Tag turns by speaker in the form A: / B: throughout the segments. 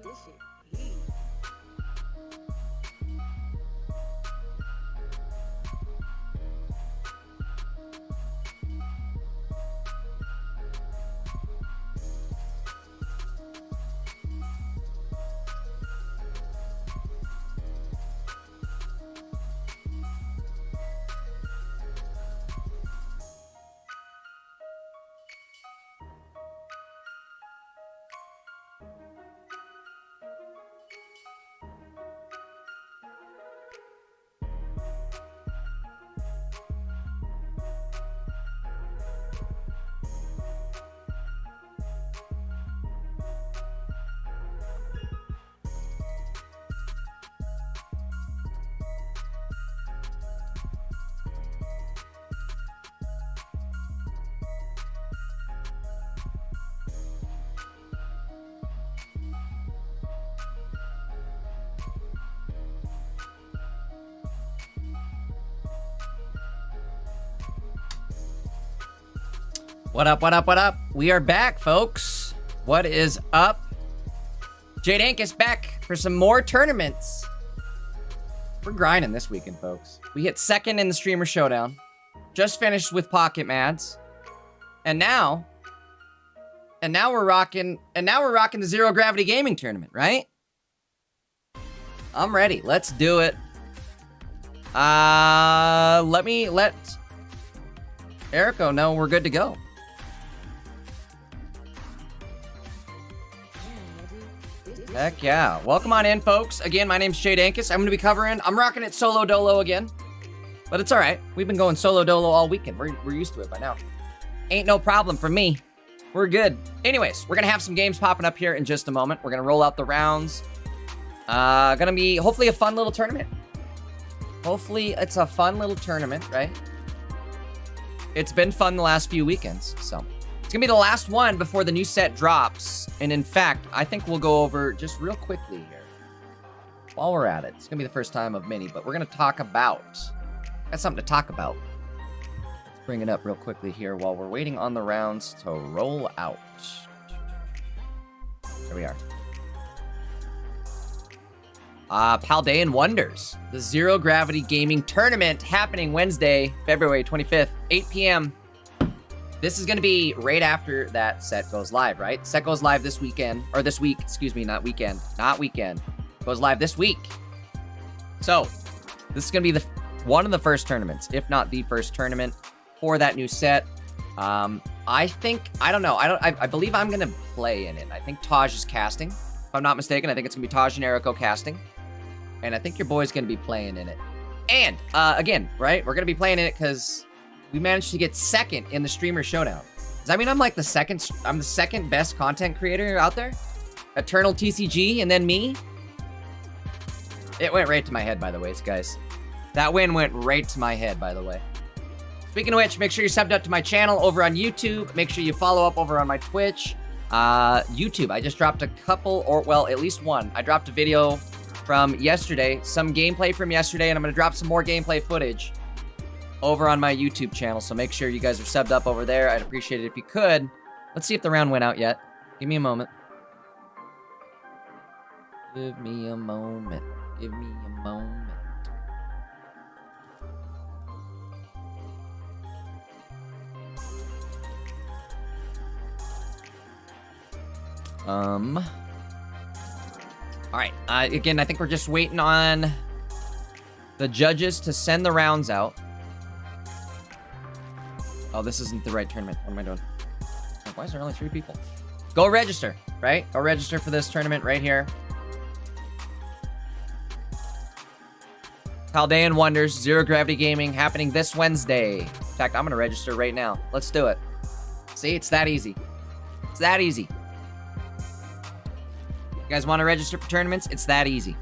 A: This shit heat.
B: What up, what up, what up? We are back, folks. What is up? Jade Hank is back for some more tournaments. We're grinding this weekend, folks. We hit second in the Streamer Showdown. Just finished with Pocket Mads. And now we're rocking the Zero Gravity Gaming Tournament, right? I'm ready. Let's do it. Let Ericko know we're good to go. Heck yeah. Welcome on in, folks. Again, my name's Jade Ankus. I'm rocking it solo dolo again. But it's alright. We've been going solo dolo all weekend. We're used to it by now. Ain't no problem for me. We're good. Anyways, we're gonna have some games popping up here in just a moment. We're gonna roll out the rounds. Gonna be hopefully a fun little tournament. Hopefully it's a fun little tournament, right? It's been fun the last few weekends, so. It's gonna be the last one before the new set drops. And in fact, I think we'll go over just real quickly here. While we're at it, it's gonna be the first time of many, but we're gonna talk about, got something to talk about. Let's bring it up real quickly here while we're waiting on the rounds to roll out. There we are. Paldean Wonders, the Zero Gravity Gaming Tournament happening Wednesday, February 25th, 8 p.m. This is going to be right after that set goes live, right? Set goes live this weekend, or this week, excuse me, not weekend. Goes live this week. So, this is going to be one of the first tournaments, if not the first tournament for that new set. I believe I'm going to play in it. I think Taj is casting. If I'm not mistaken, I think it's going to be Taj and Ericko casting. And I think your boy's going to be playing in it. And, again, right? We're going to be playing in it because we managed to get second in the Streamer Showdown. Does that mean I'm like the second best content creator out there? Eternal TCG and then me? It went right to my head, by the way, guys. That win went right to my head, by the way. Speaking of which, make sure you're subbed up to my channel over on YouTube. Make sure you follow up over on my Twitch. YouTube, I just dropped a couple, at least one. I dropped a video from yesterday, some gameplay from yesterday, and I'm going to drop some more gameplay footage over on my YouTube channel, so make sure you guys are subbed up over there. I'd appreciate it if you could. Let's see if the round went out yet. Give me a moment. Give me a moment. Give me a moment. Alright, again, I think we're just waiting on the judges to send the rounds out. Oh, this isn't the right tournament. What am I doing? Why is there only 3 people? Go register, right? Go register for this tournament right here. Paldean Wonders, Zero Gravity Gaming, happening this Wednesday. In fact, I'm going to register right now. Let's do it. See, it's that easy. It's that easy. You guys want to register for tournaments? It's that easy.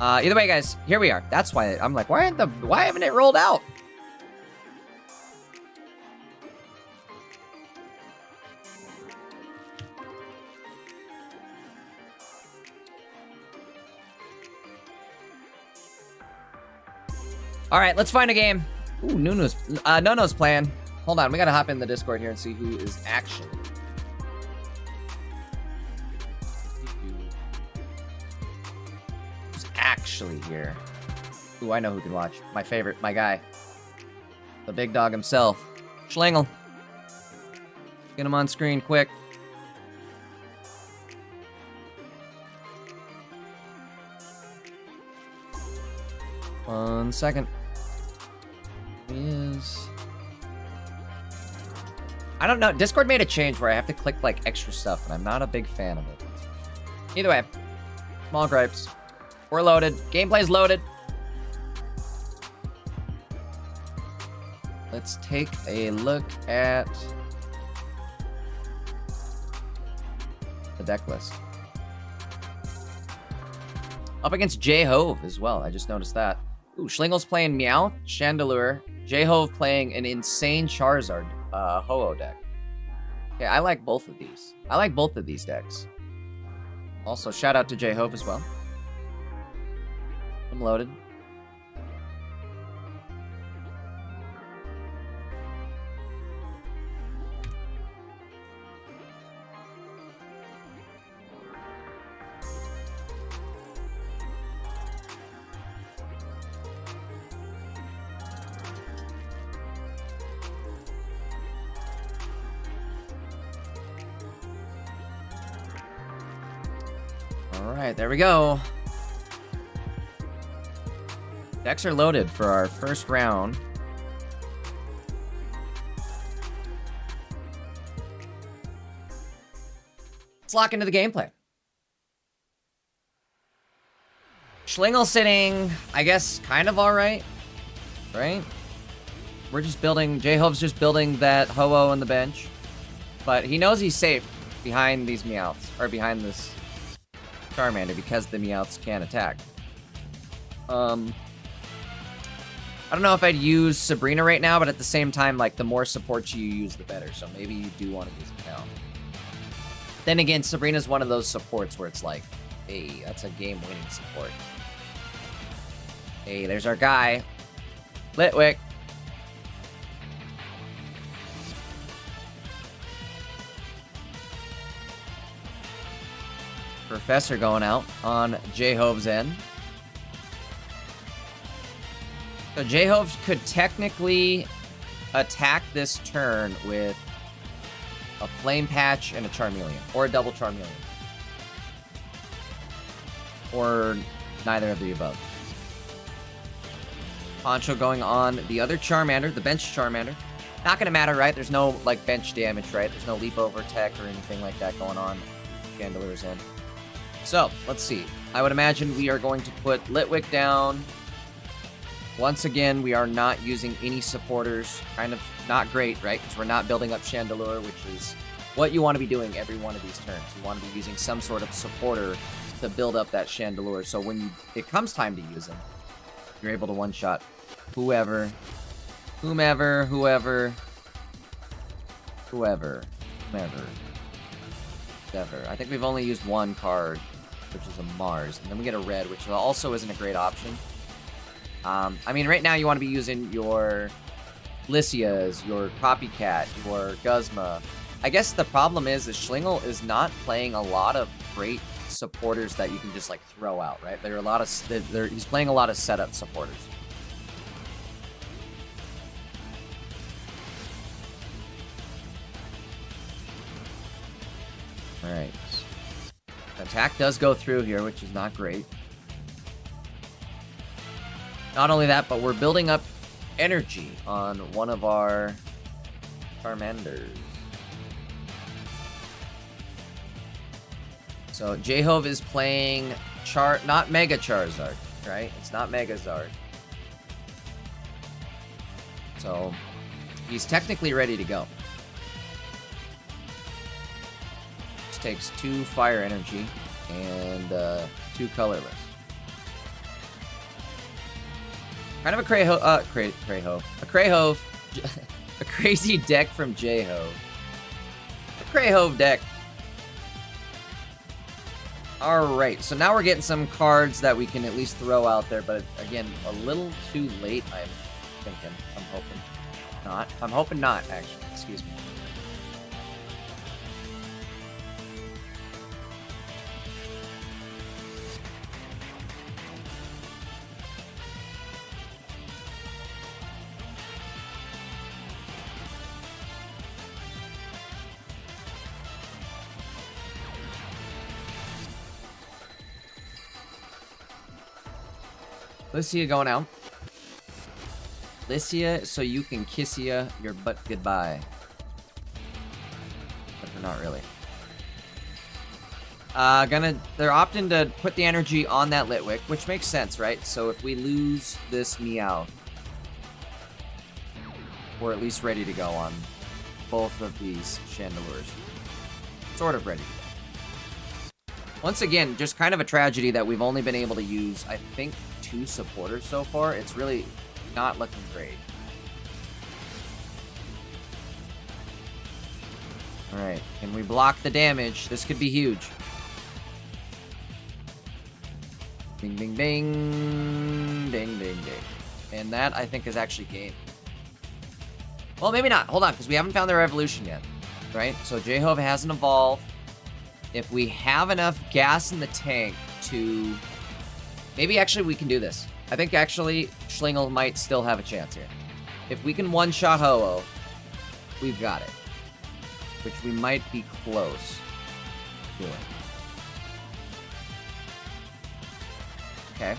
B: Either way, guys, here we are. That's why I'm like, why haven't it rolled out? All right, let's find a game. Ooh, Nano's playing. Hold on, we gotta hop in the Discord here and see who is actually actually here. Ooh, I know who can watch. My favorite, my guy. The big dog himself. Schlingle. Get him on screen quick. One second. He is... I don't know. Discord made a change where I have to click, like, extra stuff, and I'm not a big fan of it. Either way. Small gripes. We're loaded. Gameplay's loaded. Let's take a look at the deck list. Up against J-Hove as well. I just noticed that. Ooh, Schlingle's playing Meowth, Chandelure. J-Hove playing an insane Charizard Ho-Oh deck. Okay, I like both of these. I like both of these decks. Also, shout out to J-Hove as well. I'm loaded. Alright, there we go. Decks are loaded for our first round. Let's lock into the gameplay. Schlingle sitting, I guess, kind of alright. Right? We're just building, J-Hove's just building that Ho-Oh on the bench. But he knows he's safe behind these Meowths, or behind this Charmander, because the Meowths can't attack. I don't know if I'd use Sabrina right now, but at the same time, like, the more supports you use, the better. So maybe you do want to use it now. Then again, Sabrina's one of those supports where it's like, hey, that's a game-winning support. Hey, there's our guy. Litwick. Professor going out on J-Hove's end. So J-Hove could technically attack this turn with a Flame Patch and a Charmeleon. Or a double Charmeleon. Or neither of the above. Poncho going on the other Charmander, the bench Charmander. Not gonna matter, right? There's no, like, bench damage, right? There's no leap over tech or anything like that going on. Chandelure's in. So, let's see. I would imagine we are going to put Litwick down. Once again, we are not using any supporters. Kind of not great, right? Because we're not building up Chandelure, which is what you want to be doing every one of these turns. You want to be using some sort of supporter to build up that Chandelure. So when it comes time to use him, you're able to one-shot whoever. I think we've only used one card, which is a Mars. And then we get a red, which also isn't a great option. I mean, right now you want to be using your Lycias, your Copycat, your Guzma. I guess the problem is that Schlingle is not playing a lot of great supporters that you can just, like, throw out, right? There are a lot of... he's playing a lot of setup supporters. Alright. Attack does go through here, which is not great. Not only that, but we're building up energy on one of our Charmanders. So J-Hove is playing not Mega Charizard, right? It's not Megazard. So he's technically ready to go. Just takes 2 fire energy and 2 colorless. Kind of a a crazy deck from J-Hove. A Crayhove deck. Alright, so now we're getting some cards that we can at least throw out there, but again, a little too late, I'm thinking. I'm hoping not. I'm hoping not, actually. Excuse me. Lycia going out. Lycia, so you can kiss your butt goodbye. But they're not really. They're opting to put the energy on that Litwick, which makes sense, right? So if we lose this Meow, we're at least ready to go on both of these Chandelures. Sort of ready to go. Once again, just kind of a tragedy that we've only been able to use, I think, 2 supporters so far. It's really not looking great. Alright, can we block the damage? This could be huge. Bing, bing, bing. Ding, ding, ding. And that, I think, is actually game. Well, maybe not. Hold on, because we haven't found their evolution yet. Right? So J-Hove hasn't evolved. If we have enough gas in the tank to... Maybe actually we can do this. I think actually Schlingle might still have a chance here. If we can one-shot Ho-Oh, we've got it. Which we might be close doing. Okay.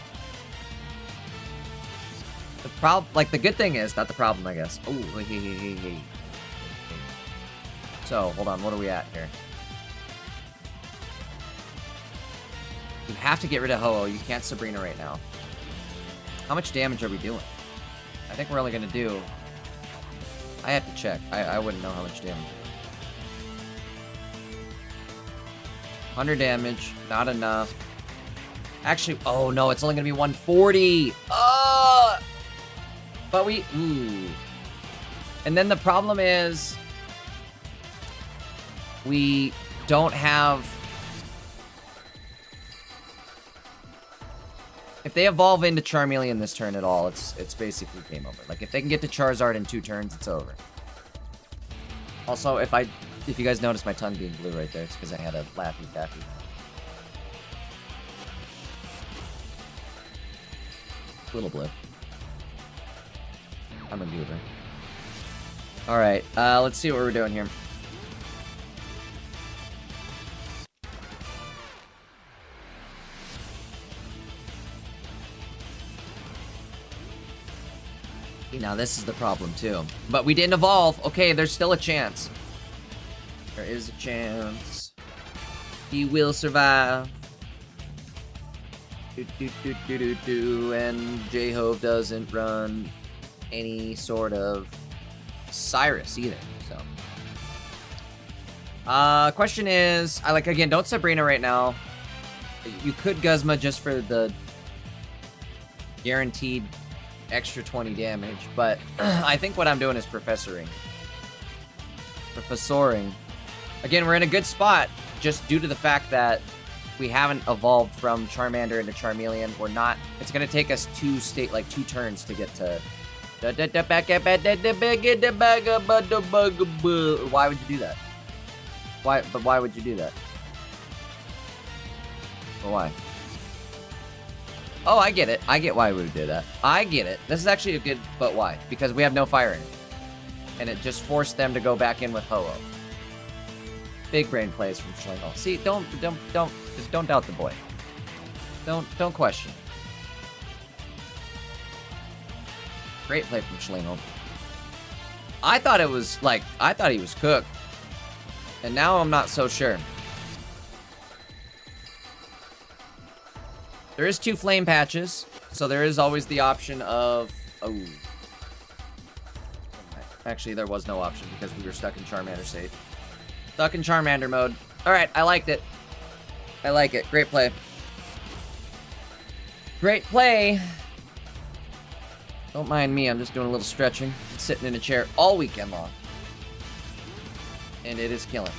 B: The problem, like, the good thing is, not the problem, I guess. Oh, hey. So, hold on, what are we at here? You have to get rid of Ho-Oh. You can't Sabrina right now. How much damage are we doing? I think we're only gonna do... I have to check. I wouldn't know how much damage. 100 damage, not enough. Actually, oh no, it's only gonna be 140. But we, ooh. And then the problem is, we don't have. If they evolve into Charmeleon this turn at all, it's basically game over. Like if they can get to Charizard in 2 turns, it's over. Also, if you guys notice my tongue being blue right there, it's because I had a Laffy Taffy. Little blue. I'm a goober. Alright, let's see what we're doing here. Now this is the problem too. But we didn't evolve. Okay, there's still a chance. There is a chance. He will survive. And J-Hove doesn't run any sort of Cyrus either, so. Question is, again, don't Sabrina right now. You could Guzma just for the guaranteed extra 20 damage, but I think what I'm doing is Professoring. Again, we're in a good spot, just due to the fact that we haven't evolved from Charmander into Charmeleon. We're not... It's gonna take us 2 turns to get to... Why would you do that? Why would you do that? Well, why? Oh, I get it. I get why we would do that. I get it. This is actually a good... But why? Because we have no fire in it. And it just forced them to go back in with Ho-Oh. Big brain plays from Schlingle. See, don't doubt the boy. Don't question. Great play from Schlingle. I thought he was cooked. And now I'm not so sure. There is 2 flame patches, so there is always the option of... Oh. Actually, there was no option because we were stuck in Charmander state. Stuck in Charmander mode. Alright, I liked it. I like it. Great play. Great play. Don't mind me, I'm just doing a little stretching. I'm sitting in a chair all weekend long. And it is killing.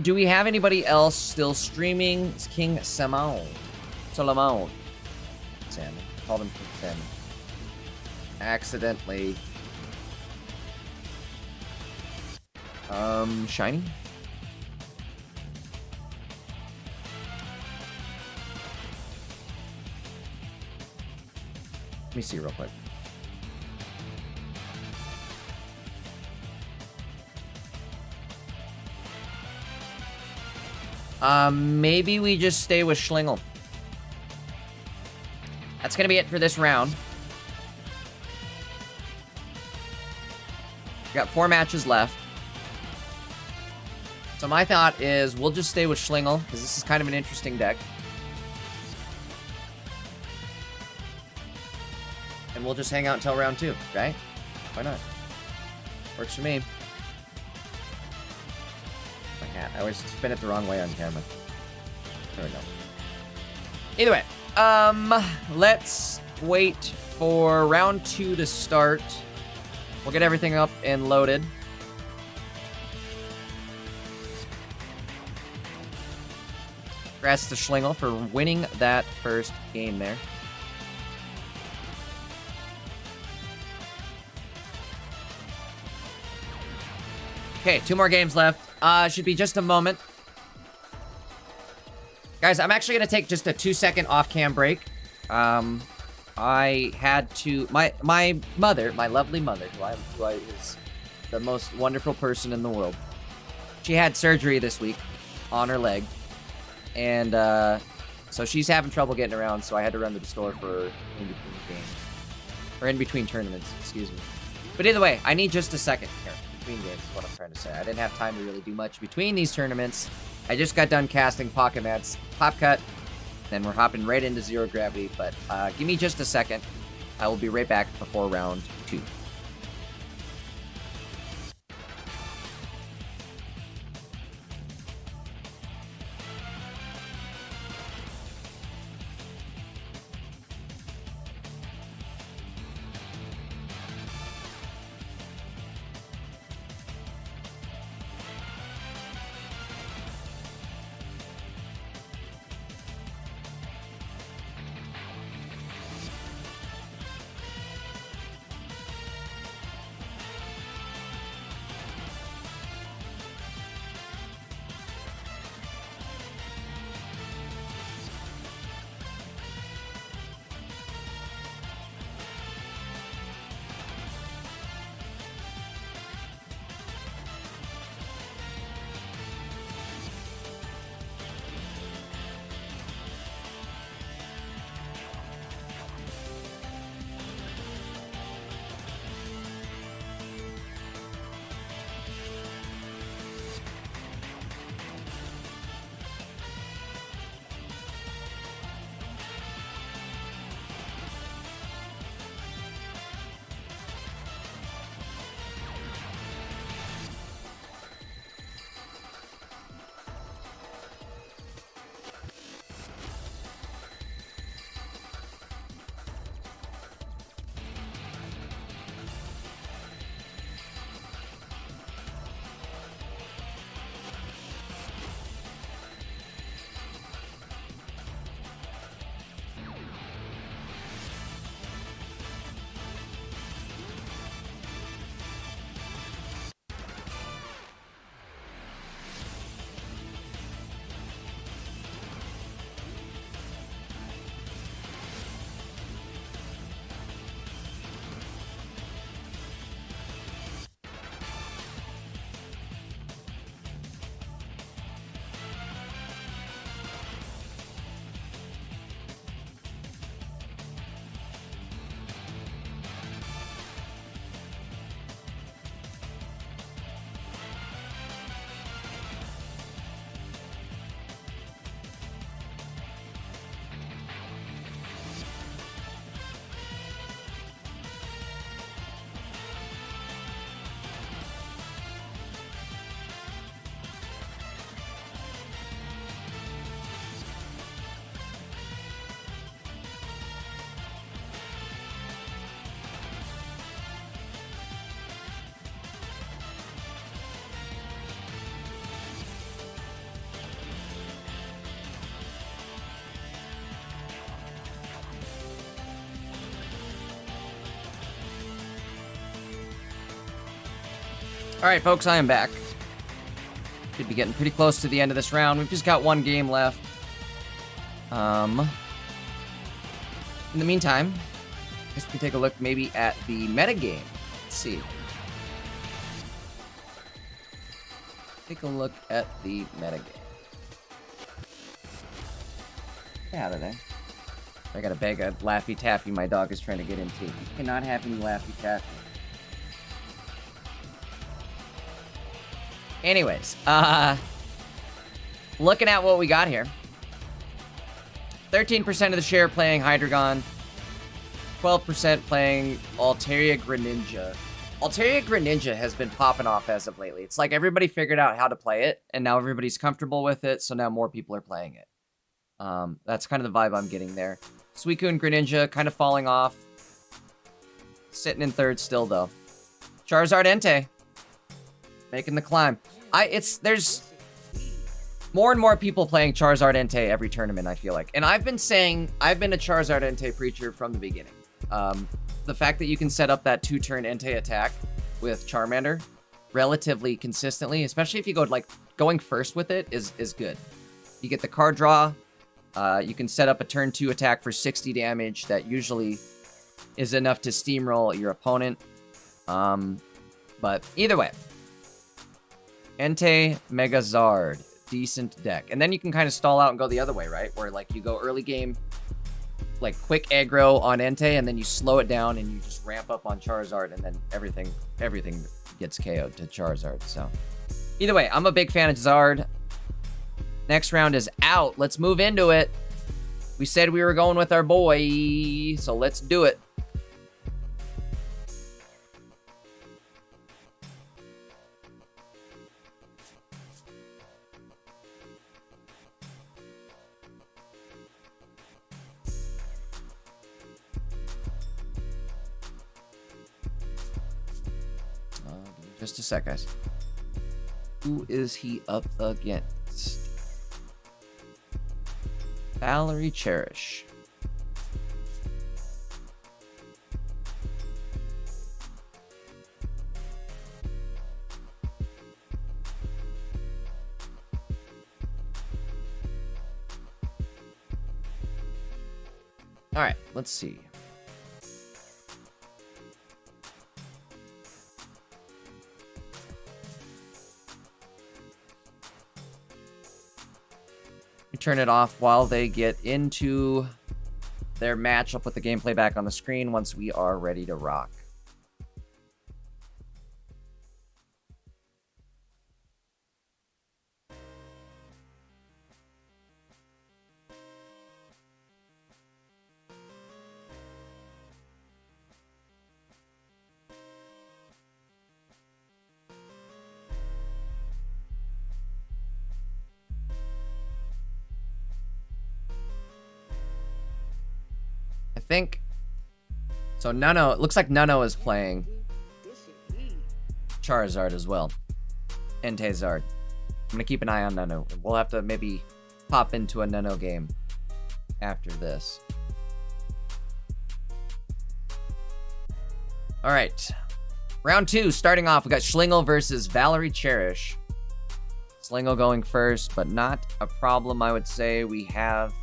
B: Do we have anybody else still streaming? It's King Solomon. Salmon. Called him King Salmon. Accidentally. Shiny? Let me see real quick. Maybe we just stay with Schlingle. That's going to be it for this round. We got 4 matches left. So my thought is we'll just stay with Schlingle, because this is kind of an interesting deck. And we'll just hang out until round 2, right? Why not? Works for me. My hat. I always spin it the wrong way on camera. There we go. Either way, let's wait for round 2 to start. We'll get everything up and loaded. Congrats to Schlingle for winning that first game there. Okay, 2 more games left. Should be just a moment. Guys, I'm actually going to take just a 2-second off-cam break. I had to... My mother, my lovely mother, who I is the most wonderful person in the world. She had surgery this week on her leg. And so she's having trouble getting around, so I had to run to the store for in-between games. Or in-between tournaments, excuse me. But either way, I need just a second here. Between games is what I'm trying to say. I didn't have time to really do much between these tournaments. I just got done casting Pocket Mats, Pop Cut, then we're hopping right into Zero Gravity, but give me just a second. I will be right back before round 2. Alright, folks, I am back. Should be getting pretty close to the end of this round. We've just got 1 game left. In the meantime, I guess we can take a look maybe at the metagame. Let's see. Take a look at the metagame. Get out of there. I got a bag of Laffy Taffy my dog is trying to get into. You cannot have any Laffy Taffy. Anyways, looking at what we got here. 13% of the share playing Hydreigon. 12% playing Altaria Greninja. Altaria Greninja has been popping off as of lately. It's like everybody figured out how to play it, and now everybody's comfortable with it, so now more people are playing it. That's kind of the vibe I'm getting there. Suicune Greninja kind of falling off. Sitting in third still, though. Charizard Entei. Making the climb. There's more and more people playing Charizard Entei every tournament, I feel like. And I've been a Charizard Entei preacher from the beginning. The fact that you can set up that 2-turn Entei attack with Charmander relatively consistently, especially if you go going first with it is good. You get the card draw. You can set up a turn 2 attack for 60 damage that usually is enough to steamroll your opponent. But either way, Entei Megazard, decent deck. And then you can kind of stall out and go the other way, right? Where you go early game, quick aggro on Entei, and then you slow it down and you just ramp up on Charizard, and then everything gets KO'd to Charizard. So either way, I'm a big fan of Zard. Next round is out. Let's move into it. We said we were going with our boy, so let's do it. Just a sec, guys. Who is he up against? Valerie Cherish. All right, let's see. Turn it off while they get into their match. I'll put the gameplay back on the screen once we are ready to rock. Think so. Nano, it looks like Nano is playing Charizard as well. Entei Zard. I'm gonna keep an eye on Nano. We'll have to maybe pop into a Nano game after this. All right, round 2 starting off. We got Schlingle versus Valerie Cherish. Schlingle going first, but not a problem, I would say. We have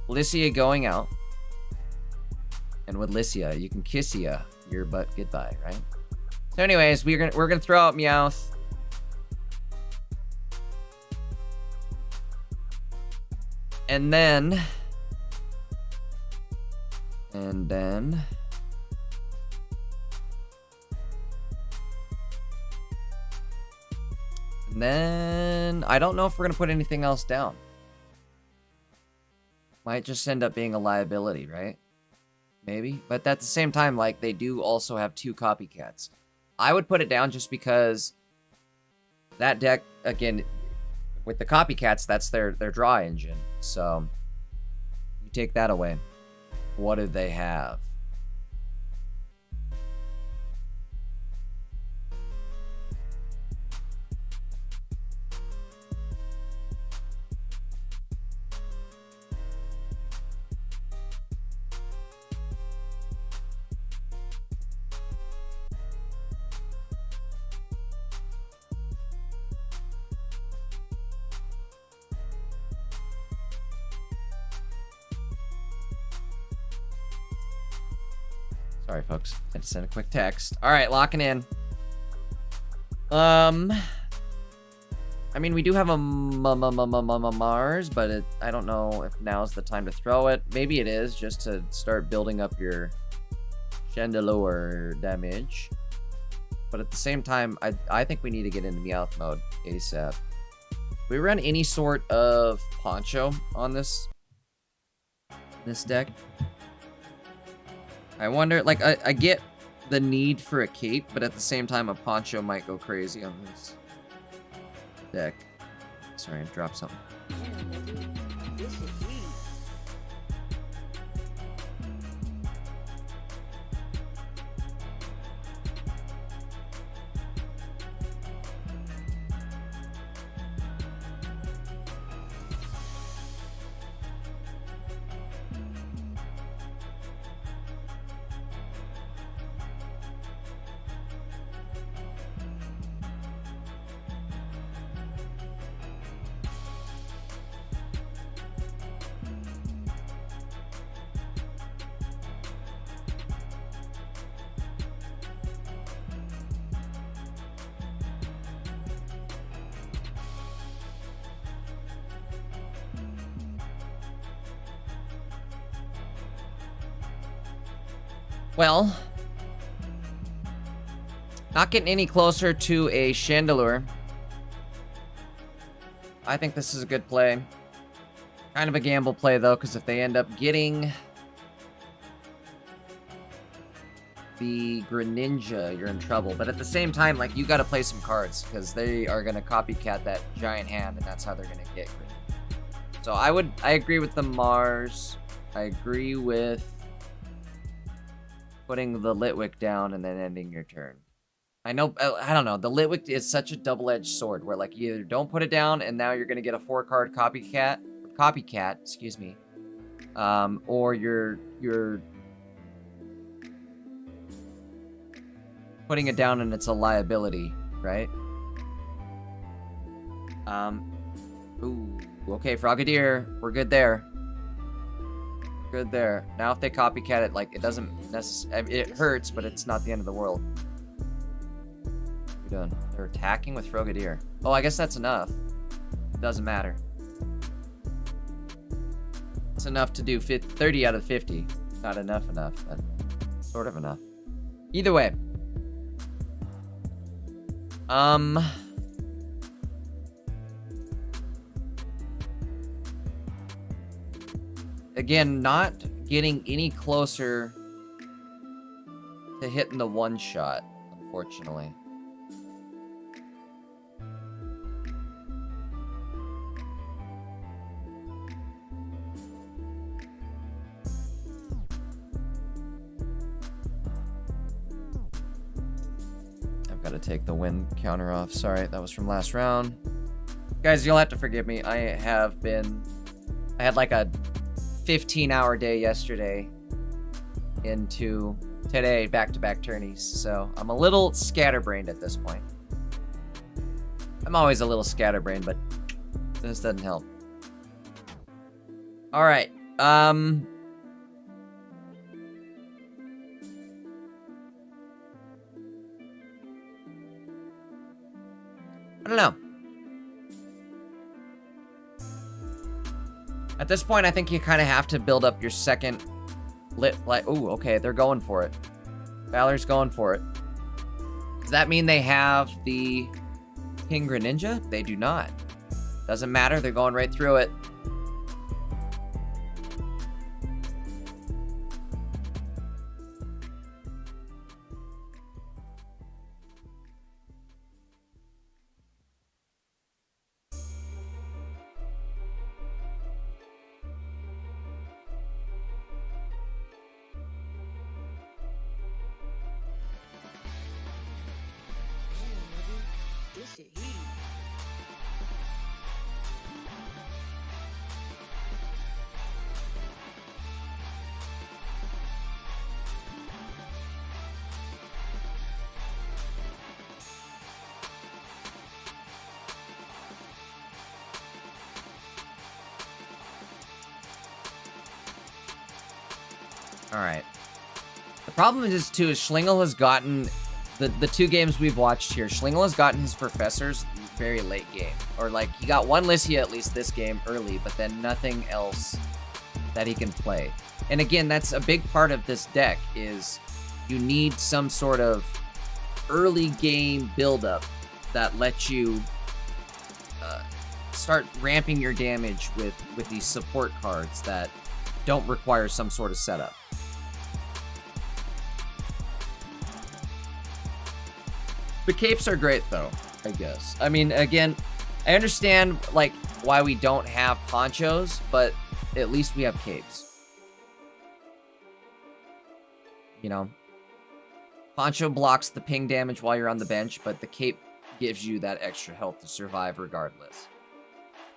B: Licia going out. And with Licia, you can kiss ya your butt goodbye, right? So anyways, we're gonna throw out Meowth. And then I don't know if we're gonna put anything else down. Might just end up being a liability, right? Maybe, but at the same time, they do also have 2 copycats. I would put it down just because that deck, again, with the copycats, that's their draw engine. So you take that away. What do they have? Sorry, folks. I had to send a quick text. All right, locking in. I mean, we do have a Mars, but I don't know if now's the time to throw it. Maybe it is, just to start building up your Chandelure damage. But at the same time, I think we need to get into Meowth mode ASAP. We run any sort of Poncho on this deck. I wonder, like, I get the need for a cape, but at the same time, a Poncho might go crazy on this deck. Sorry, I dropped something. Well, not getting any closer to a Chandelure. I think this is a good play. Kind of a gamble play, though, because if they end up getting the Greninja, you're in trouble. But at the same time, like, you got to play some cards, because they are going to copycat that giant hand, and that's how they're going to get Greninja. So I agree with the Mars. I agree with putting the Litwick down and then ending your turn. I know, I don't know. The Litwick is such a double-edged sword where, like, you either don't put it down and now you're going to get a 4-card copycat, excuse me. Or you're putting it down and it's a liability, right? Ooh, okay, Frogadier, we're good there. Good there. Now if they copycat it, like, it doesn't necessarily... It hurts, but it's not the end of the world. What are you doing? They're attacking with Frogadier. Oh, I guess that's enough. It doesn't matter. It's enough to do 30 out of 50. Not enough, but sort of enough. Either way. Again, not getting any closer to hitting the one-shot, unfortunately. I've got to take the win counter off. Sorry, that was from last round. Guys, you'll have to forgive me. I had like a 15-hour day yesterday into today, back-to-back tourneys, so I'm a little scatterbrained at this point. I'm always a little scatterbrained, but this doesn't help. All right, I don't know. At this point, I think you kind of have to build up your second ooh, okay, they're going for it. Valor's going for it. Does that mean they have the King Greninja? They do not. Doesn't matter, they're going right through it. Alright. The problem is, too, is Schlingle has gotten... The two games we've watched here, Schlingle has gotten his professors very late game. Or like he got one Lycia at least this game early, but then nothing else that he can play. And again, that's a big part of this deck is you need some sort of early game buildup that lets you start ramping your damage with these support cards that don't require some sort of setup. The capes are great though, I guess. I mean, again, I understand like why we don't have ponchos, but at least we have capes. You know, poncho blocks the ping damage while you're on the bench, but the cape gives you that extra health to survive regardless.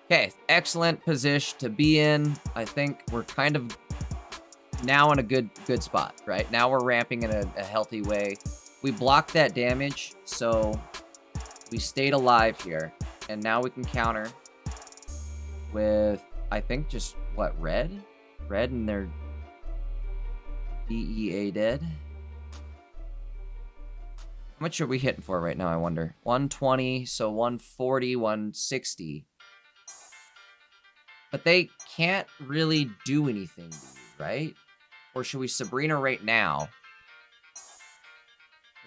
B: Okay, excellent position to be in. I think we're kind of now in a good spot, right? Now we're ramping in a healthy way. We blocked that damage, so we stayed alive here. And now we can counter with, I think, just, what, red? Red and their DEA dead. How much are we hitting for right now, I wonder? 120, so 140, 160. But they can't really do anything to you, right? Or should we Sabrina right now?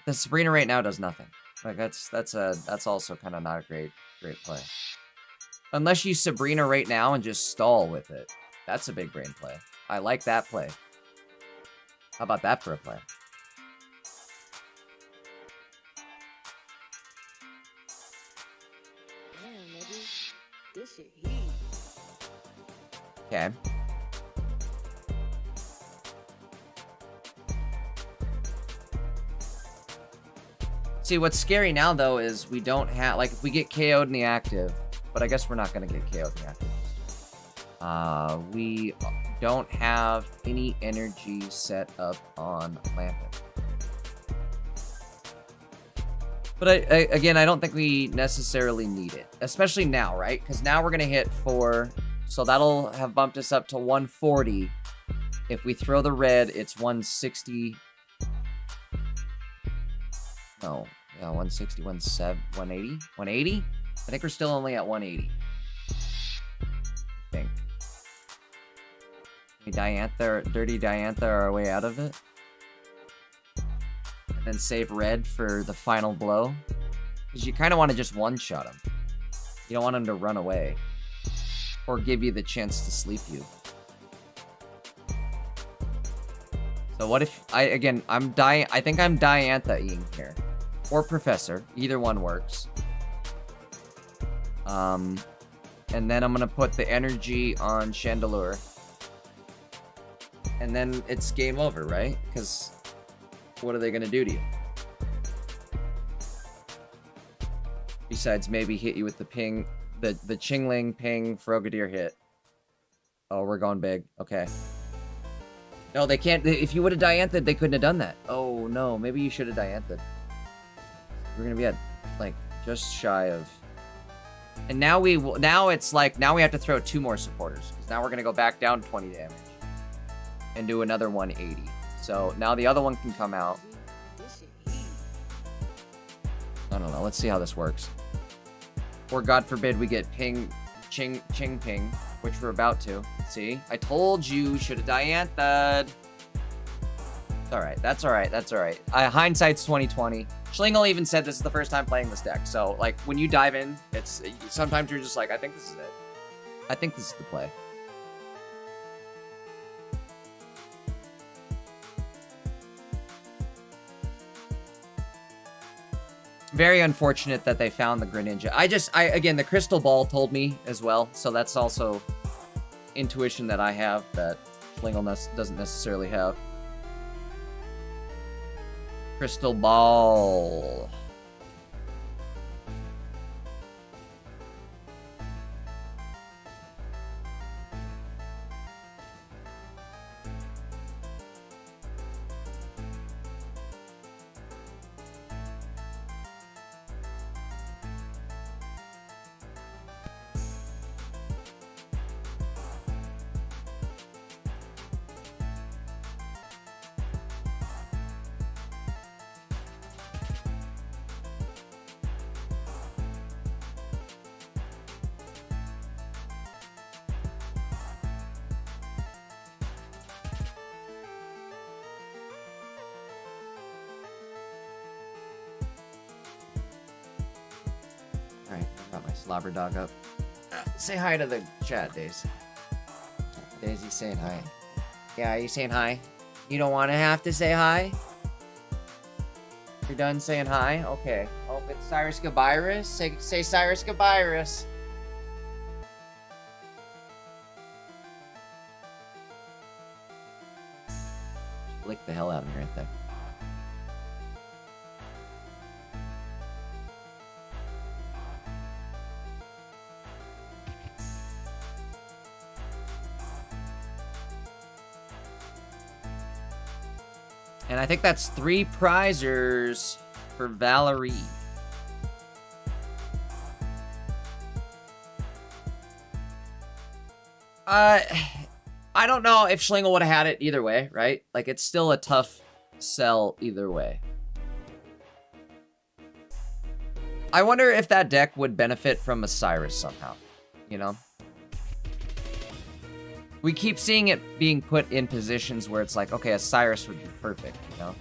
B: The Sabrina right now does nothing. Like that's also kind of not a great play. Unless you Sabrina right now and just stall with it. That's a big brain play. I like that play. How about that for a play?
A: Damn, nigga. This shit heat.
B: Okay. See, what's scary now, though, is we don't have... Like, if we get KO'd in the active... But I guess we're not going to get KO'd in the active. We don't have any energy set up on Lampin. But again, I don't think we necessarily need it. Especially now, right? Because now we're going to hit 4... So that'll have bumped us up to 140. If we throw the red, it's 160... No. Yeah, 160, 180? 180? I think we're still only at 180. I think. We dirty Diantha our way out of it. And then save red for the final blow. Because you kind of want to just one-shot him. You don't want him to run away. Or give you the chance to sleep you. So what if... I think I'm Diantha-ing here. Or Professor. Either one works. And then I'm going to put the energy on Chandelure. And then it's game over, right? Because what are they going to do to you? Besides maybe hit you with the ping... The Chingling ping Frogadier hit. Oh, we're going big. Okay. No, they can't... If you would have Diantha'd, they couldn't have done that. Oh, no. Maybe you should have Diantha'd. We're gonna be at, like, just shy of... And now it's like, now we have to throw 2 more supporters. Because now we're gonna go back down 20 damage. And do another 180. So, now the other one can come out. I don't know. Let's see how this works. Or, God forbid, we get Ching Ping, which we're about to. See? I told you, should have Diantha'd. It's alright. That's alright. That's alright. Hindsight's 2020. Schlingle even said this is the first time playing this deck. So, like, when you dive in, it's... Sometimes you're just like, I think this is it. I think this is the play. Very unfortunate that they found the Greninja. Again, the Crystal Ball told me as well. So that's also intuition that I have that Schlingle doesn't necessarily have. Crystal Ball. Slobber dog up. Say hi to the chat, Daisy. Daisy saying hi. Yeah, are you saying hi? You don't want to have to say hi? You're done saying hi? Okay. Oh, it's Cyrus Gabyrus? Say Cyrus Gabyrus. Lick the hell out of me right there. And I think that's 3 prizers for Valerie. I don't know if Schlingle would have had it either way, right? Like, it's still a tough sell either way. I wonder if that deck would benefit from a Cyrus somehow, you know? We keep seeing it being put in positions where it's like, okay, a Cyrus would be perfect, you know?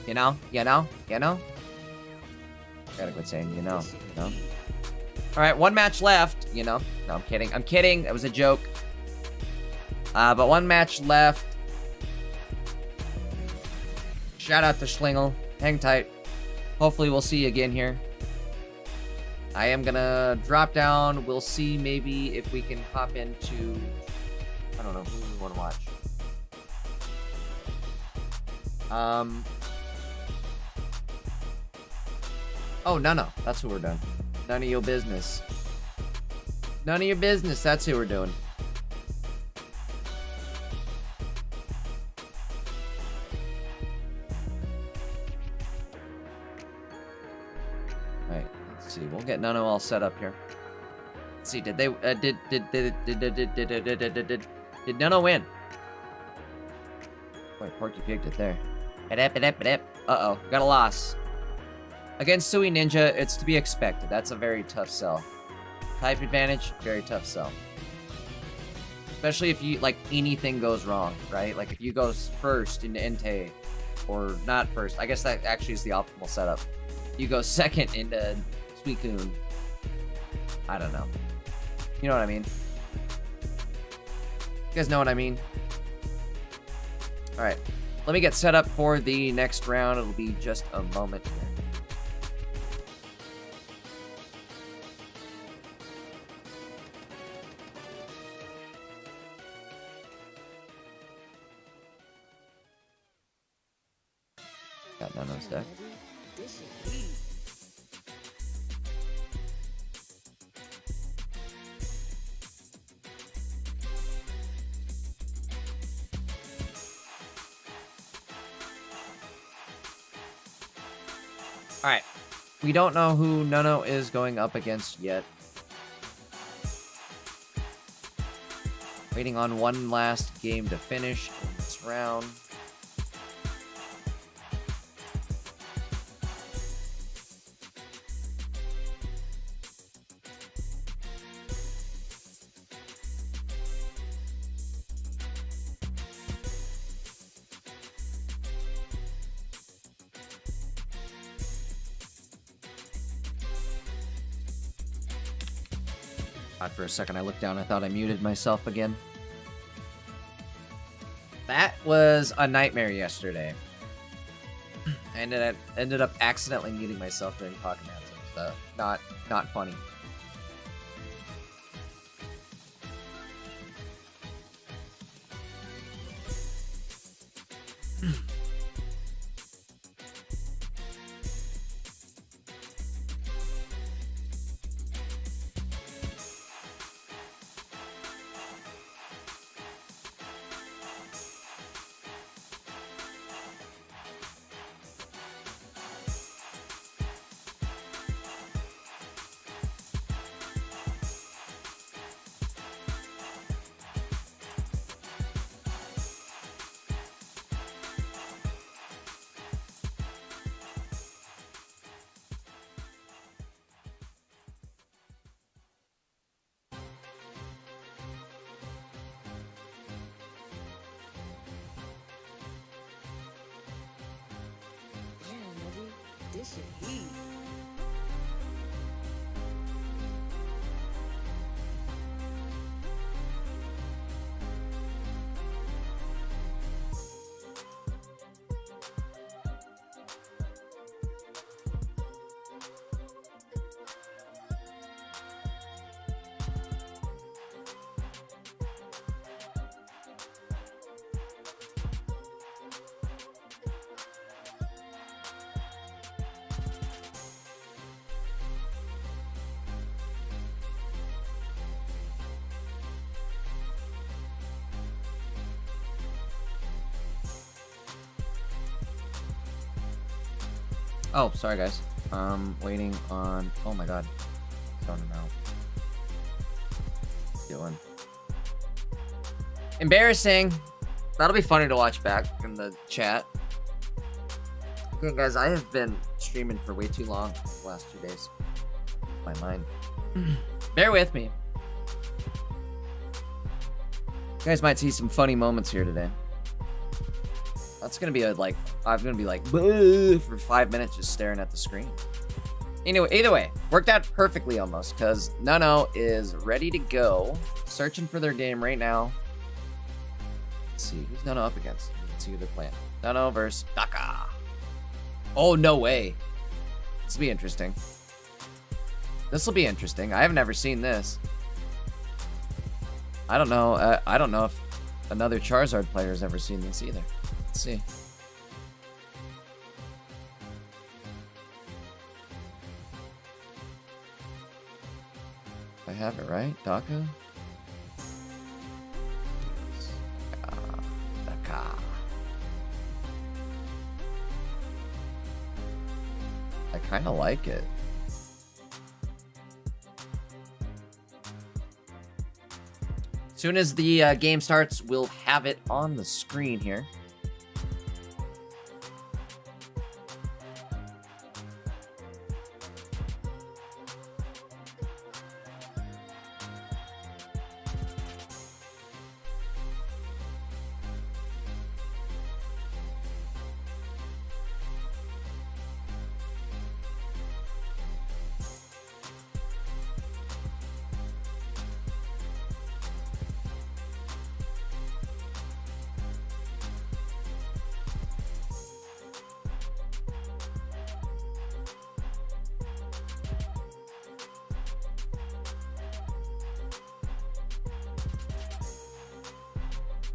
B: You know? You know? You know? I gotta quit saying, you know? You know? Alright, 1 match left, you know? No, I'm kidding. I'm kidding. That was a joke. But 1 match left. Shout out to Schlingle. Hang tight. Hopefully we'll see you again here. I am gonna drop down. We'll see maybe if we can hop into... I don't know who we want to watch. Oh, Nano. That's who we're doing. None of your business. None of your business. That's who we're doing. Alright, let's see. We'll get Nano all set up here. Let's see. Did they did Nano win? Boy, Porky picked it there. Uh-oh, got a loss. Against Sui Ninja, it's to be expected. That's a very tough sell. Type advantage, very tough sell. Especially if you, like, anything goes wrong, right? Like, if you go first into Entei, or not first, I guess that actually is the optimal setup. You go second into Suicune. I don't know. You know what I mean? You guys know what I mean? Alright. Let me get set up for the next round. It'll be just a moment here. Got Nano's deck. Alright. We don't know who Nano is going up against yet. Waiting on one last game to finish in this round. For a second, I looked down. I thought I muted myself again. That was a nightmare yesterday. I ended up accidentally muting myself during Pocket Match. Not funny. Oh, sorry guys. Waiting on. Oh my god. Don't know. Doing. Embarrassing. That'll be funny to watch back in the chat. Okay, guys, I have been streaming for way too long the last 2 days. My mind. Bear with me. You guys might see some funny moments here today. That's gonna be I'm gonna be like for 5 minutes just staring at the screen. Anyway, either way, worked out perfectly almost, because Nano is ready to go. Searching for their game right now. Let's see, who's Nano up against? Let's see who they're playing. Nano versus Daka. Oh, no way. This will be interesting. This will be interesting. I have never seen this. I don't know if another Charizard player has ever seen this either. Let's see. I have it right, Daka. Daka. I kind of like it. Soon as the game starts, we'll have it on the screen here.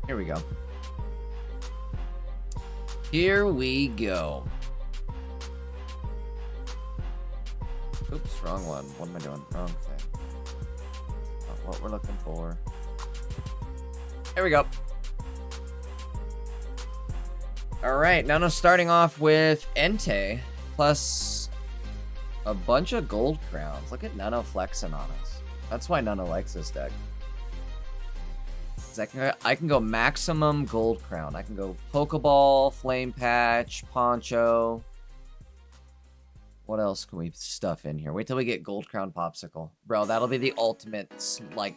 B: Here we go. Here we go. Oops, wrong one. What am I doing? Wrong thing. Not what we're looking for. Here we go. Alright, Nano starting off with Entei, plus a bunch of gold crowns. Look at Nano flexing on us. That's why Nano likes this deck. I can go maximum gold crown. I can go Pokeball, Flame Patch, Poncho. What else can we stuff in here? Wait till we get Gold Crown Popsicle. Bro, that'll be the ultimate, like,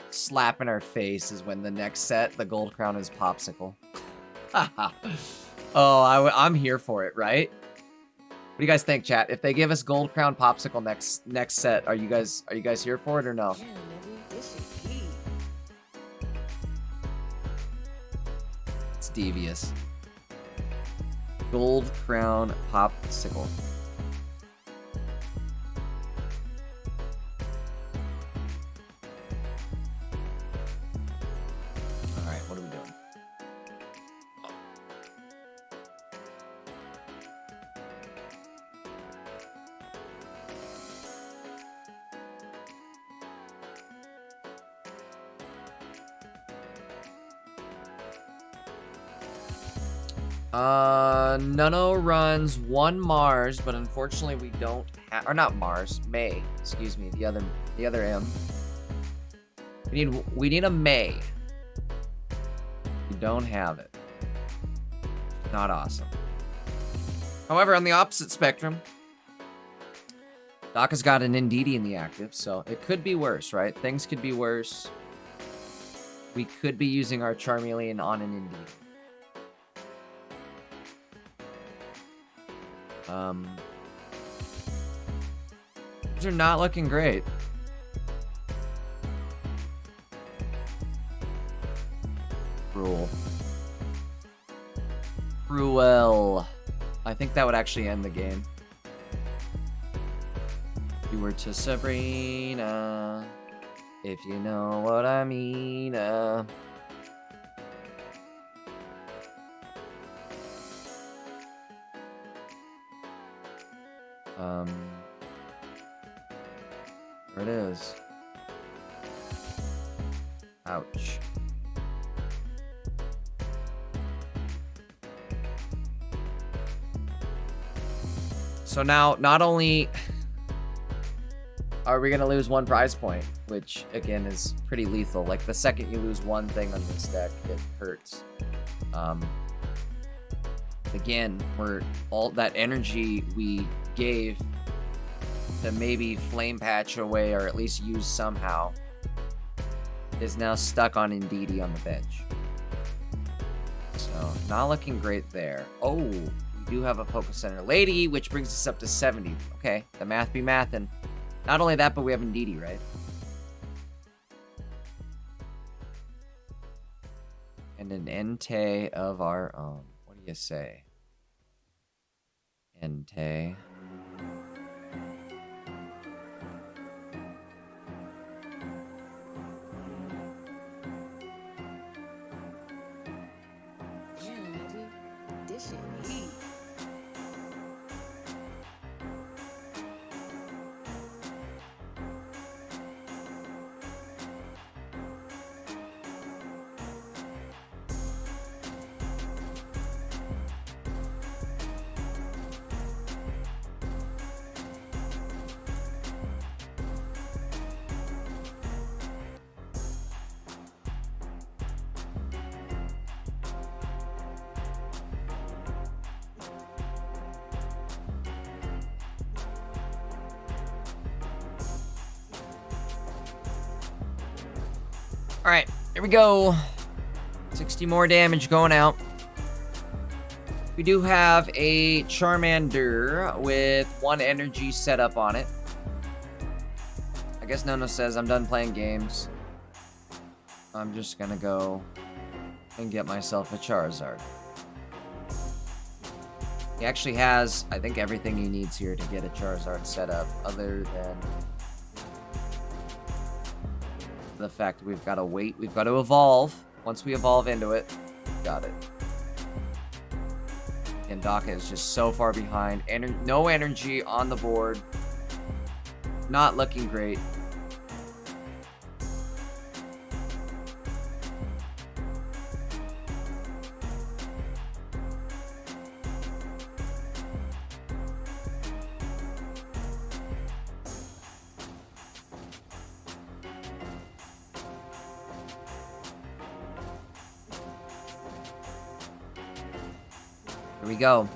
B: slap in our face is when the next set, the Gold Crown is Popsicle. Oh, I'm here for it, right? What do you guys think, chat? If they give us Gold Crown Popsicle next set, are you guys here for it or no?
A: Yeah, maybe this is heat.
B: Devious. Gold Crown Popsicle. Alright, what are we doing? Nano runs one Mars, but unfortunately we don't have, or not Mars, May. Excuse me, the other M. We need a May. We don't have it. Not awesome. However, on the opposite spectrum, Daka's got an Indeedee in the active, so it could be worse, right? Things could be worse. We could be using our Charmeleon on an Indeedee. These are not looking great. Cruel. I think that would actually end the game. You were to Sabrina, if you know what I mean. There it is. Ouch. So now, not only are we going to lose 1 prize point, which, again, is pretty lethal. Like, the second you lose 1 thing on this deck, it hurts. Again, we're all that energy we gave to maybe flame patch away or at least use somehow is now stuck on Indeedee on the bench. So, not looking great there. Oh, we do have a Poké Center Lady, which brings us up to 70. Okay, the math be mathin'. Not only that, but we have Indeedee, right? And an Entei of our own. What do you say? Entei.
A: This shit heat.
B: All right, here we go. 60 more damage going out. We do have a Charmander with 1 energy set up on it. I guess Nano says, I'm done playing games. I'm just gonna go and get myself a Charizard. He actually has, I think, everything he needs here to get a Charizard set up, other than the fact that we've got to wait. We've got to evolve. Once we evolve into it, got it. And Daka is just so far behind. No energy on the board. Not looking great. Here we go.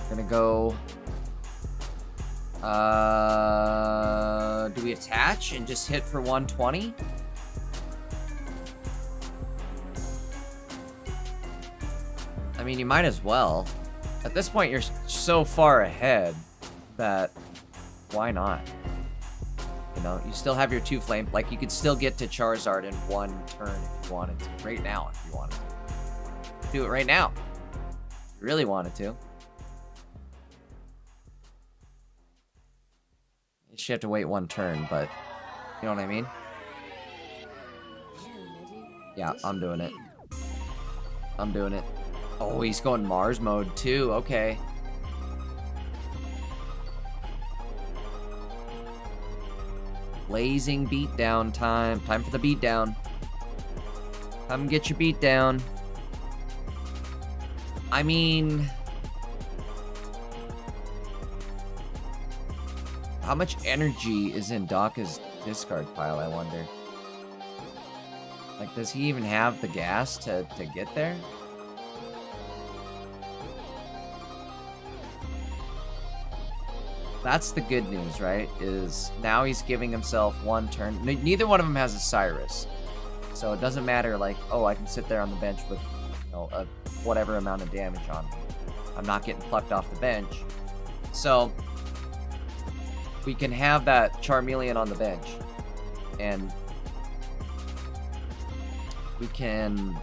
B: Gonna go. Do we attach and just hit for 120? I mean, you might as well. At this point, you're so far ahead that why not? You know, you still have your 2 flame. Like, you could still get to Charizard in 1 turn if you wanted to. Right now, if you wanted to. Do it right now. If you really wanted to. You just have to wait 1 turn, but you know what I mean? Yeah, I'm doing it. I'm doing it. Oh, he's going Mars mode too. Okay. Blazing beatdown time. Time for the beatdown. Come get your beatdown. I mean, how much energy is in Daka's discard pile, I wonder? Like, does he even have the gas to get there? That's the good news, right? Is now he's giving himself 1 turn. Neither one of them has a Cyrus. So it doesn't matter, like, oh, I can sit there on the bench with, you know, a whatever amount of damage on me. I'm not getting plucked off the bench. So we can have that Charmeleon on the bench. And we can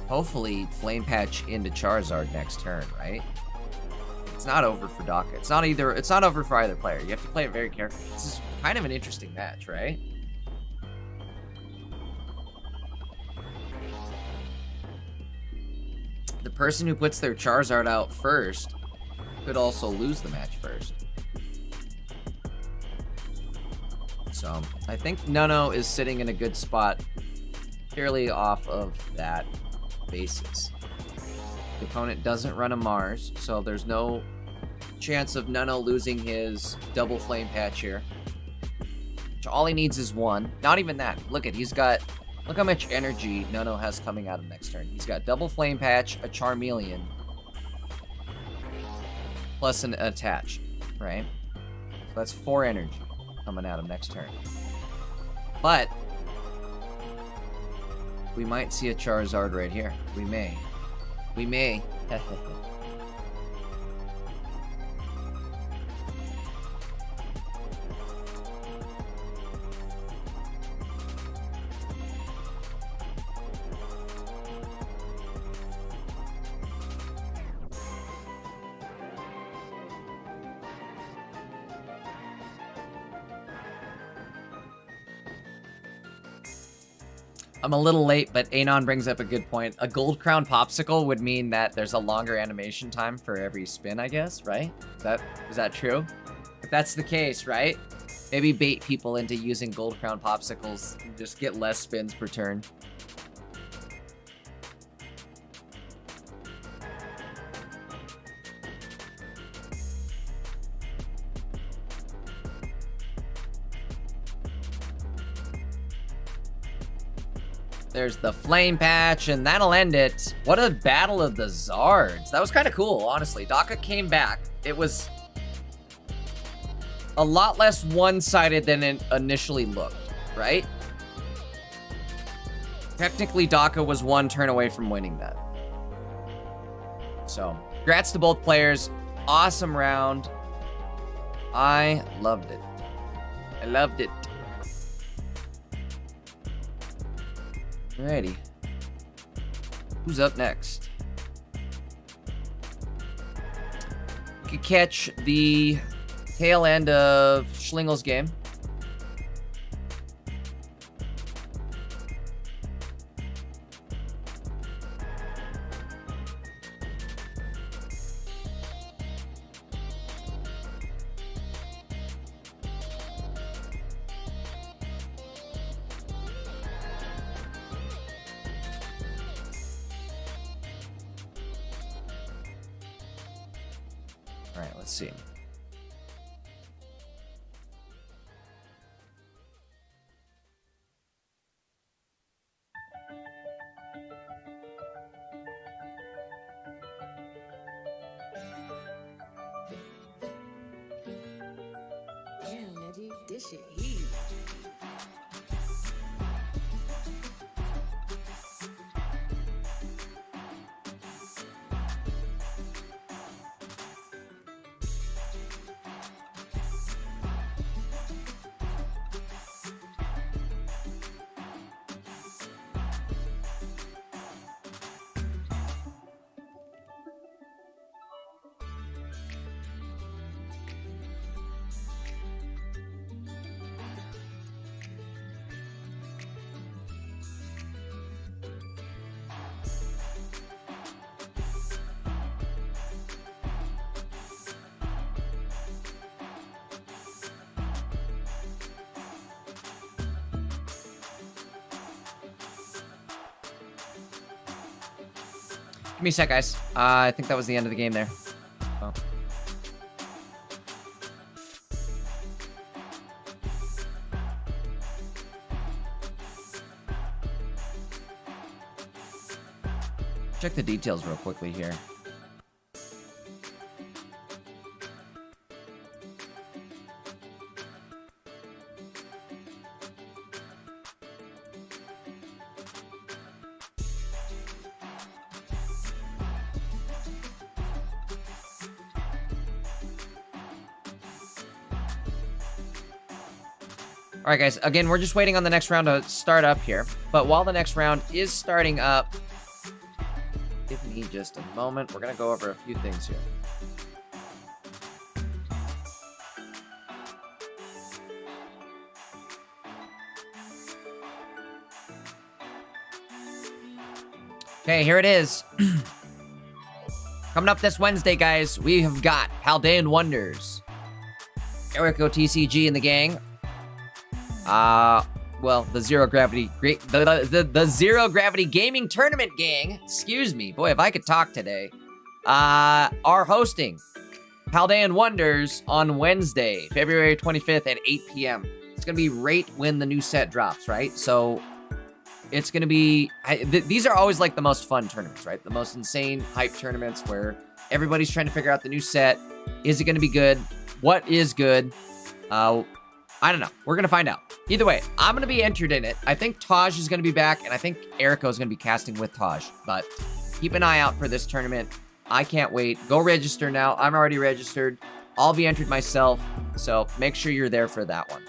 B: hopefully Flame Patch into Charizard next turn, right? It's not over for Daka. It's not over for either player. You have to play it very carefully. This is kind of an interesting match, right? The person who puts their Charizard out first could also lose the match first. So, I think Nano is sitting in a good spot purely off of that basis. The opponent doesn't run a Mars, so there's no chance of Nano losing his double flame patch here. Which all he needs is one. Not even that. Look how much energy Nano has coming out of next turn. He's got double flame patch, a Charmeleon, plus an attach, right? So that's 4 energy coming out of next turn. But we might see a Charizard right here. We may. We may. I'm a little late, but Anon brings up a good point. A Gold Crown Popsicle would mean that there's a longer animation time for every spin, I guess, right? Is that true? If that's the case, right? Maybe bait people into using Gold Crown Popsicles and just get less spins per turn. There's the flame patch, and that'll end it. What a battle of the Zards. That was kind of cool, honestly. Daka came back. It was a lot less one-sided than it initially looked, right? Technically, Daka was 1 turn away from winning that. So, congrats to both players. Awesome round. I loved it. I loved it. Alrighty. Who's up next? We could catch the tail end of Schlingel's game. Alright, let's see.
A: Damn, Neji, this shit heat.
B: Give me a sec, guys. I think that was the end of the game there. Oh. Check the details real quickly here. All right, guys. Again, we're just waiting on the next round to start up here. But while the next round is starting up, give me just a moment. We're going to go over a few things here. Okay, here it is. Coming up this Wednesday, guys, we have got Paldean Wonders, ErickoTCG and the gang. well, the Zero Gravity the Zero Gravity Gaming Tournament gang, excuse me, boy, if I could talk today, are hosting Paldean Wonders on Wednesday, February 25th at 8 p.m. It's gonna be right when the new set drops, right? So it's gonna be, these are always like the most fun tournaments, right? The most insane hype tournaments where everybody's trying to figure out the new set. Is it gonna be good? What is good? I don't know. We're gonna find out. Either way, I'm gonna be entered in it. I think Taj is gonna be back, and I think Ericko is gonna be casting with Taj. But keep an eye out for this tournament. I can't wait. Go register now. I'm already registered. I'll be entered myself, so make sure you're there for that one.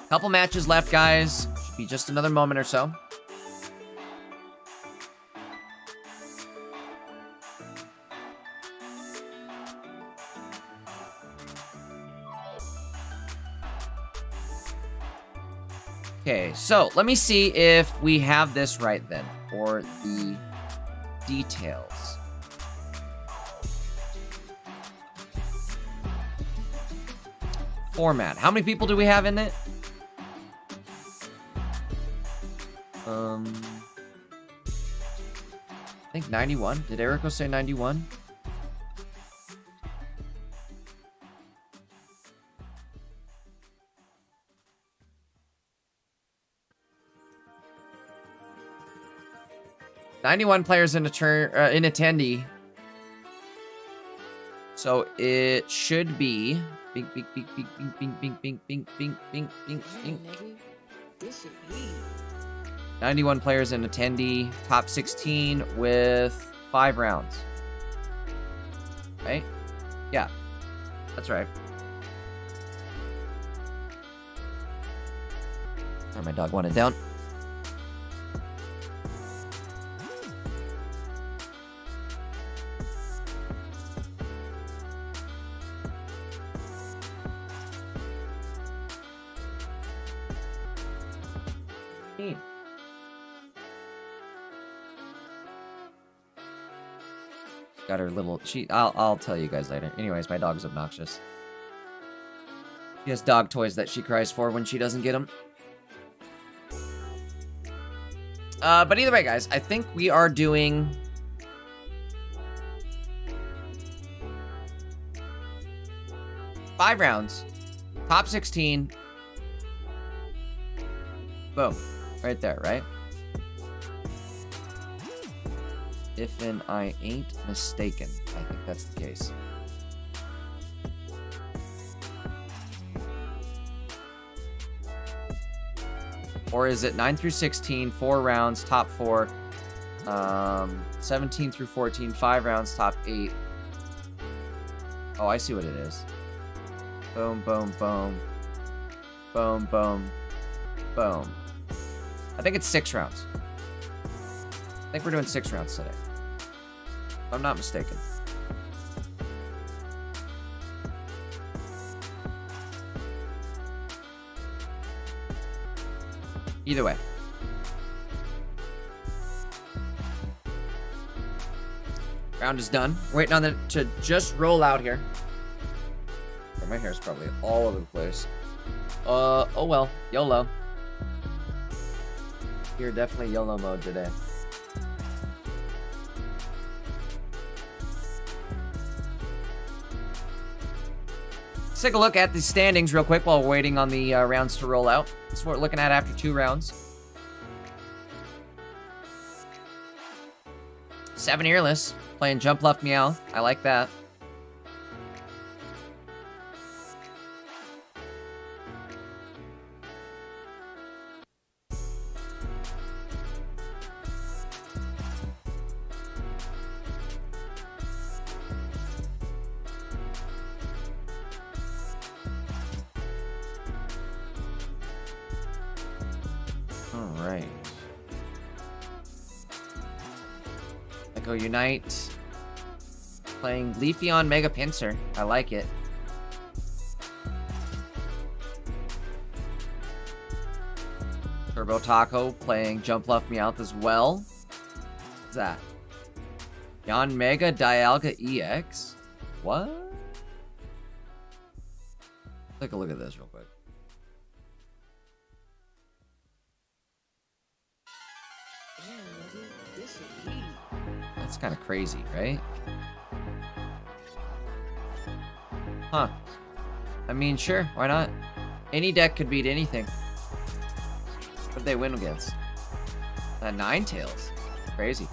B: Couple matches left, guys. Should be just another moment or so. Okay, so let me see if we have this right then, or the details. Format. How many people do we have in it? I think 91. Did Ericko say 91? $91 players in attendee. So it should be bing bing bing bing bing bing bing bing bing bing bing bing. 91 players in attendee, top 16 with 5 rounds. Right? Yeah. That's right. Oh, my dog wanted down. Got her little, I'll tell you guys later. Anyways, my dog's obnoxious. She has dog toys that she cries for when she doesn't get them. But either way, guys, I think we are doing five rounds, top 16. Boom, right there, right? If I ain't mistaken, I think that's the case. Or is it 9 through 16, 4 rounds, top 4, 17 through 14, 5 rounds, top 8. Oh, I see what it is. Boom, boom, boom. Boom, boom, boom. I think it's 6 rounds. I think we're doing 6 rounds today, if I'm not mistaken. Either way. Round is done. Waiting on it to just roll out here. Oh, my hair's probably all over the place. Oh well, YOLO. You're definitely YOLO mode today. Let's take a look at the standings real quick while we're waiting on the rounds to roll out. This is what we're looking at after 2 rounds. 7 earless, playing Jump Left Meow. I like that. Alright. Echo Unite. Playing Leafeon Mega Pinsir. I like it. Turbo Taco playing Jump Left Meowth as well. What's that? Yon Mega Dialga EX? What? Take a look at this real quick.
A: Daddy, this shit heat.
B: That's kind of crazy, right? Huh. I mean, sure, why not? Any deck could beat anything. What did they win against? Ninetales. Crazy.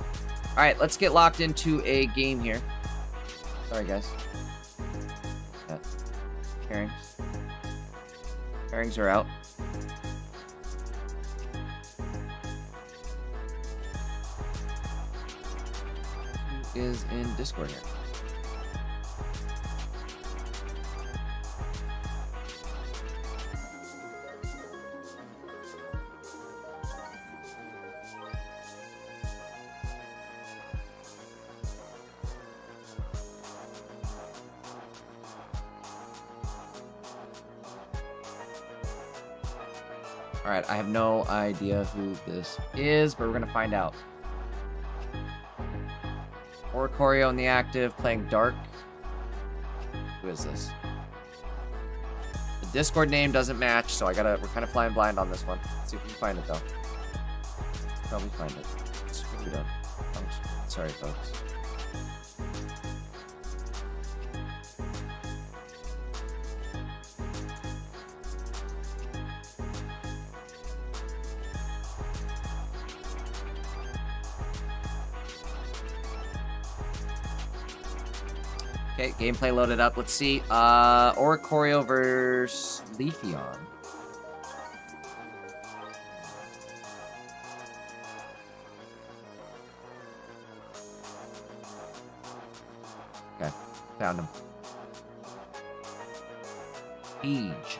B: Alright, let's get locked into a game here. Sorry, guys. Pairings. Pairings are out. Who is in Discord here? Alright, I have no idea who this is, but we're going to find out. Oricorio in the active, playing Dark. Who is this? The Discord name doesn't match, so we're kind of flying blind on this one. Let's see if we can find it, though. Probably find it. Screw it up. Sorry, folks. Okay, gameplay loaded up. Let's see. Oricorio versus Leafeon. Okay, found him. Siege.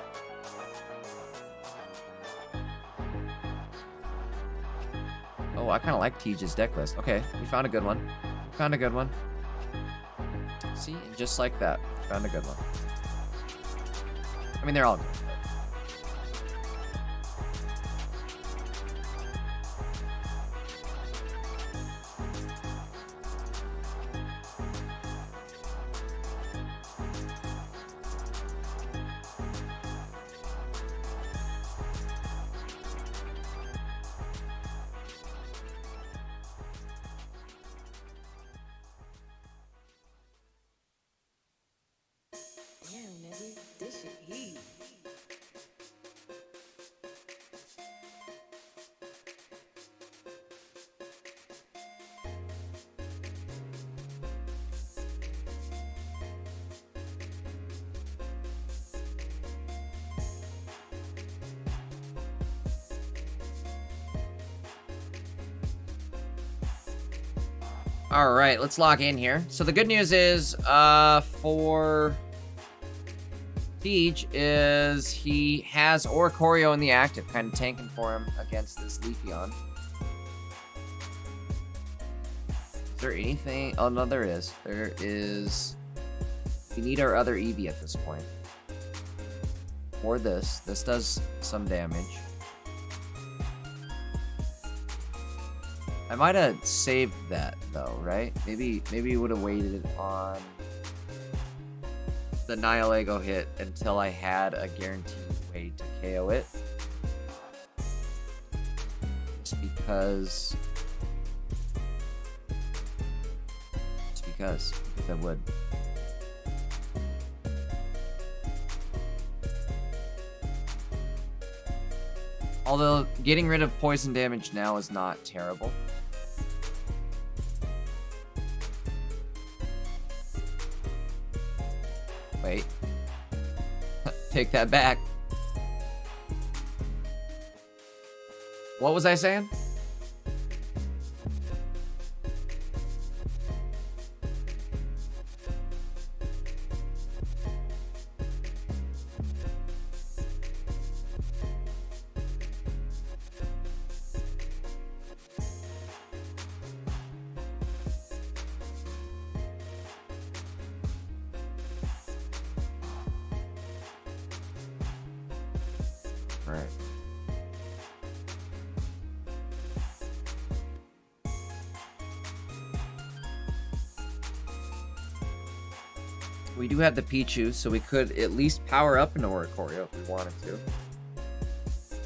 B: Oh, I kind of like Tiege's deck list. Okay, we found a good one. We found a good one. See, just like that. Found a good one. I mean, they're all good.
A: Damn, Daddy, this shit heat.
B: All right, let's log in here. So the good news is, for Siege is he has Oricorio in the active, kind of tanking for him against this Leafeon. Is there anything? Oh, no, there is. There is. We need our other Eevee at this point. Or this. This does some damage. I might have saved that, though, right? Maybe would have waited on the Nihilego hit until I had a guaranteed way to KO it. Just because I would. Although getting rid of poison damage now is not terrible. Wait. Take that back. What was I saying? Right. We do have the Pichu, so we could at least power up an Oricorio if we wanted to.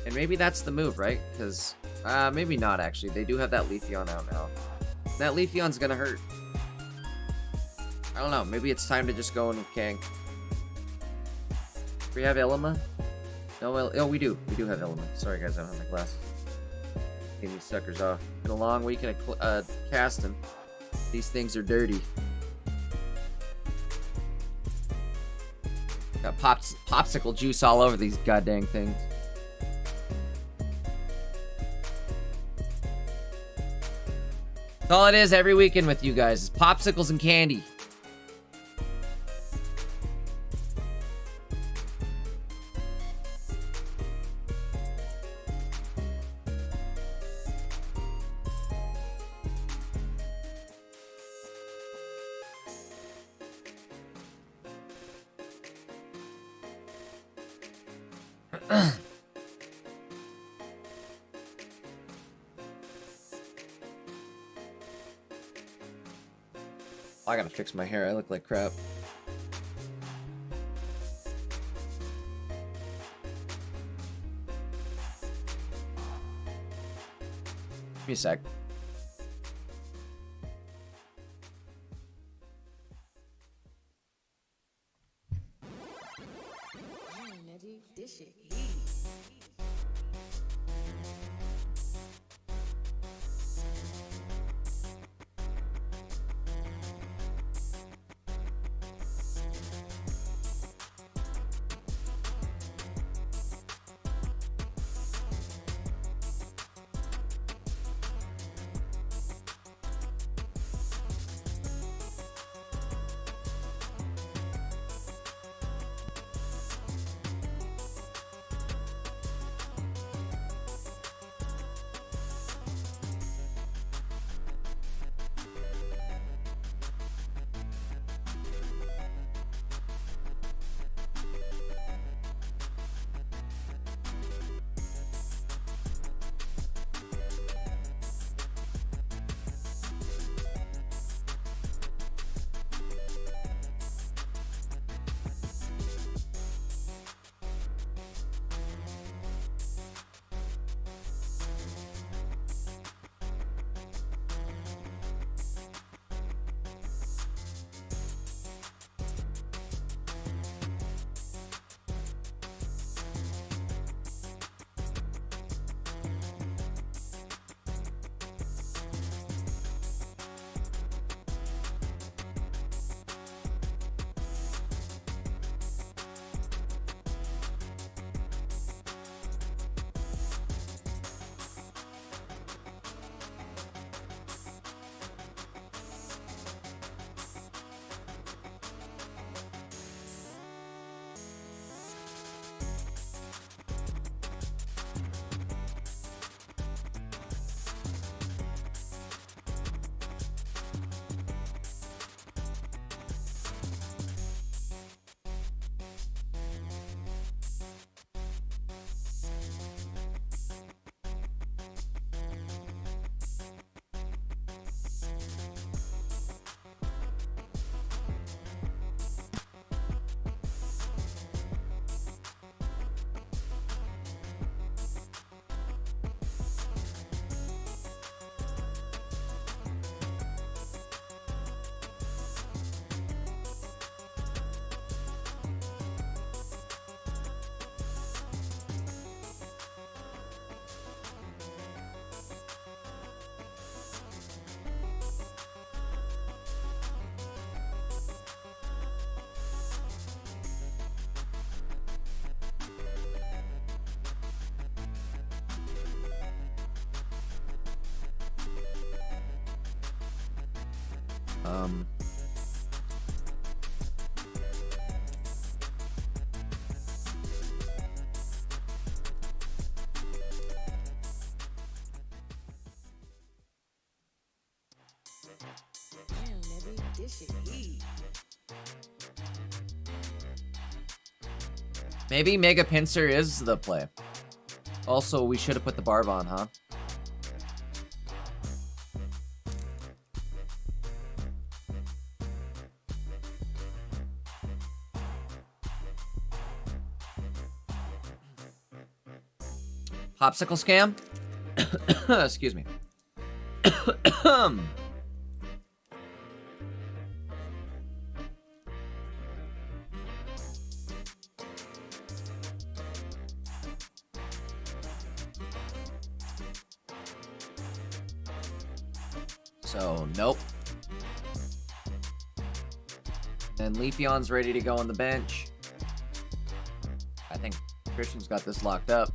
B: And maybe that's the move, right? Because Maybe not, actually. They do have that Leafeon out now. That Leafeon's gonna hurt. I don't know. Maybe it's time to just go in with Kang. Do we have Ilima? No, oh, we do. We do have Ilima. Sorry, guys. I don't have my glasses. Getting these suckers off. Been a long week of casting. These things are dirty. Got popsicle juice all over these goddamn things. That's all it is every weekend with you guys is popsicles and candy. I gotta fix my hair. I look like crap. Give me a sec.
A: This shit heat. Damn, nigga, this shit heat.
B: Maybe Mega Pinsir is the play. Also, we should have put the Barb on, huh? Popsicle scam? Excuse me. So, nope. And Leafeon's ready to go on the bench. I think Christian's got this locked up.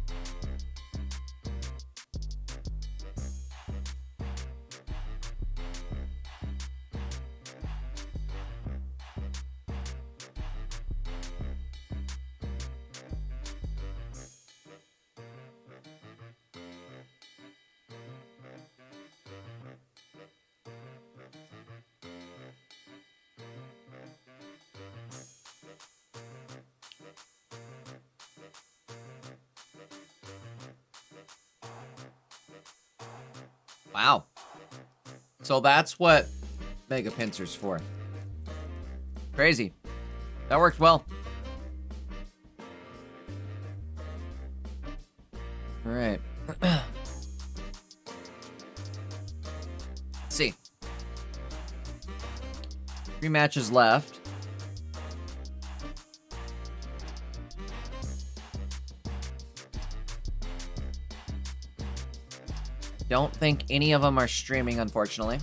B: Wow. So that's what Mega Pincer's for. Crazy. That worked well. All right. Let's see. 3 matches left. Don't think any of them are streaming, unfortunately.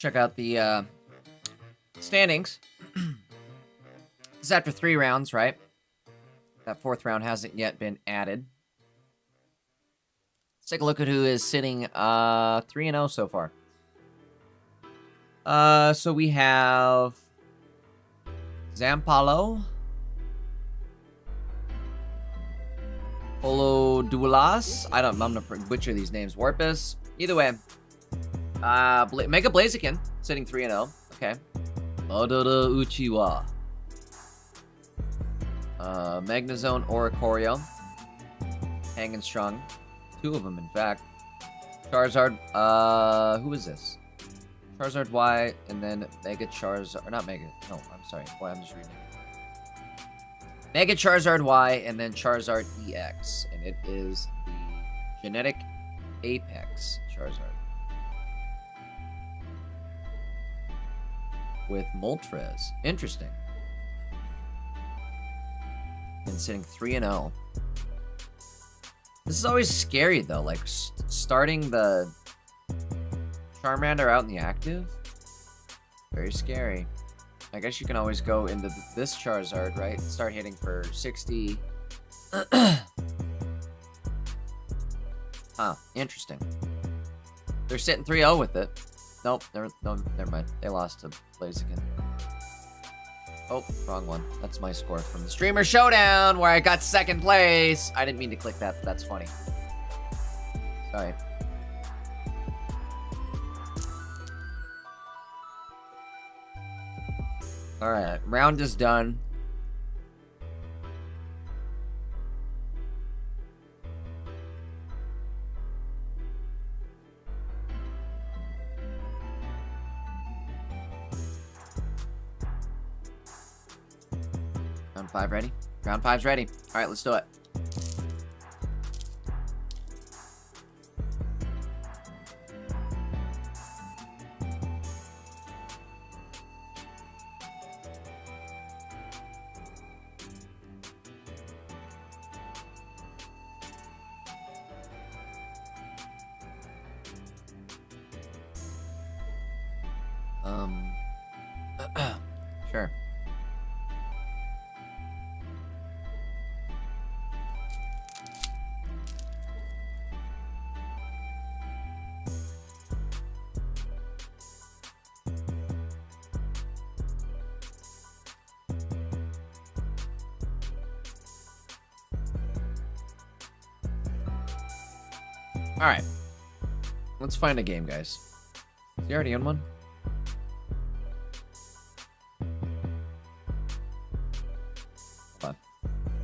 B: Check out the standings. This is after 3 rounds, right? That 4th round hasn't yet been added. Let's take a look at who is sitting 3-0 so far. So we have Zampalo, Olodulas. I'm gonna butcher these names. Warpus. Either way, Mega Blaziken sitting 3-0. Okay. Odora Uchiwa. Magnezone Oricorio. Hanging strong. 2 of them, in fact. Charizard, who is this? Charizard Y, and then Mega Charizard, or not Mega, no, I'm sorry, boy, I'm just reading. Mega Charizard Y, and then Charizard EX, and it is the Genetic Apex Charizard. With Moltres, interesting. And sitting 3-0. This is always scary, though, like, starting the Charmander out in the active. Very scary. I guess you can always go into this Charizard, right? Start hitting for 60. Huh, interesting. They're sitting 3-0 with it. Nope, never mind. They lost to Blaziken. Oh, wrong one. That's my score from the Streamer Showdown, where I got 2nd place. I didn't mean to click that, but that's funny. Sorry. Alright, round is done. Round 5 ready? Round 5's ready. Alright, let's do it. Sure. Alright. Let's find a game, guys. Is he already in one? Hold on.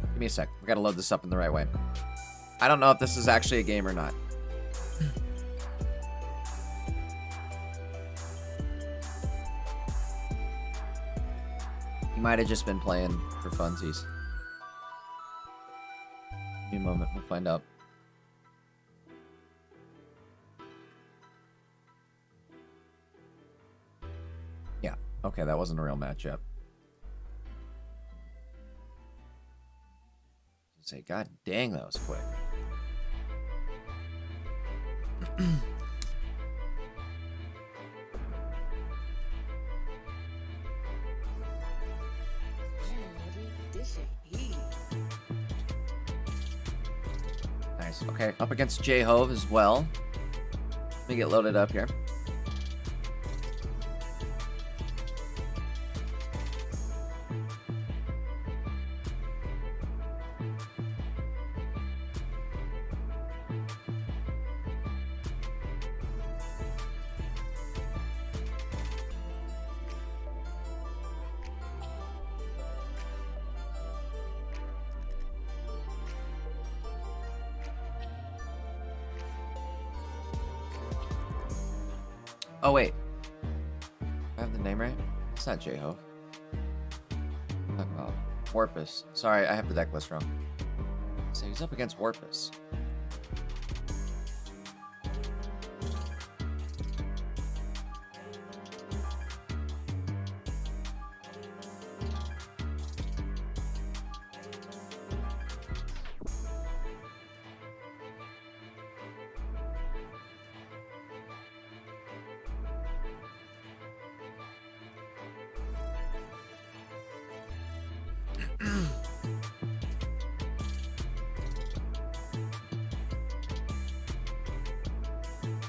B: Give me a sec. We gotta load this up in the right way. I don't know if this is actually a game or not. Might have just been playing for funsies. Give me a moment, we'll find out. Yeah, okay, that wasn't a real matchup. Say, God dang, that was quick. Nice. Okay, up against J-Hove as well. Let me get loaded up here. Oh, wait. I have the name right? It's not J-Ho. Talking about Warpus. Sorry, I have the deck list wrong. So he's up against Warpus.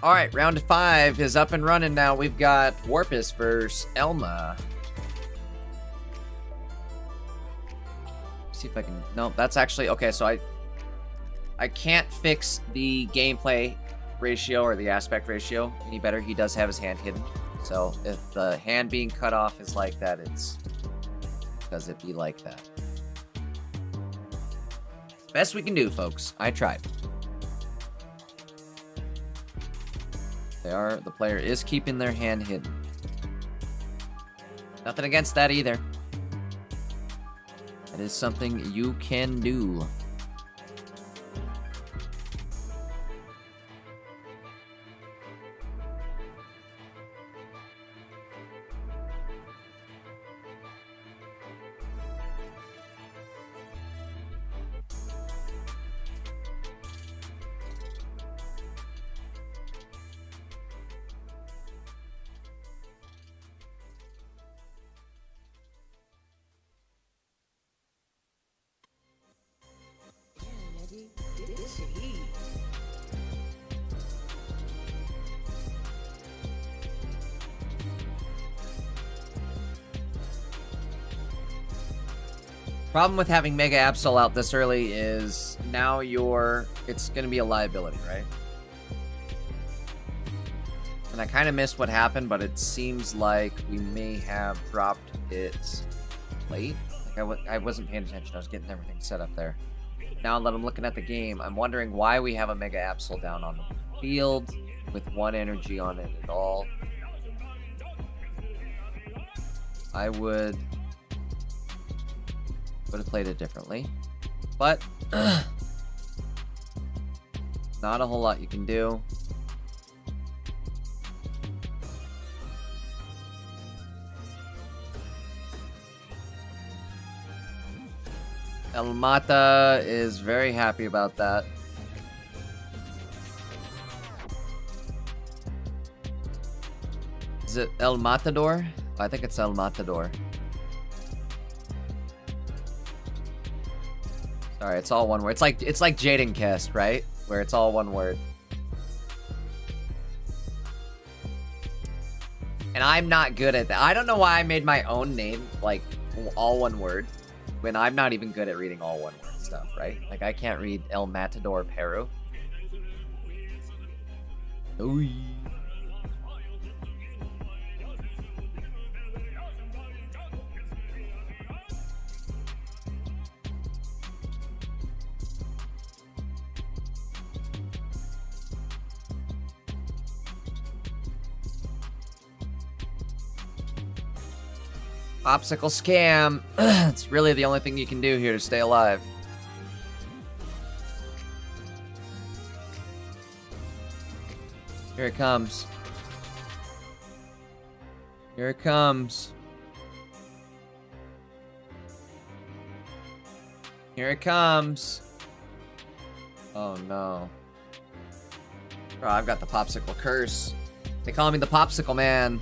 B: All right, round 5 is up and running now. We've got Warpus versus Elma. See if I can... No, that's actually... Okay, so I can't fix the gameplay ratio or the aspect ratio any better. He does have his hand hidden. So if the hand being cut off is like that, it's... Does it be like that? Best we can do, folks. I tried. The player is keeping their hand hidden. Nothing against that either. That is something you can do. Problem with having Mega Absol out this early is now it's going to be a liability, right? And I kind of missed what happened, but it seems like we may have dropped it late. Like I wasn't paying attention. I was getting everything set up there. Now that I'm looking at the game, I'm wondering why we have a Mega Absol down on the field with 1 energy on it at all. I would have played it differently, but not a whole lot you can do. El Mata is very happy about that. Is it El Matador? I think it's El Matador. Sorry, it's all one word. It's like Jaden Cast, right? Where it's all one word. And I'm not good at that. I don't know why I made my own name like all one word when I'm not even good at reading all one word stuff, right? Like I can't read El Matador Peru. Ooh. Popsicle scam. It's really the only thing you can do here to stay alive. Here it comes. Here it comes. Here it comes. Oh no. Bro, I've got the popsicle curse. They call me the popsicle man.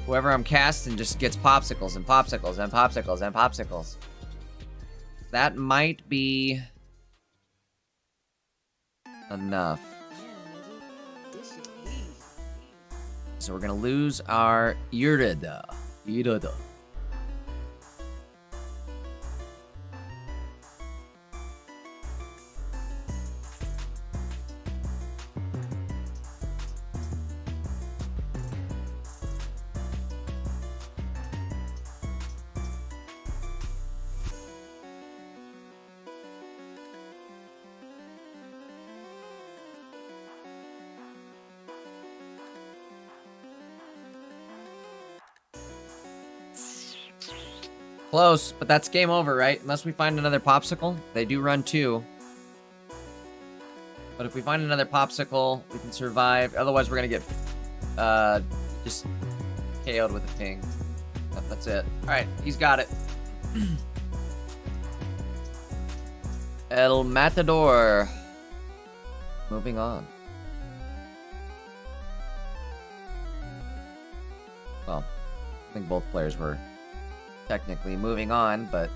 B: Whoever I'm casting just gets popsicles and popsicles and popsicles and popsicles. That might be enough. So we're gonna lose our Irida. Irida. Close, but that's game over, right? Unless we find another popsicle. They do run 2. But if we find another popsicle, we can survive. Otherwise, we're gonna get just KO'd with a ping. That's it. Alright, he's got it. El Matador. Moving on. Well, I think both players were technically moving on, but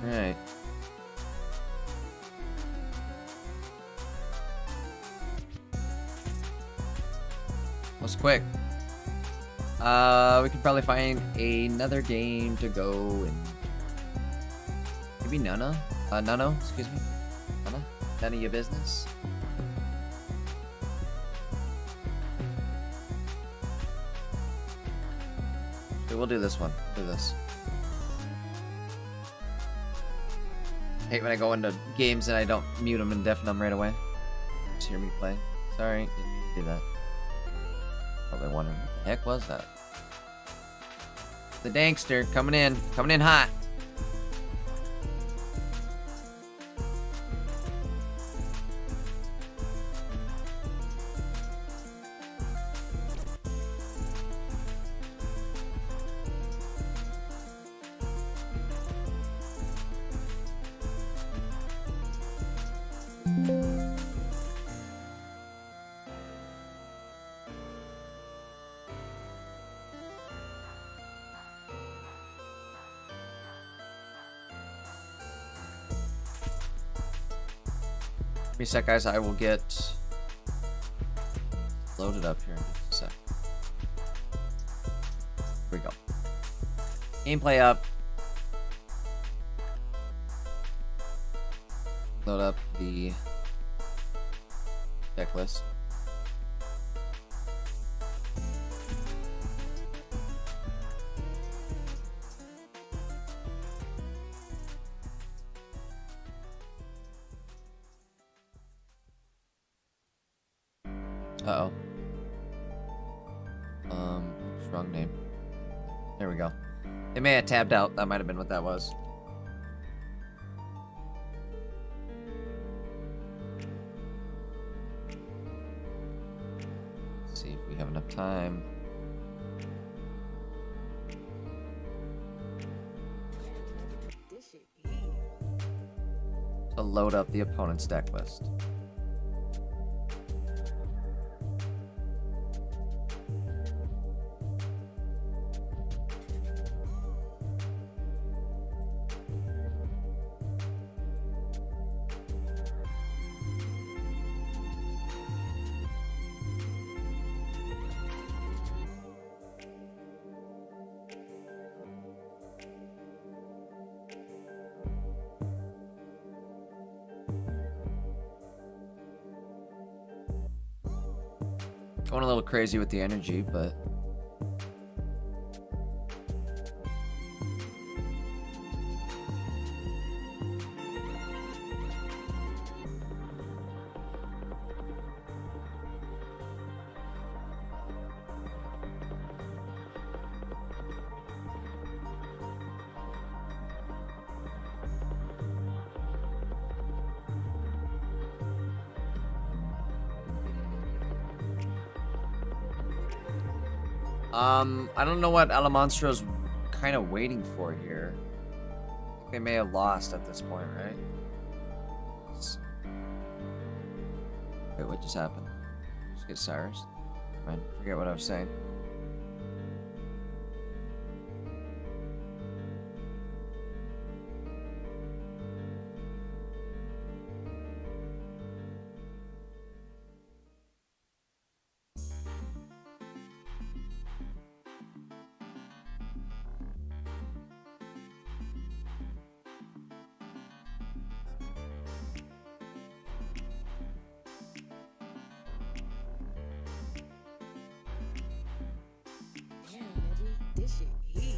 B: all right. Was quick. We could probably find another game to go and maybe Nano. Nano, excuse me. None of your business. We'll do this one. Do this. Hate when I go into games and I don't mute them and deafen them right away. Just hear me play. Sorry, didn't mean to do that. Probably wondering what the heck was that? The Dankster coming in hot. Give me a sec, guys. I will get loaded up here in just a sec. Here we go. Gameplay up. Load up the checklist. Uh-oh. Wrong name. There we go. It may have tabbed out. That might have been what that was. Let's see if we have enough time. To load up the opponent's deck list. Going a little crazy with the energy, but I don't know what Alamonstros kind of waiting for here. I think they may have lost at this point, right? Wait, what just happened? Just get Cyrus. I forget what I was saying.
A: Damn, nigga, this shit heat.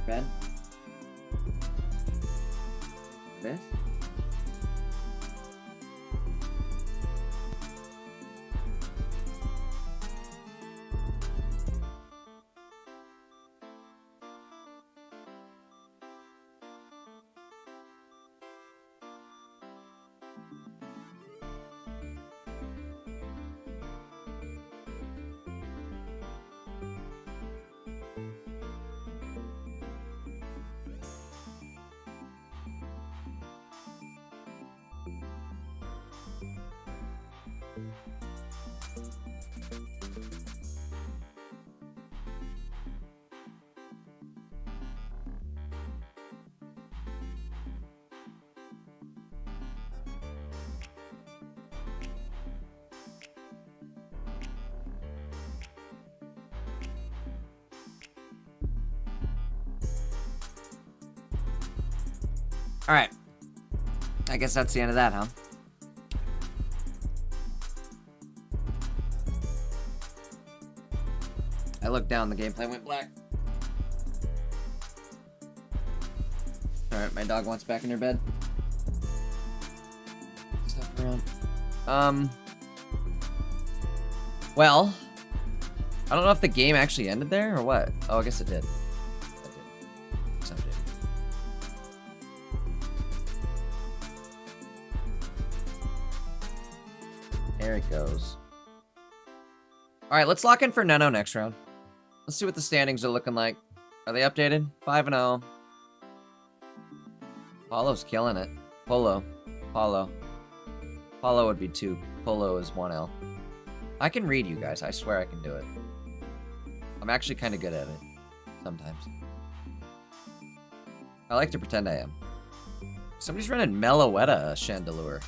B: Ben? This? All right. I guess that's the end of that, huh? I looked down, the gameplay went black. All right, my dog wants back in her bed. Stuff around. Well, I don't know if the game actually ended there or what. Oh, I guess it did. It did. Some did. There it goes. All right, let's lock in for Nano next round. Let's see what the standings are looking like. Are they updated? 5-0. Paulo's killing it. Paulo. Paulo would be 2. Polo is 1L. I can read you guys. I swear I can do it. I'm actually kind of good at it. Sometimes. I like to pretend I am. Somebody's running Meloetta Chandelure.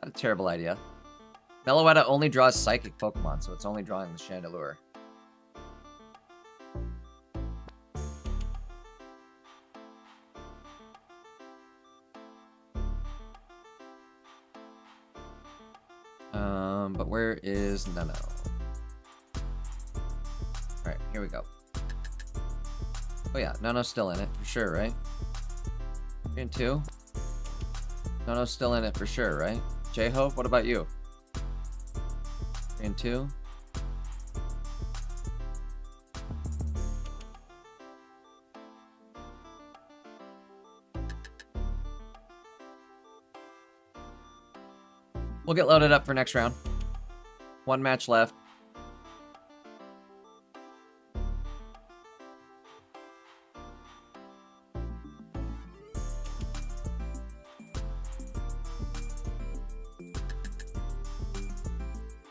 B: Not a terrible idea. Meloetta only draws Psychic Pokemon, so it's only drawing the Chandelure. But where is Nano? Alright, here we go. Oh yeah, Nano's still in it, for sure, right? 3 and 2? Nano's still in it for sure, right? J-Hope, what about you? 3 and 2? We'll get loaded up for next round. 1 match left.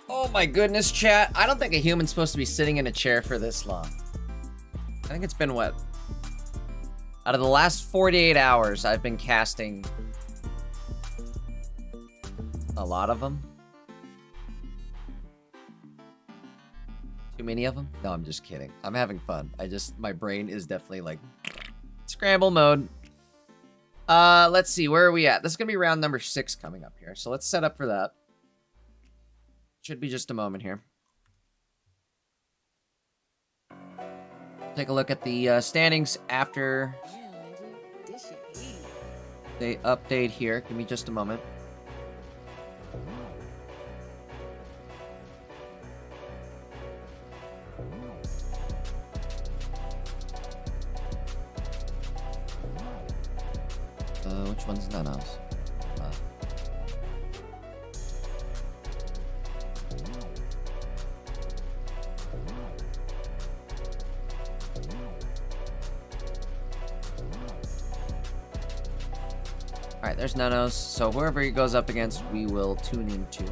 B: Oh my goodness, chat. I don't think a human's supposed to be sitting in a chair for this long. I think it's been what? Out of the last 48 hours, I've been casting a lot of them. Too many of them? No, I'm just kidding. I'm having fun. My brain is definitely like scramble mode. Let's see, where are we at? This is gonna be round number 6 coming up here. So let's set up for that. Should be just a moment here. Take a look at the standings after
A: Damn, nigga, this shit heat.
B: they update here. Give me just a moment. Which one's Nano's? Alright, there's Nano's. So whoever he goes up against, we will tune into.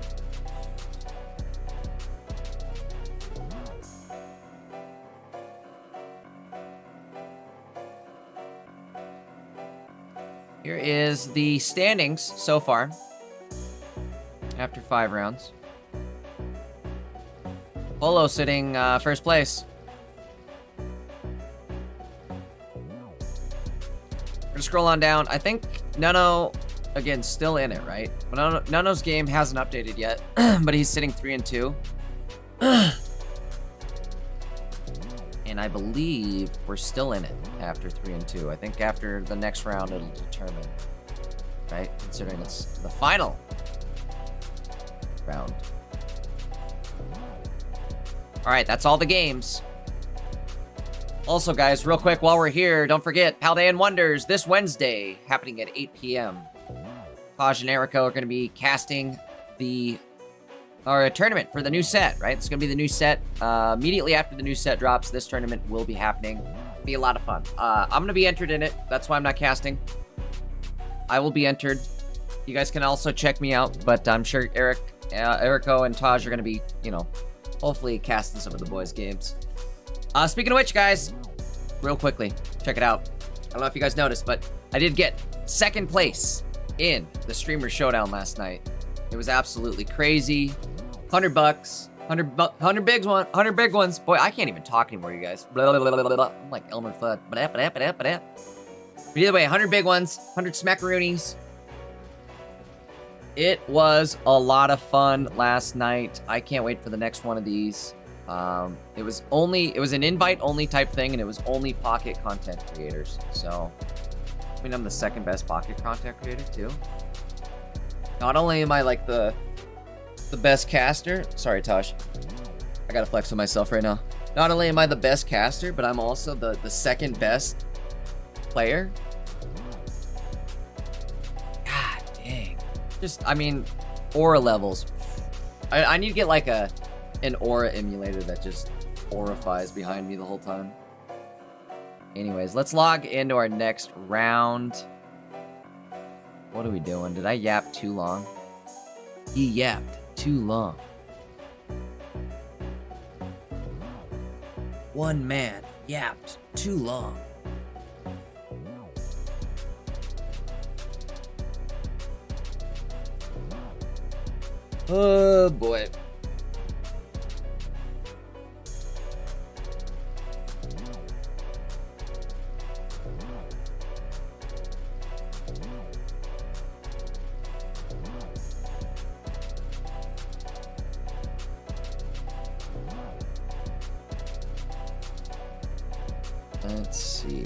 B: Here is the standings so far after 5 rounds. Polo sitting first place. We're gonna scroll on down. I think Nano, again, still in it, right? But Nano's game hasn't updated yet, but he's sitting 3-2. And I believe we're still in it after 3-2. I think after the next round it'll determine, right? Considering it's the final round. All right, that's all the games. Also, guys, real quick, while we're here, don't forget Paldean Wonders this Wednesday, happening at 8 p.m. Taj and Ericko are going to be casting a tournament for the new set, right? It's going to be the new set. Immediately after the new set drops, this tournament will be happening. It'll be a lot of fun. I'm going to be entered in it. That's why I'm not casting. I will be entered. You guys can also check me out, but I'm sure Ericko and Taj are going to be, hopefully casting some of the boys' games. Speaking of which, guys, real quickly, check it out. I don't know if you guys noticed, but I did get 2nd place in the Streamer Showdown last night. It was absolutely crazy. $100, 100 big ones. Boy, I can't even talk anymore, you guys. Blah, blah, blah, blah, blah. I'm like Elmer Fudd. But either way, 100 big ones, 100 smackaroonies. It was a lot of fun last night. I can't wait for the next one of these. It was an invite-only type thing, and it was only Pocket content creators. So, I mean, I'm the 2nd best Pocket content creator, too. Not only am I, like, the best caster... Sorry, Tosh. I gotta flex on myself right now. Not only am I the best caster, but I'm also the 2nd best player. God dang. Just, I mean, aura levels. I need to get, like, an aura emulator that just aurifies behind me the whole time. Anyways, let's log into our next round. What are we doing? Did I yap too long? He yapped too long. One man yapped too long. Oh boy. Let's see.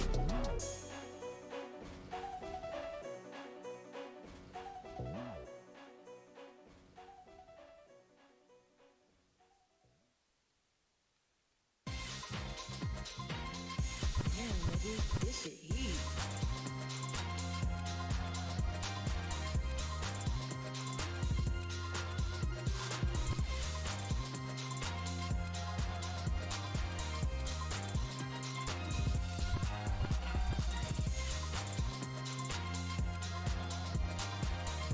A: Damn, nigga, this shit heat.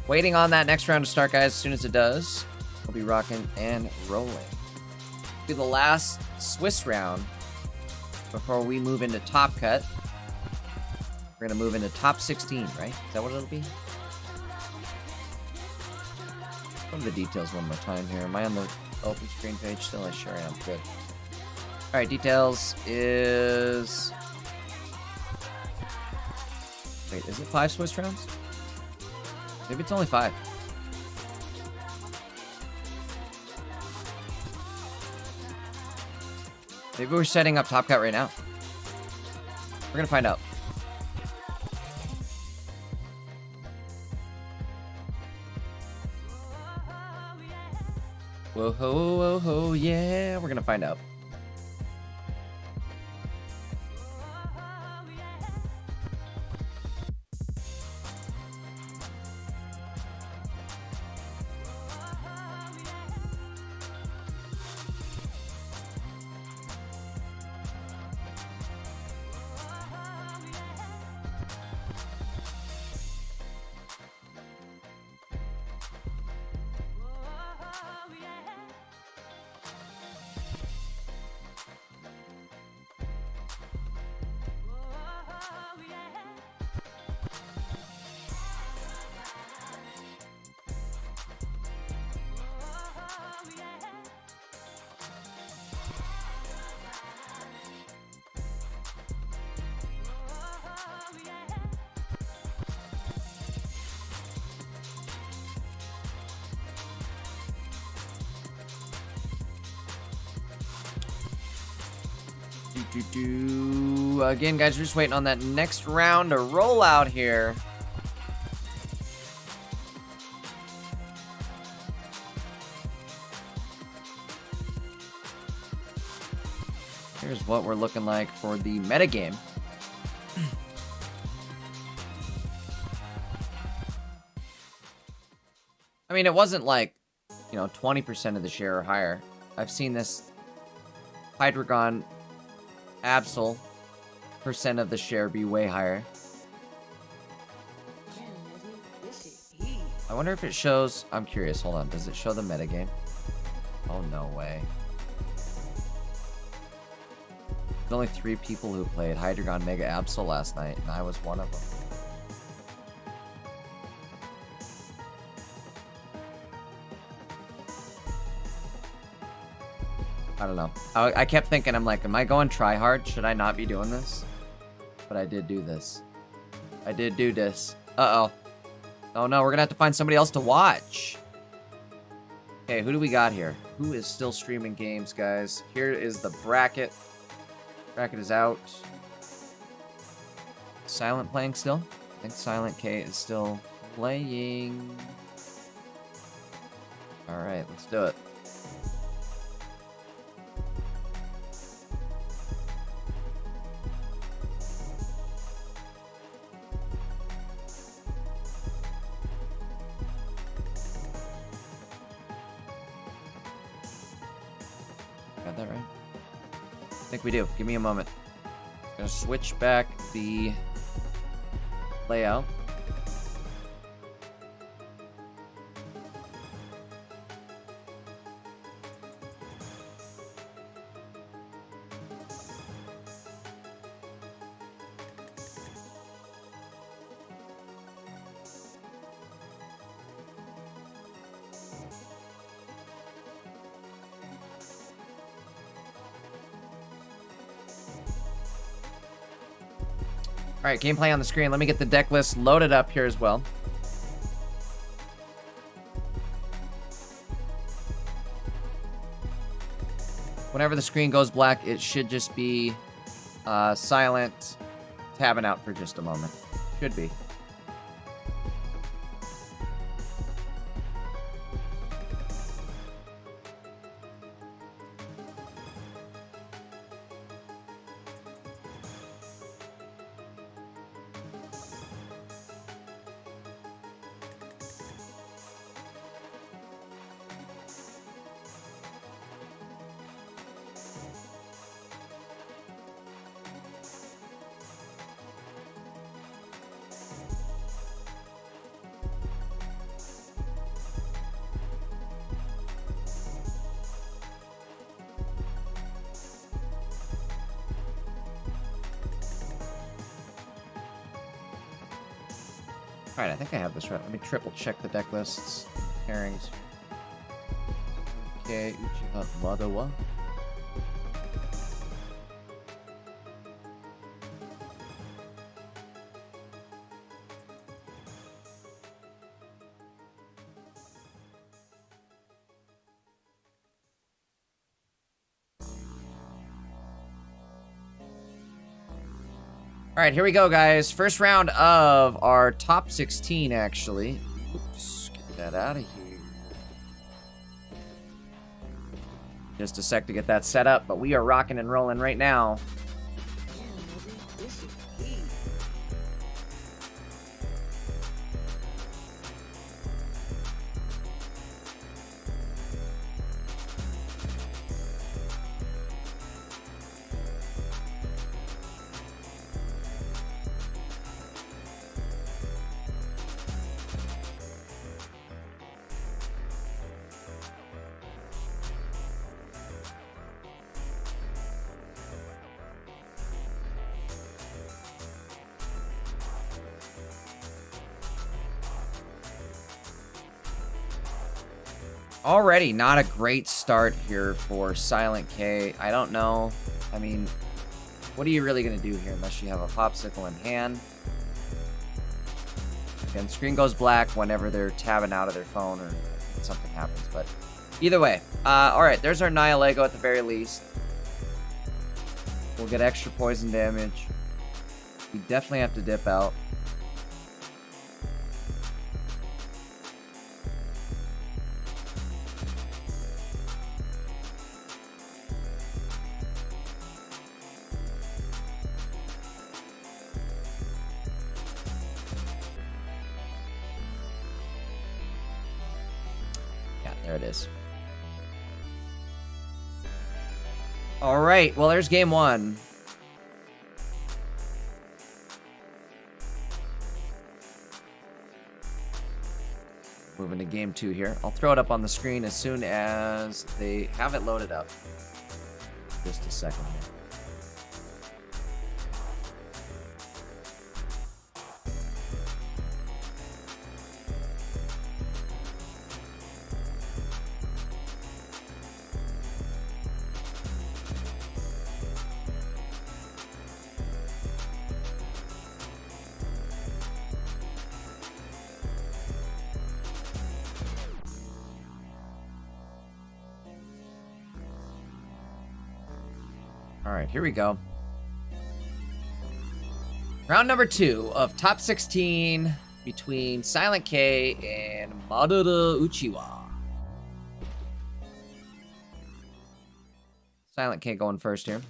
B: Waiting on that next round to start, guys. As soon as it does, we'll be rocking and rolling. Be the last Swiss round before we move into Top Cut. We're gonna move into Top 16, right? Is that what it'll be? What are the details one more time here? Am I on the open screen page still? I sure am. Good. All right, details is... Wait, is it 5 Swiss rounds? Maybe it's only 5. Maybe we're setting up Top Cut right now. We're gonna find out. Whoa ho, whoa ho, yeah. We're gonna find out. Again, guys, we're just waiting on that next round to roll out here. Here's what we're looking like for the metagame. I mean, it wasn't like, 20% of the share or higher. I've seen this Hydreigon Absol percent of the share be way higher.
A: Damn, nigga, this shit heat.
B: I wonder if it shows... I'm curious. Hold on. Does it show the metagame? Oh, no way. There's only 3 people who played Hydreigon Mega Absol last night, and I was one of them. I don't know. I kept thinking, I'm like, am I going try hard? Should I not be doing this? But I did do this. I did do this. Uh-oh. Oh no, we're gonna have to find somebody else to watch. Okay, who do we got here? Who is still streaming games, guys? Here is the bracket. Bracket is out. Silent playing still? I think Silent K is still playing. Alright, let's do it. Got that right? I think we do. Give me a moment. Gonna switch back the layout. All right, gameplay on the screen. Let me get the deck list loaded up here as well. Whenever the screen goes black, it should just be silent, tabbing out for just a moment. Should be. Alright, I think I have this right. Let me triple check the deck lists. Pairings. Okay, Uchiha Madawa. All right, here we go, guys. First round of our top 16, actually. Oops, get that out of here. Just a sec to get that set up, but we are rocking and rolling right now.
A: Damn, nigga, this shit heat.
B: Already not a great start here for Silent K. I don't know. I mean, what are you really going to do here unless you have a popsicle in hand? Again, screen goes black whenever they're tabbing out of their phone or something happens. But either way. All right, there's our Nihilego at the very least. We'll get extra poison damage. We definitely have to dip out. There it is. All right. Well, there's game one. Moving to game two here. I'll throw it up on the screen as soon as they have it loaded up. Just a second here. All right, here we go. Round number 2 of top 16 between Silent K and Madara Uchiwa. Silent K going first here.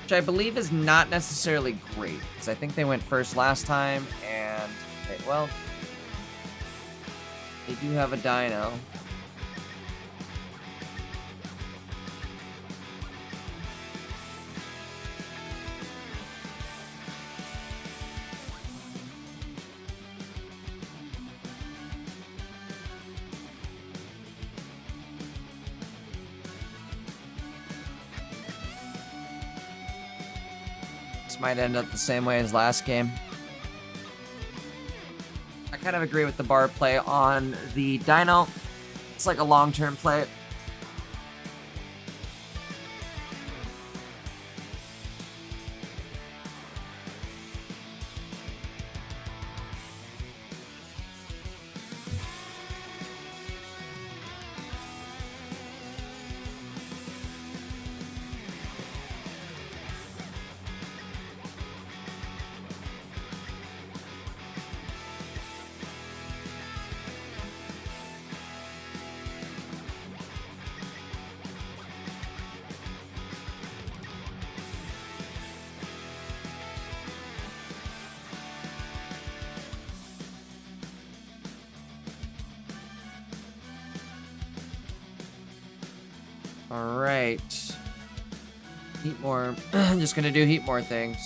B: Which I believe is not necessarily great, because I think they went first last time, and, well, they do have a Dino. Might end up the same way as last game. I kind of agree with the bar play on the Dino. It's like a long-term play. All right. Heat more. Just gonna do heat more things.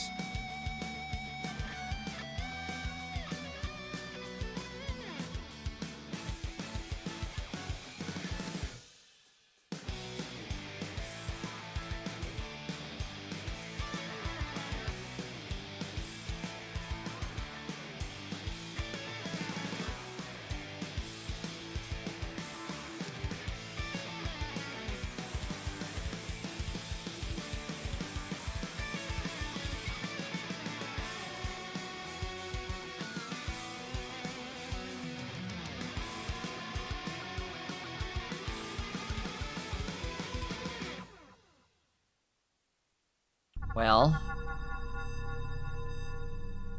B: Well,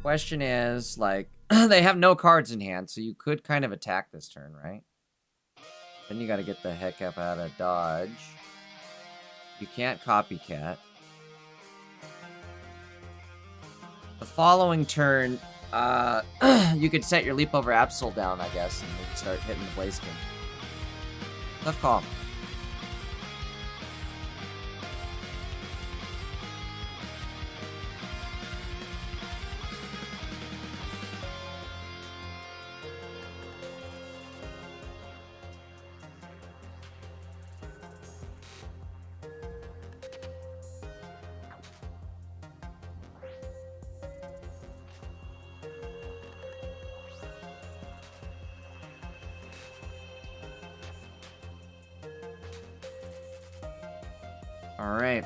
B: question is, like, they have no cards in hand, so you could kind of attack this turn, right? Then you gotta get the heck up out of dodge. You can't copycat. The following turn, you could set your Leap over Absol down, I guess, and then start hitting the Blaze King. Tough call. Alright.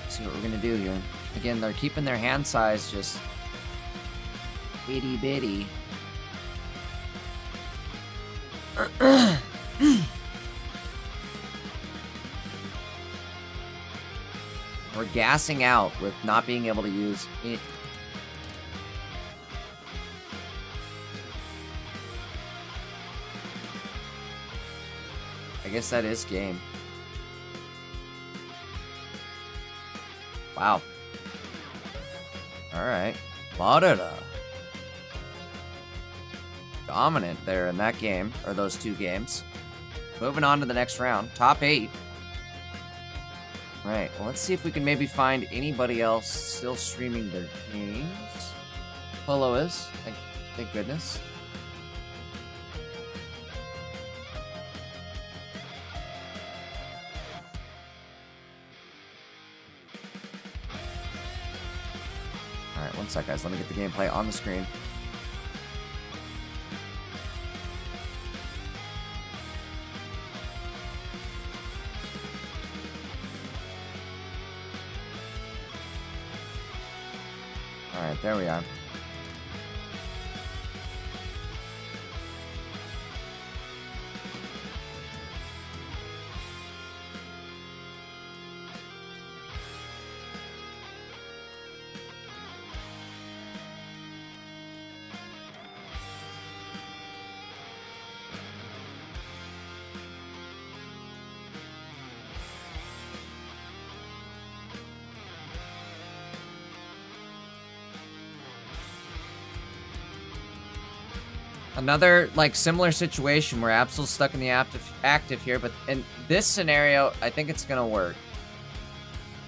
B: See what we're gonna do here. Again, they're keeping their hand size just itty bitty. We're gassing out with not being able to use it. I guess that is game. Wow. Alright. Marada. Dominant there in that game, or those two games. Moving on to the next round. Top 8. Right, well, let's see if we can maybe find anybody else still streaming their games. Polo is, thank goodness. Alright, one sec, guys. Let me get the gameplay on the screen. Alright, there we are. Another, like, similar situation where Absol's stuck in the active here, but in this scenario, I think it's gonna work.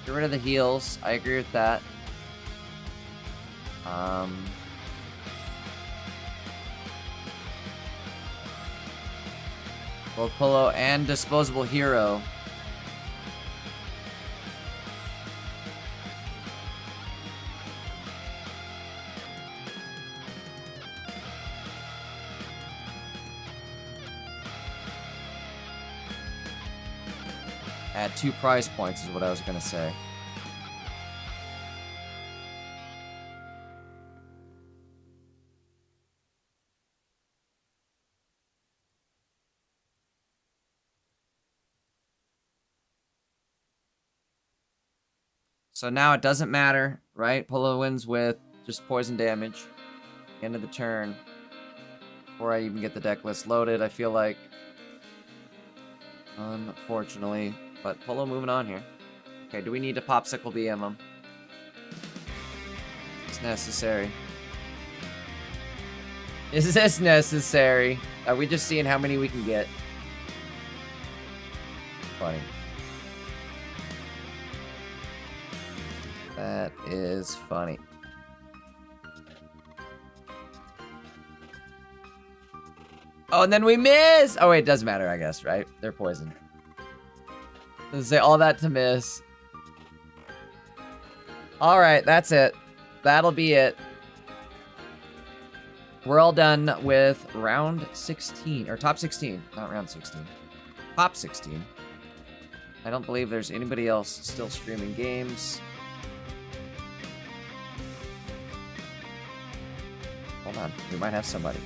B: Get rid of the heals. I agree with that. Both Polo and Disposable Hero. At 2 prize points is what I was gonna say. So now it doesn't matter, right? Polo wins with just poison damage. End of the turn. Before I even get the deck list loaded, I feel like, unfortunately. But Polo moving on here. Okay, do we need to Popsicle BM him? It's necessary. Is this necessary? Are we just seeing how many we can get? Funny. That is funny. Oh, and then we miss! Oh, wait, it doesn't matter, I guess, right? They're poisoned. Say all that to miss. Alright, that's it. That'll be it. We're all done with round 16. Or top 16. Not round 16. Top 16. I don't believe there's anybody else still streaming games. Hold on. We might have somebody.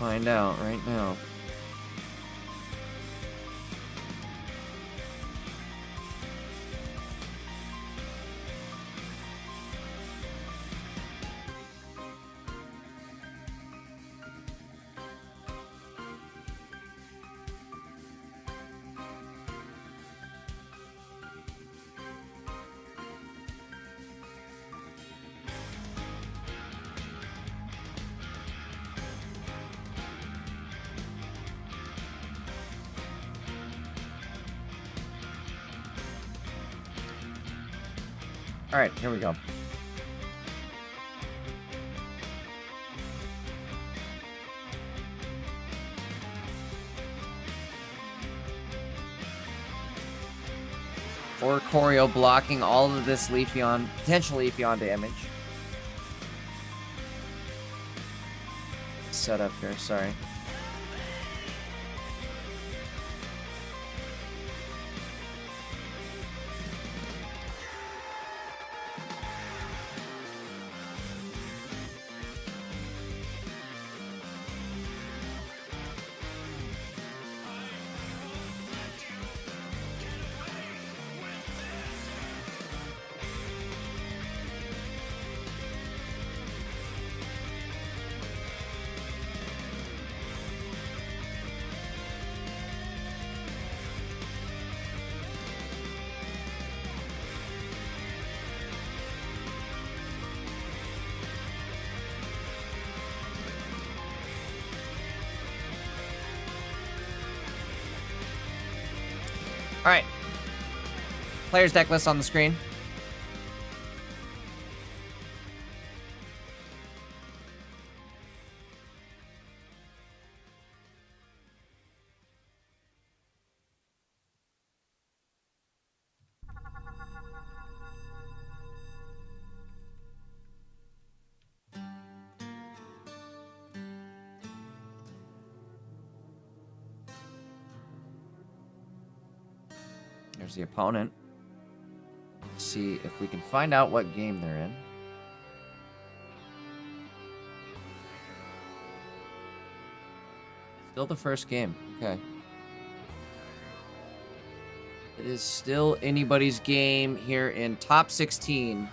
B: find out right now. All right, here we go. Oricorio blocking all of this Leafeon, potential Leafeon damage. Setup here, sorry. All right. Players deck list on the screen. There's the opponent. Let's see if we can find out what game they're in. Still the first game. Okay. It is still anybody's game here in top 16.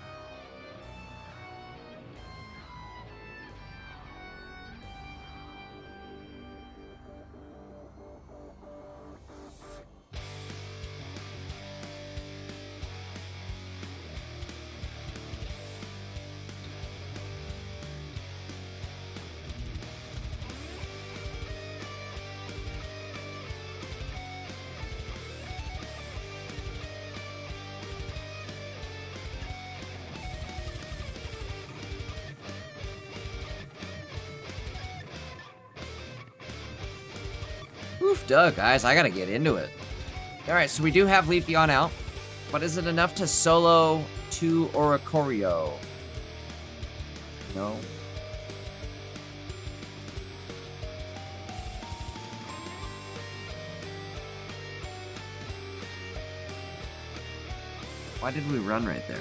B: Oof, duh, guys, I gotta get into it. Alright, so we do have Leafeon out, but is it enough to solo 2 Oricorio? No. Why did we run right there?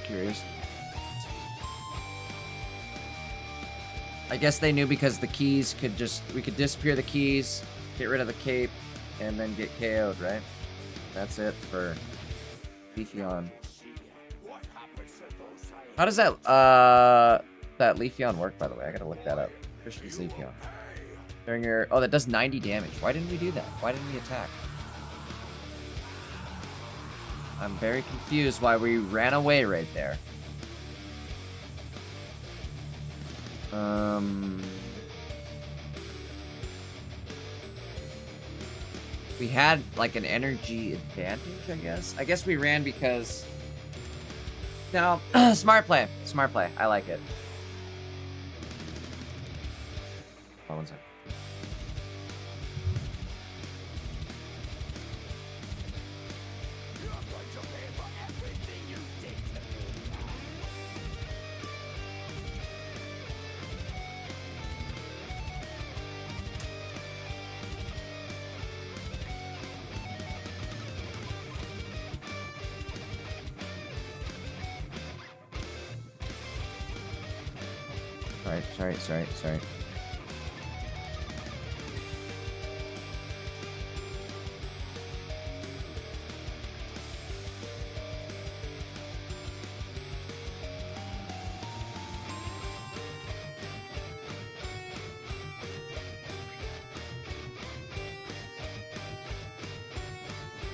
B: Curious. I guess they knew because the keys could we could disappear the keys, get rid of the cape, and then get KO'd, right? That's it for Leafeon. How does that Leafeon work, by the way? I gotta look that up. Christian's Leafeon. During your... Oh, that does 90 damage. Why didn't we do that? Why didn't we attack? I'm very confused why we ran away right there. We had like an energy advantage, I guess. I guess we ran because... No, smart play. Smart play. I like it. Hold on one second. Sorry.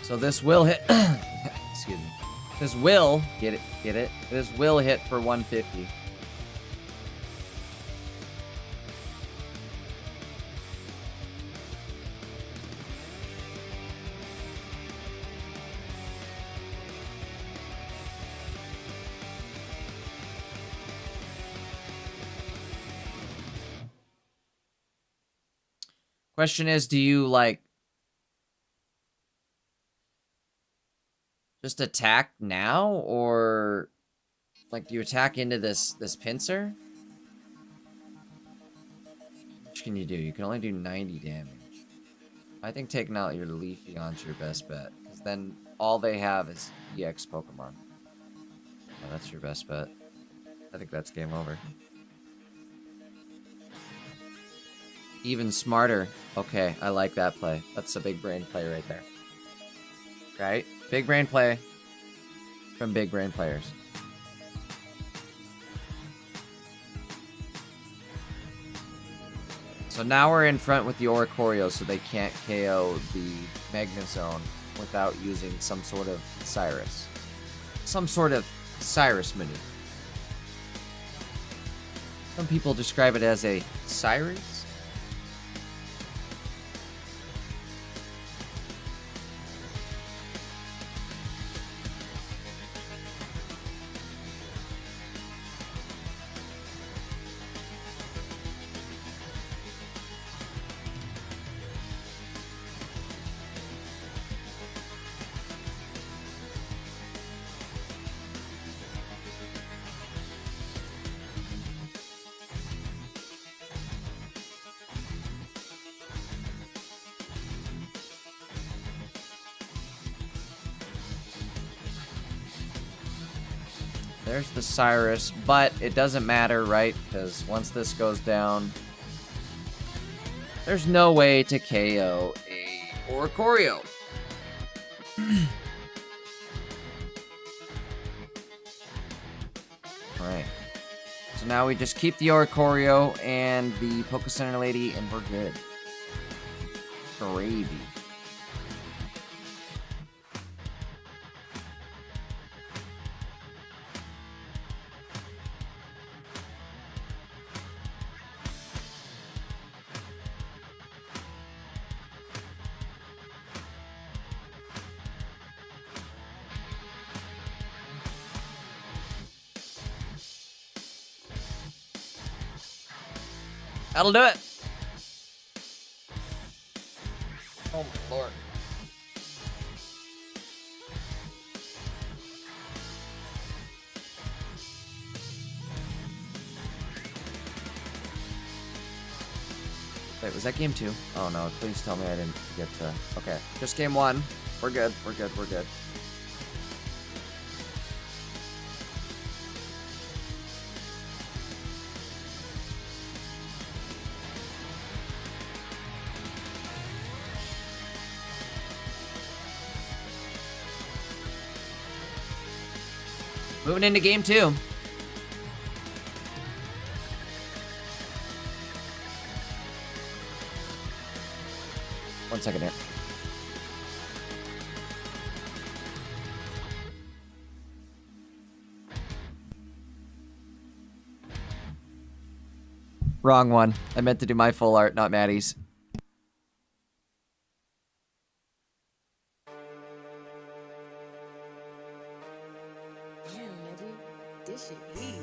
B: So this will hit. Excuse me. This will get it. This will hit for 150. Question is, do you like just attack now, or like do you attack into this pincer? Which can you do? You can only do 90 damage. I think taking out your Leafeon's your best bet, because then all they have is EX Pokemon. Yeah, that's your best bet. I think that's game over. Even smarter. Okay, I like that play. That's a big brain play right there. Right? Big brain play from big brain players. So now we're in front with the Oricorio, so they can't KO the Magnezone without using some sort of Cyrus. Some sort of Cyrus maneuver. Some people describe it as a Cyrus. There's the Cyrus, but it doesn't matter, right? Because once this goes down, there's no way to KO a Oricorio. Alright. So now we just keep the Oricorio and the Poke Center Lady, and we're good. Gravy. That'll do it. Oh my lord. Wait, was that game 2? Oh no, please tell me I didn't get to... Okay, just game 1. We're good. Moving into game 2. One second here. Wrong one. I meant to do my full art, not Maddie's.
A: Damn, nigga. This shit heat.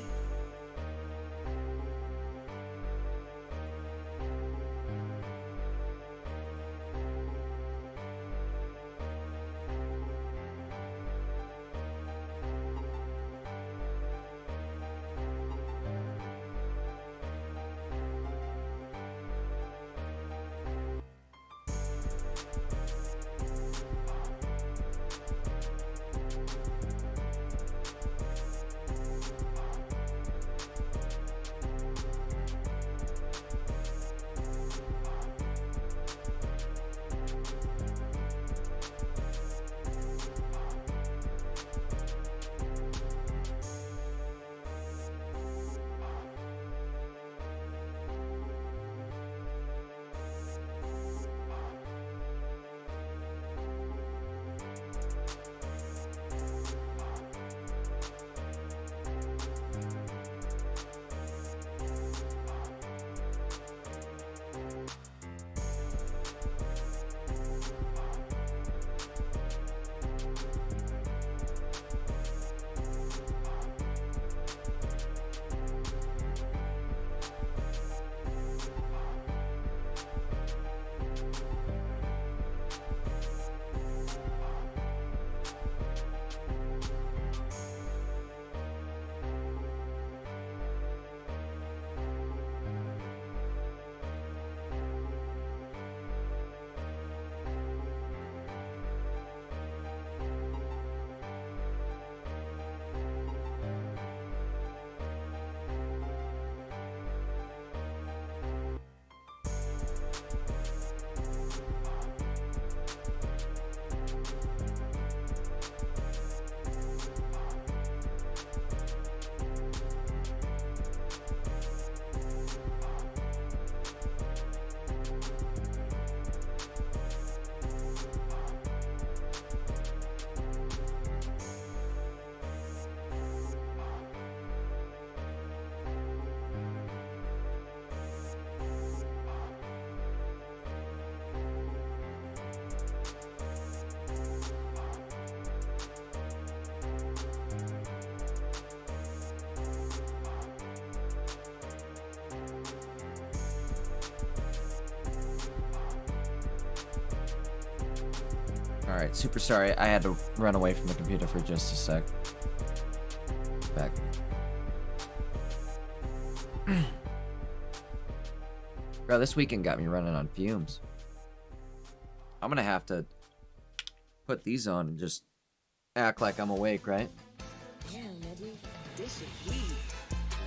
B: All right, super sorry. I had to run away from the computer for just a sec. Back. Bro, this weekend got me running on fumes. I'm gonna have to put these on and just act like I'm awake, right?
A: Damn, nigga, this shit heat.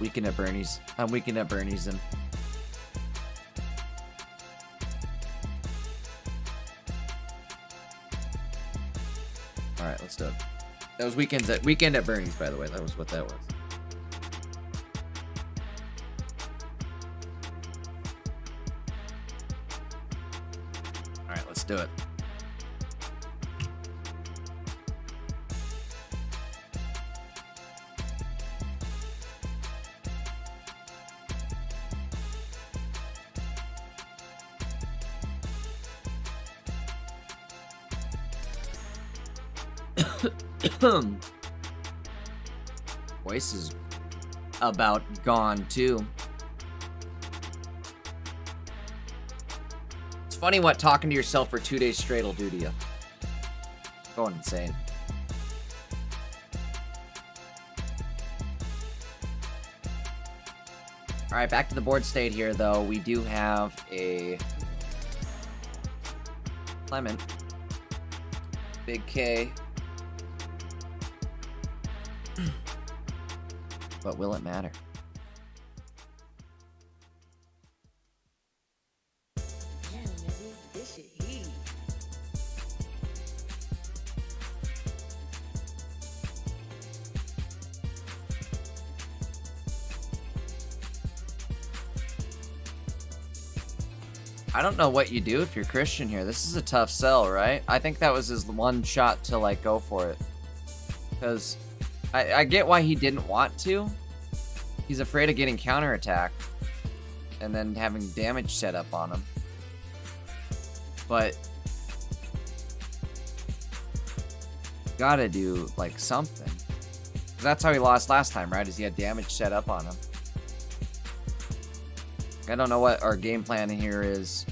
B: Weekend at Bernie's. I'm weekend at Bernie's and all right, let's do it. That was weekend at Bernie's, by the way. That was what that was. All right, let's do it. Voice is about gone too. It's funny what talking to yourself for 2 days straight will do to you. Going insane. All right, back to the board state here, though. We do have a Clement, Big K. But will it matter?
A: Damn, nigga, this shit heat.
B: I don't know what you do if you're Christian here. This is a tough sell, right? I think that was his one shot to, like, go for it. Because I get why he didn't want to. He's afraid of getting counterattacked and then having damage set up on him. But gotta do, like, something. That's how he lost last time, right? Is he had damage set up on him. I don't know what our game plan here is.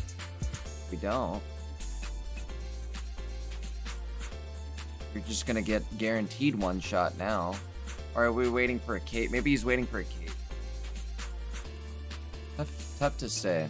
B: We don't. You're just gonna get guaranteed one shot now. Or are we waiting for a cape? Maybe he's waiting for a cape. Tough to say.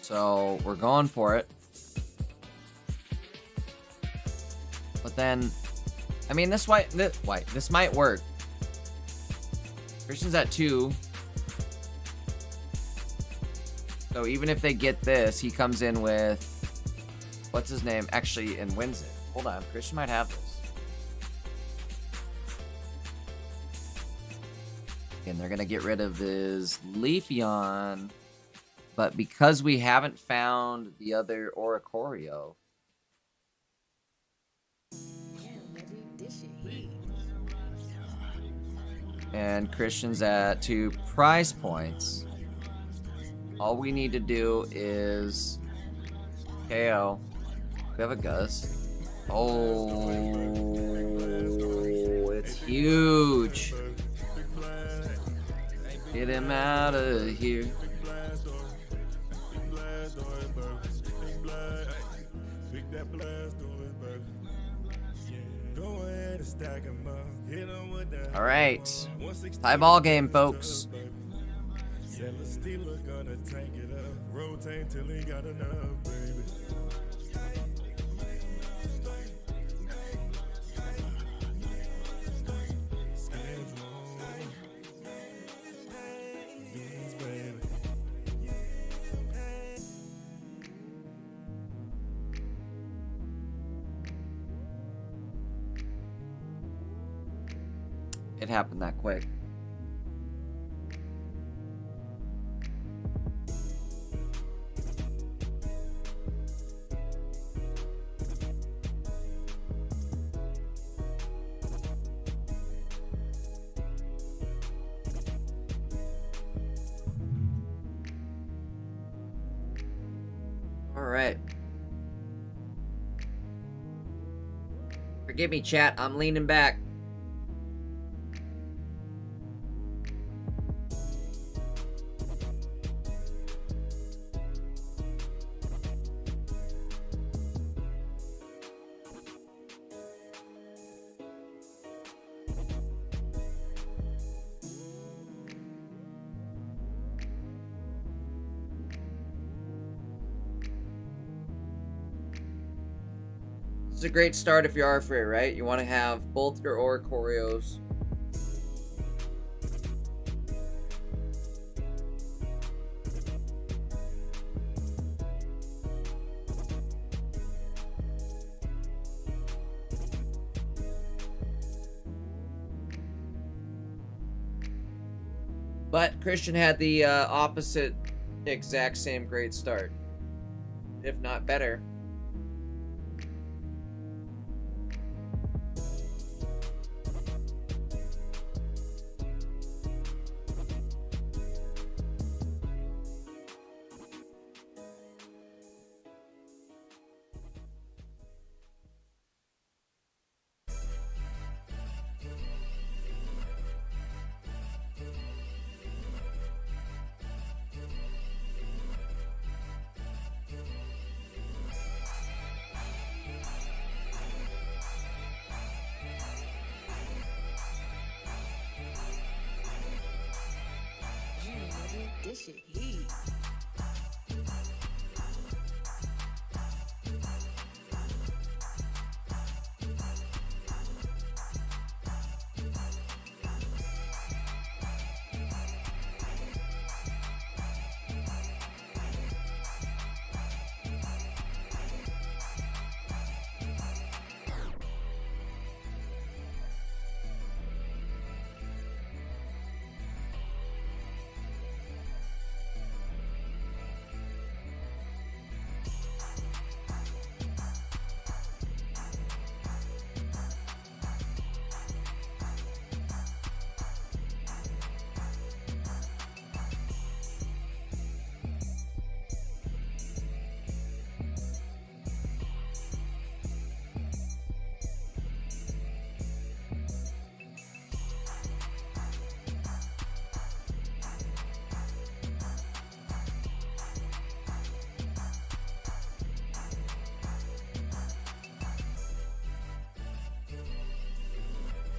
B: So we're going for it. But then, I mean, this might work. Christian's at 2. So even if they get this, he comes in with, what's his name, actually, and wins it. Hold on, Christian might have this. And they're gonna get rid of his Leafeon. But because we haven't found the other Oricorio.
A: Damn, nigga, this shit heat.
B: And Christian's at 2 prize points. All we need to do is KO. We have a Gus. Oh, it's huge. Get him out of here. All right, tie ball game, folks. It happened that quick. All right. Forgive me, chat. I'm leaning back. This is a great start if you are free, right? You want to have both your Oricorios. But Christian had the opposite exact same great start, if not better.
A: Damn, nigga, this shit heat.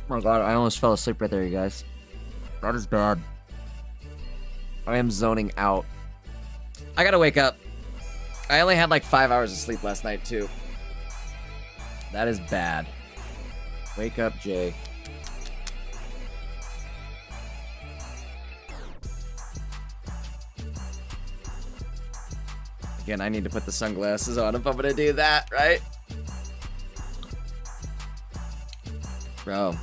B: Oh my god, I almost fell asleep right there, you guys. That is bad. I am zoning out. I gotta wake up. I only had like 5 hours of sleep last night, too. That is bad. Wake up, Jay. Again, I need to put the sunglasses on if I'm gonna do that, right? Bro.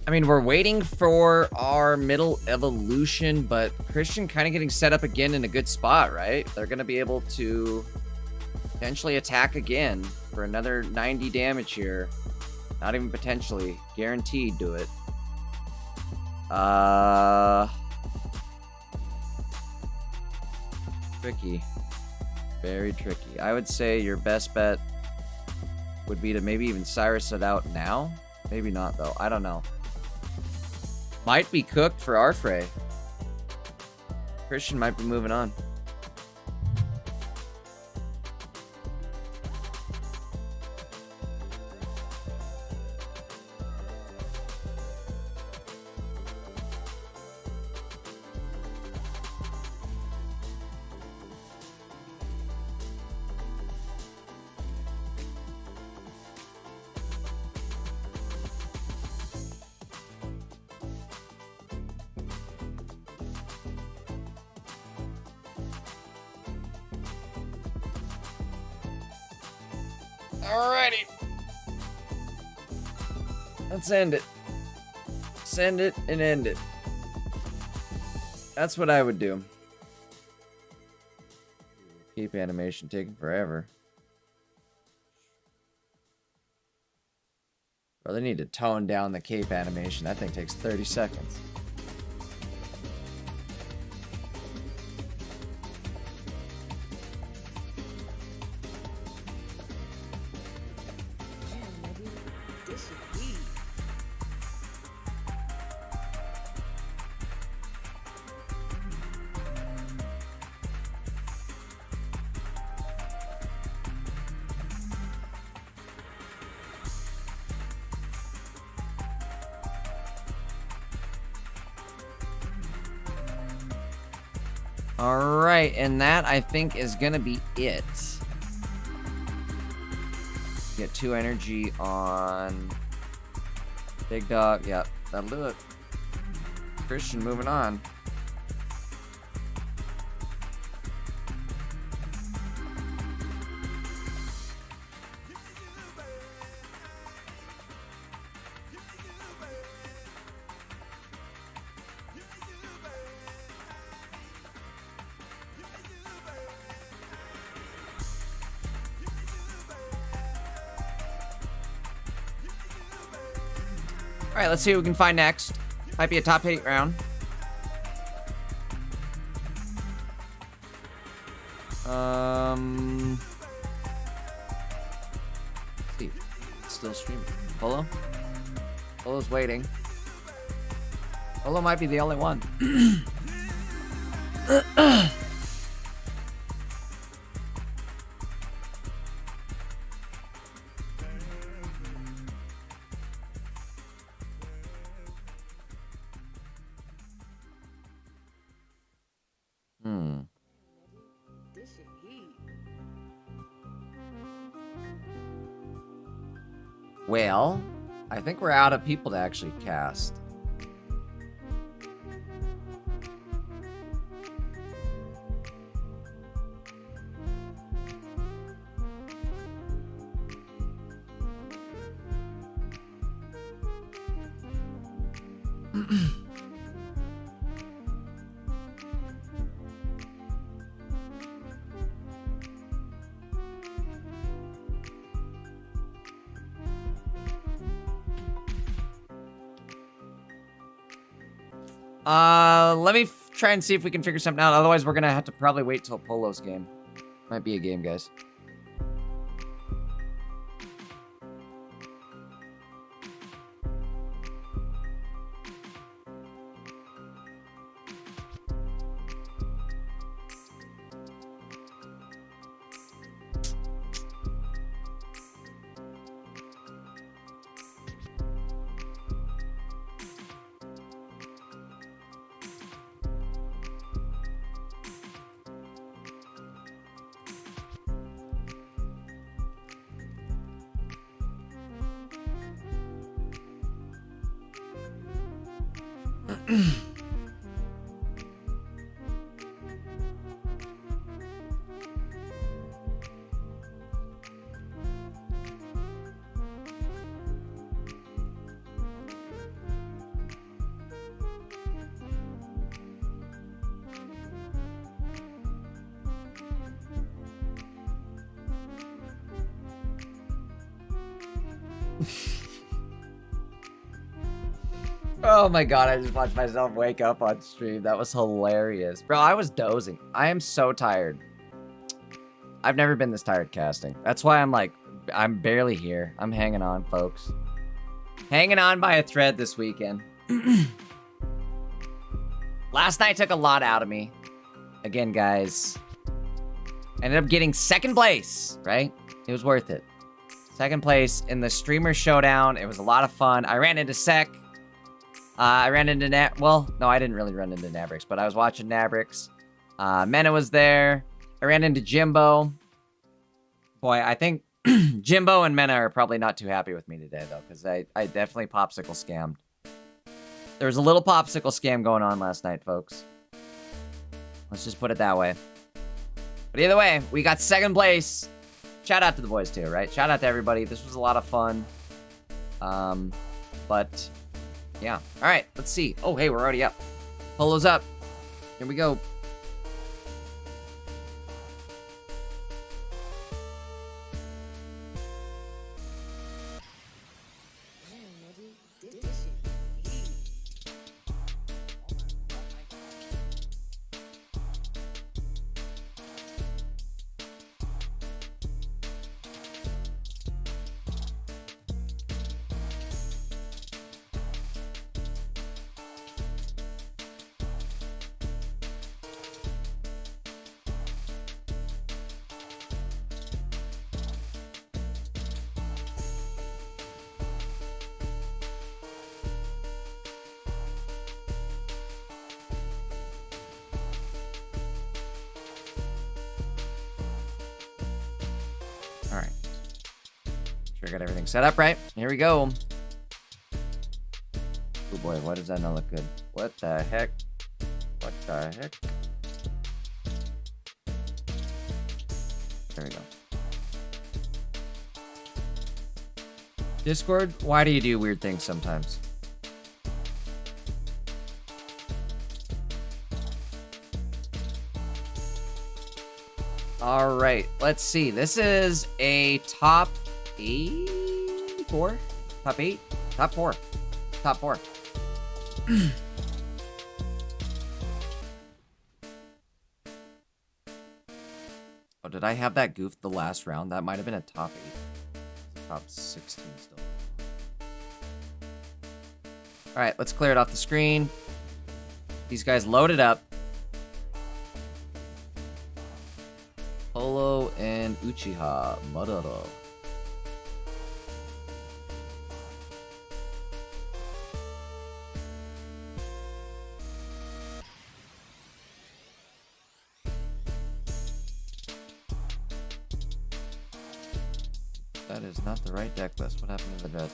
B: I mean, we're waiting for our middle evolution, but Christian kind of getting set up again in a good spot, right? They're going to be able to potentially attack again for another 90 damage here. Not even potentially. Guaranteed do it. Tricky. Very tricky. I would say your best bet would be to maybe even Cyrus it out now. Maybe not, though. I don't know. Might be cooked for our fray. Christian might be moving on. Alrighty. Let's end it. Send it and end it. That's what I would do. Keep animation taking forever. Bro, they need to tone down the cape animation. That thing takes 30 seconds.
A: Damn, nigga. This shit heat.
B: All right, and that I think is gonna be it. Get 2 energy on Big Dog. Yep, that'll do it. Christian moving on. All right, let's see what we can find next. Might be a top 8 round. Let's see, it's still streaming. Polo? Polo's waiting. Polo might be the only one.
A: This shit heat.
B: Well, I think we're out of people to actually cast. Let me try and see if we can figure something out. Otherwise, we're gonna have to probably wait till Polo's game. Might be a game, guys. Oh my god, I just watched myself wake up on stream. That was hilarious. Bro, I was dozing. I am so tired. I've never been this tired casting. That's why I'm like, I'm barely here. I'm hanging on, folks. Hanging on by a thread this weekend. Last night took a lot out of me. Again, guys. Ended up getting 2nd place, right? It was worth it. 2nd place in the streamer showdown. It was a lot of fun. I ran into Sec. I ran into well, no, I didn't really run into Nabrix, but I was watching Nabrix. Mena was there. I ran into Jimbo. Boy, I think Jimbo and Mena are probably not too happy with me today, though, because I definitely popsicle scammed. There was a little popsicle scam going on last night, folks. Let's just put it that way. But either way, we got 2nd place shout out to the boys too, right? Shout out to everybody. This was a lot of fun. But yeah. All right, let's see. Oh, hey, we're already up. Polo's up. Here we go. All right. Sure, got everything set up right. Here we go. Oh boy, why does that not look good? What the heck? What the heck? There we go. Discord, why do you do weird things sometimes? All right, let's see. This is a top 4? Top 8? Top 4. Top 4. Oh, did I have that goofed the last round? That might have been a top 8. Top 16 still. All right, let's clear it off the screen. These guys loaded up. Polo and Uchiha Madara. That is not the right deck list. What happened to the deck?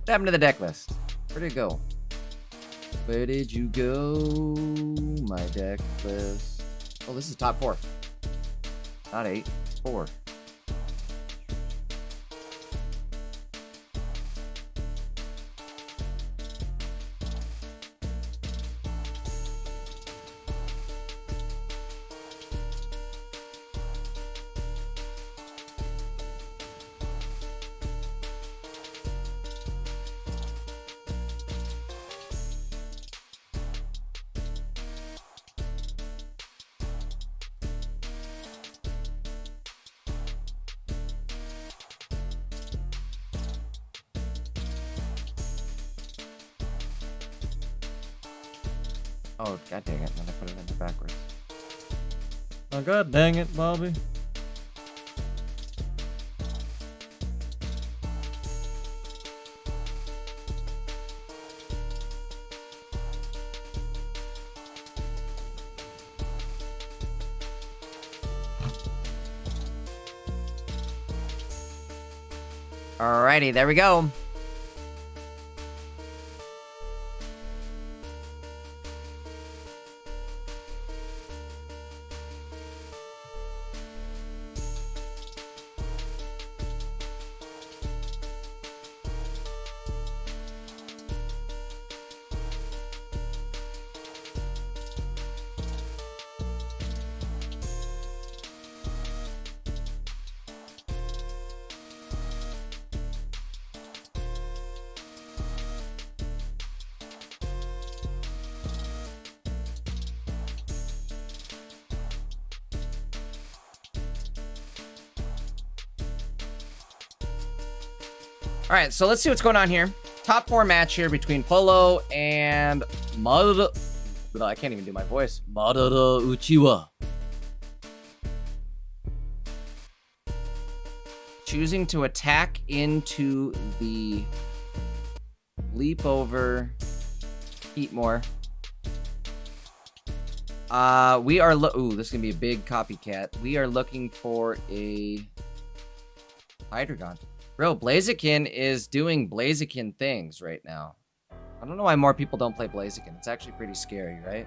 B: What happened to the deck list? Where'd it go? Where did you go, my deck list? Oh, this is top 4. Not 8, 4. Oh, god dang it, then I put it in there backwards. Oh, god dang it, Bobby. Alrighty, there we go. All right, so let's see what's going on here. Top 4 match here between Polo and Madara. I can't even do my voice. Madara Uchiwa. Choosing to attack into the leap over Heatmore. We are ooh, this is gonna be a big copycat. We are looking for a Hydreigon. Bro, Blaziken is doing Blaziken things right now. I don't know why more people don't play Blaziken. It's actually pretty scary, right?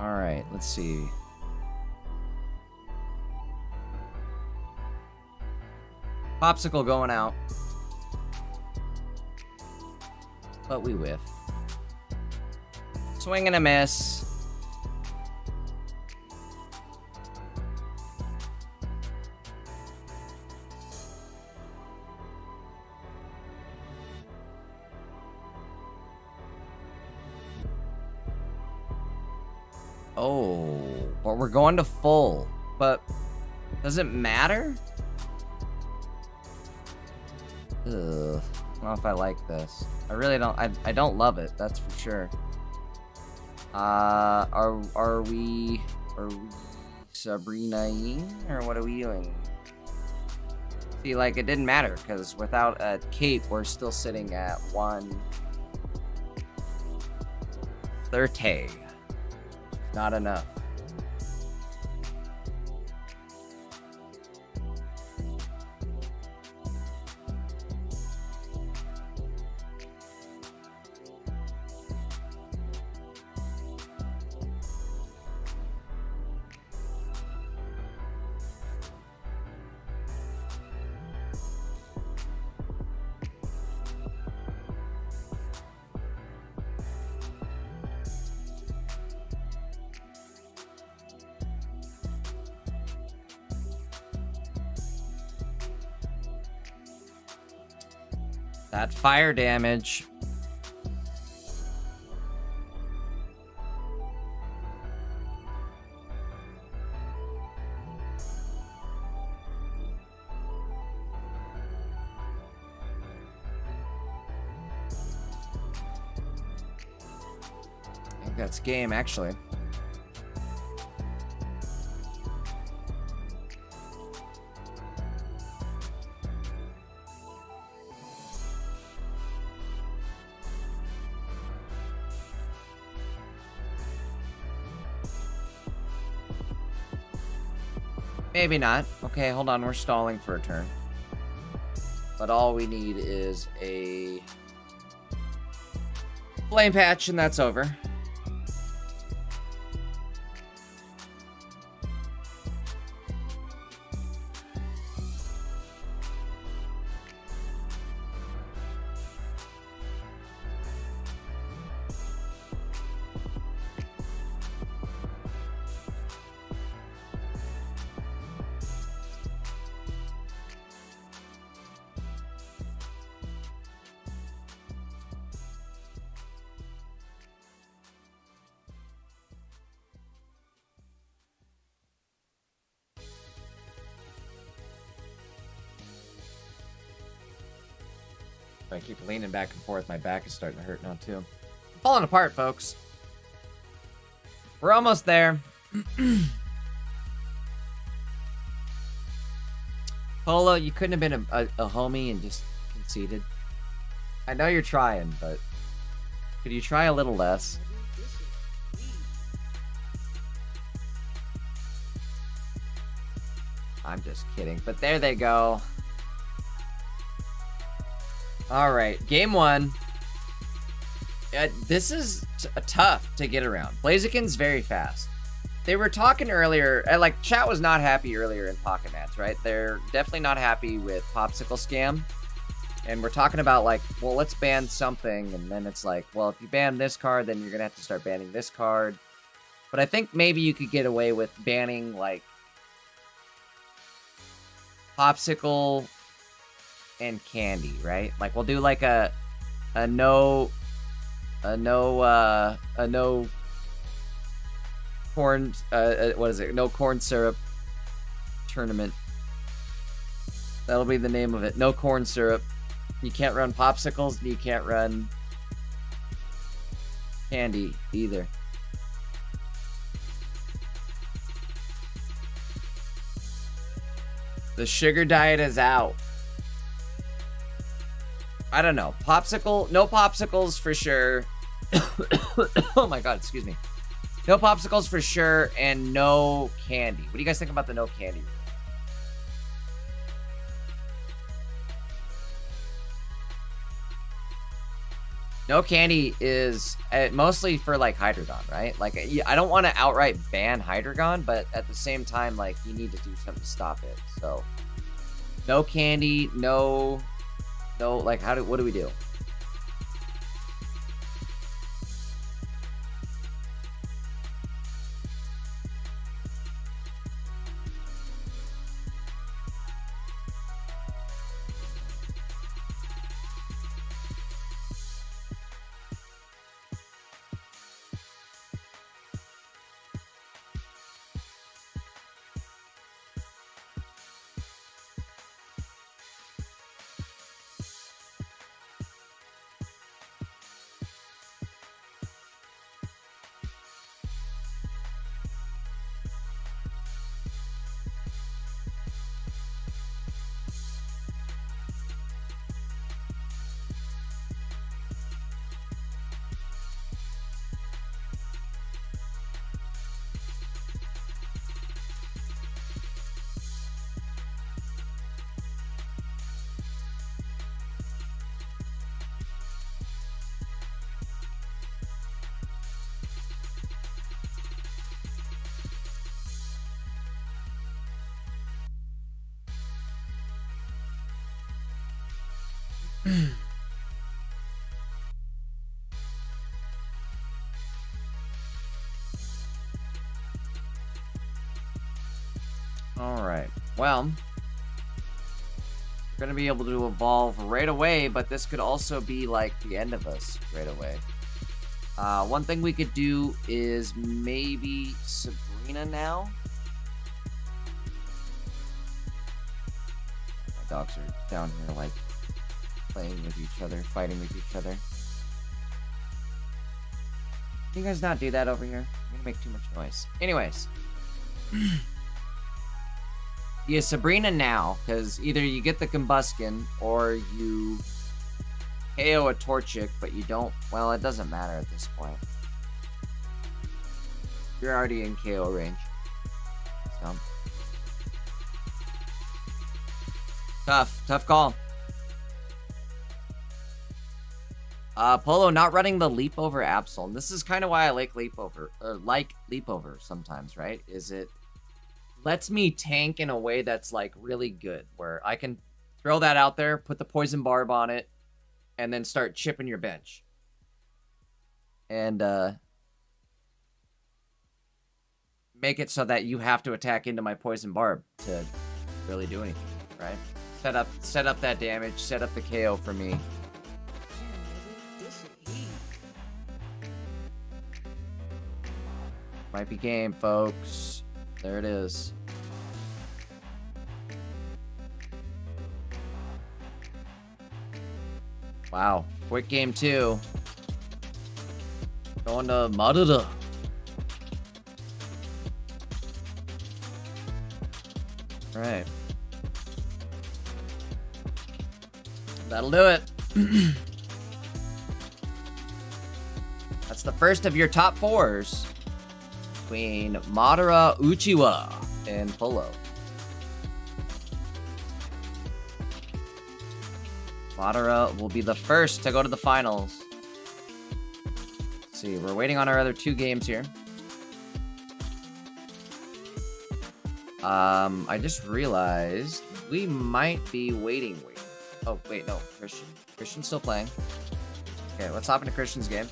B: All right, let's see. Popsicle going out. But we whiff. Swing and a miss. Oh, but we're going to full. But does it matter? Ugh, I don't know if I like this. I really don't. I don't love it. That's for sure. Are we Sabrina-ing, or what are we doing? See, like, it didn't matter because without a cape, we're still sitting at 130. Not enough. That fire damage. I think that's game, actually. Maybe not. Okay, hold on. We're stalling for a turn. But all we need is a flame patch, and that's over. I keep leaning back and forth. My back is starting to hurt now, too. I'm falling apart, folks. We're almost there. Polo, you couldn't have been a homie and just conceded. I know you're trying, but could you try a little less? I'm just kidding, but there they go. All right, game one. This is tough to get around. Blaziken's very fast. They were talking earlier, like, chat was not happy earlier in Pocket Mats, right? They're definitely not happy with Popsicle Scam. And we're talking about, like, well, let's ban something. And then it's like, well, if you ban this card, then you're going to have to start banning this card. But I think maybe you could get away with banning, like, Popsicle and Candy, right? Like, we'll do, like, a no corn, what is it? No corn syrup tournament. That'll be the name of it. No corn syrup. You can't run Popsicles, and you can't run Candy either. The sugar diet is out. I don't know. Popsicle? No popsicles for sure. Oh my god, excuse me. No popsicles for sure, and no candy. What do you guys think about the no candy? No candy is mostly for like Hydreigon, right? Like I don't want to outright ban Hydreigon, but at the same time, like you need to do something to stop it. So no candy, no, like what do we do? All right. Well, we're going to be able to evolve right away, but this could also be like the end of us right away. One thing we could do is maybe Sabrina now. My dogs are down here like playing with each other, fighting with each other. Can you guys not do that over here? You're gonna make too much noise. Anyways. Yeah, Sabrina now, because either you get the Combuskin or you KO a Torchic, but you don't... Well, it doesn't matter at this point. You're already in KO range. So. Tough call. Polo not running the Leap Over Absol. And this is kind of why I like Leap Over sometimes, right? Is it lets me tank in a way that's like really good, where I can throw that out there, put the Poison Barb on it, and then start chipping your bench. And make it so that you have to attack into my Poison Barb to really do anything, right? Set up that damage, set up the KO for me. Might be game, folks. There it is. Wow. Quick game 2. Going to Maruda. Alright. That'll do it. That's the first of your top 4s. Between Madara, Uchiwa, and Polo. Madara will be the first to go to the finals. Let's see, we're waiting on our other 2 games here. I just realized we might be waiting. Oh, wait, no, Christian. Christian's still playing. Okay, let's hop into Christian's game.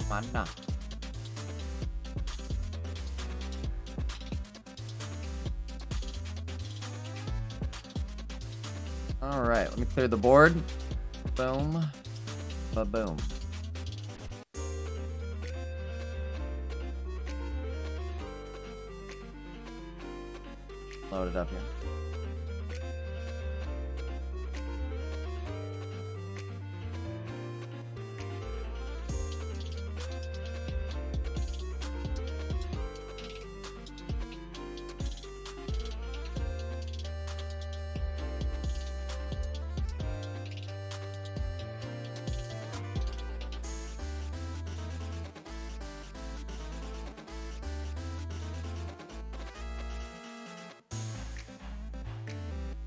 B: Mana. Alright, let me clear the board. Ba-boom. Ba-boom. Load it up here.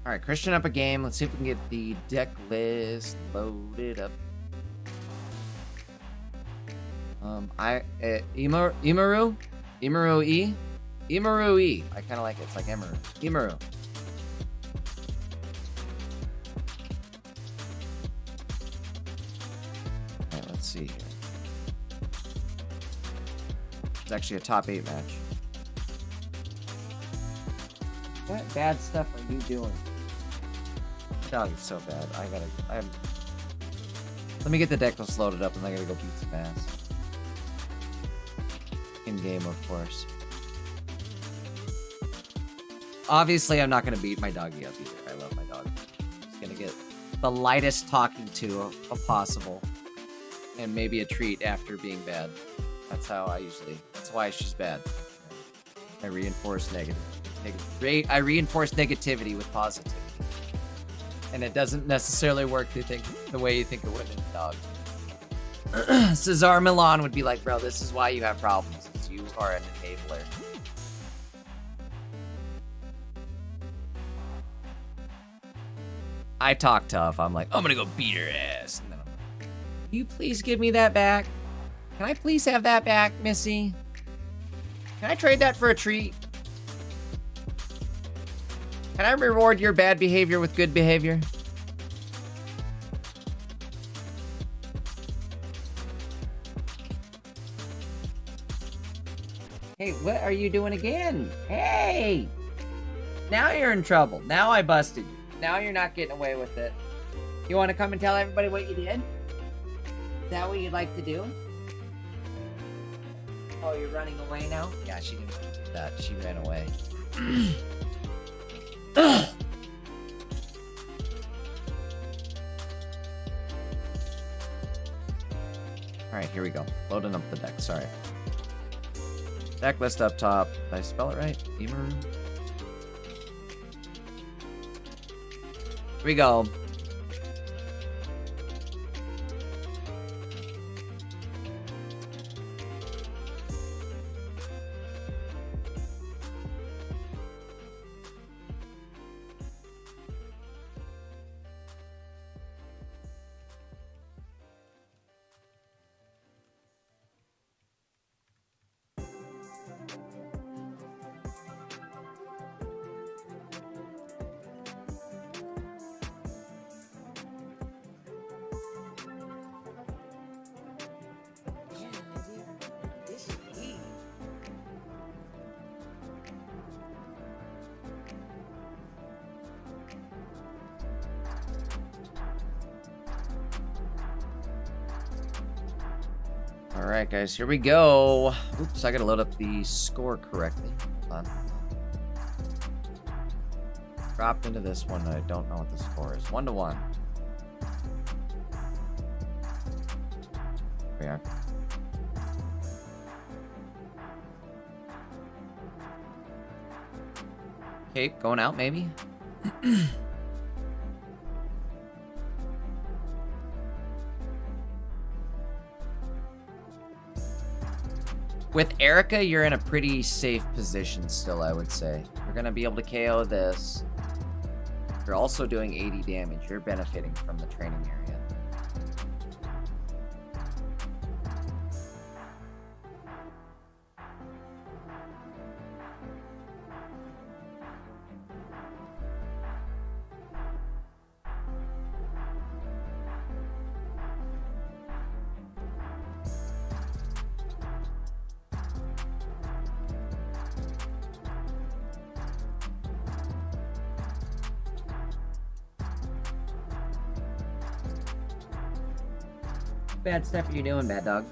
B: All right, Christian up a game. Let's see if we can get the deck list loaded up. Imaru E. I kind of like it. It's like Imaru. All right, let's see here. It's actually a top 8 match. What bad stuff are you doing? Dog, it's so bad. Let me get the deck list loaded up and I gotta go beat some ass. In game, of course. Obviously, I'm not gonna beat my doggy up either. I love my dog. Just gonna get the lightest talking to of possible. And maybe a treat after being bad. That's why she's bad. I reinforce I reinforce negativity with positivity. And it doesn't necessarily work the way you think it would in a dog. Cesar Milan would be like, bro, this is why you have problems. Is you are an enabler. I talk tough. I'm like, I'm gonna go beat her ass. And then I'm like, can you please give me that back? Can I please have that back, Missy? Can I trade that for a treat? Can I reward your bad behavior with good behavior? Hey, what are you doing again? Hey! Now you're in trouble. Now I busted you. Now you're not getting away with it. You want to come and tell everybody what you did? Is that what you'd like to do? Oh, you're running away now? Yeah, she didn't want to do that. She ran away. Alright, here we go. Loading up the deck, sorry. Deck list up top. Did I spell it right? Emer? Here we go. Alright, guys, here we go. Oops, I gotta load up the score correctly. Hold on. Dropped into this one. I don't know what the score is. 1-1. Here we are. Cape going out, maybe? With Erica, you're in a pretty safe position still, I would say. You're going to be able to KO this. You're also doing 80 damage. You're benefiting from the training area. bad stuff are you doing, Mad Dog?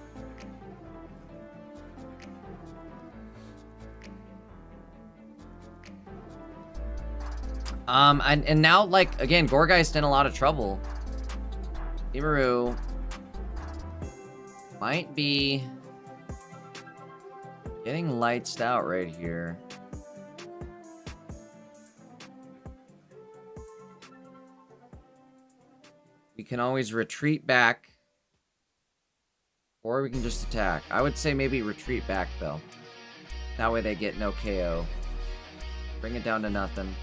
B: And now, like, again, Gorgeist in a lot of trouble. Ibaru might be getting lightsed out right here. We can always retreat back, or we can just attack. I would say maybe retreat back, though. That way they get no KO. Bring it down to nothing.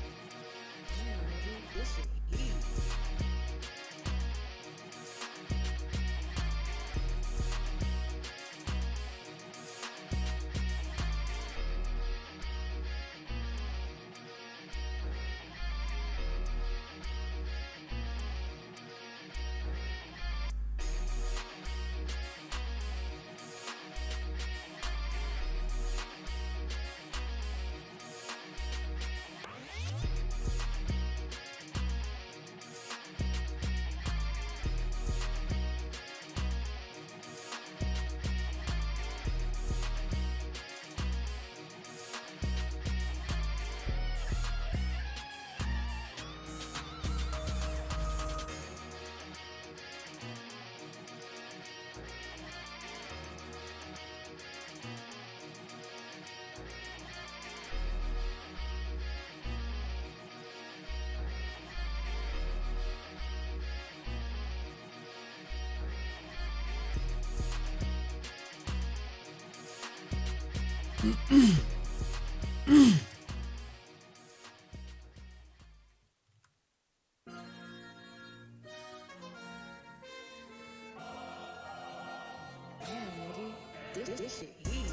A: This shit heat.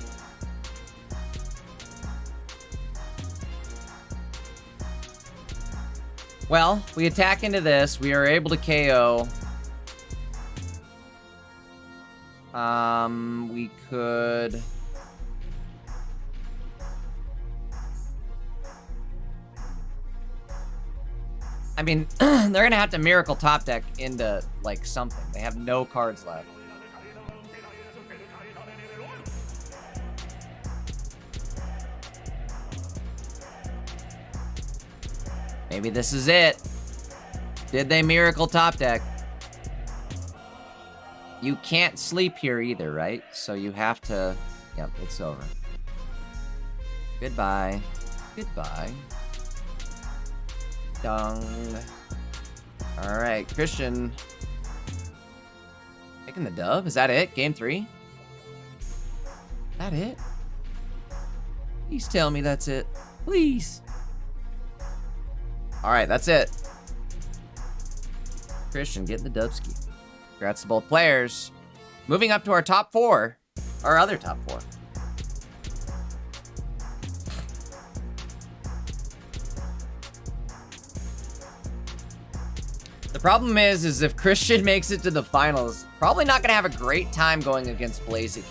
B: Well, we attack into this. We are able to KO. We could... I mean, they're gonna have to miracle top deck into, like, something. They have no cards left. Maybe this is it. Did they miracle top deck? You can't sleep here either, right? So you have to... Yep, it's over. Goodbye. Goodbye. Dung. Alright, Christian. Taking the dub? Is that it? Game 3? Is that it? Please tell me that's it. Please. Alright, that's it. Christian getting the dubski. Congrats to both players. Moving up to our top 4. Our other top 4. The problem is if Christian makes it to the finals, probably not gonna have a great time going against Blaziken.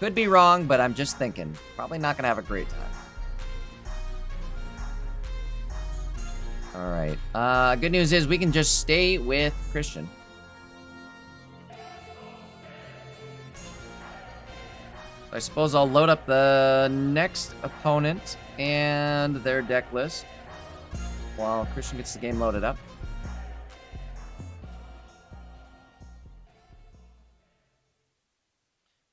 B: Could be wrong, but I'm just thinking. Probably not gonna have a great time. Alright. Good news is we can just stay with Christian. I suppose I'll load up the next opponent and their deck list while Christian gets the game loaded up.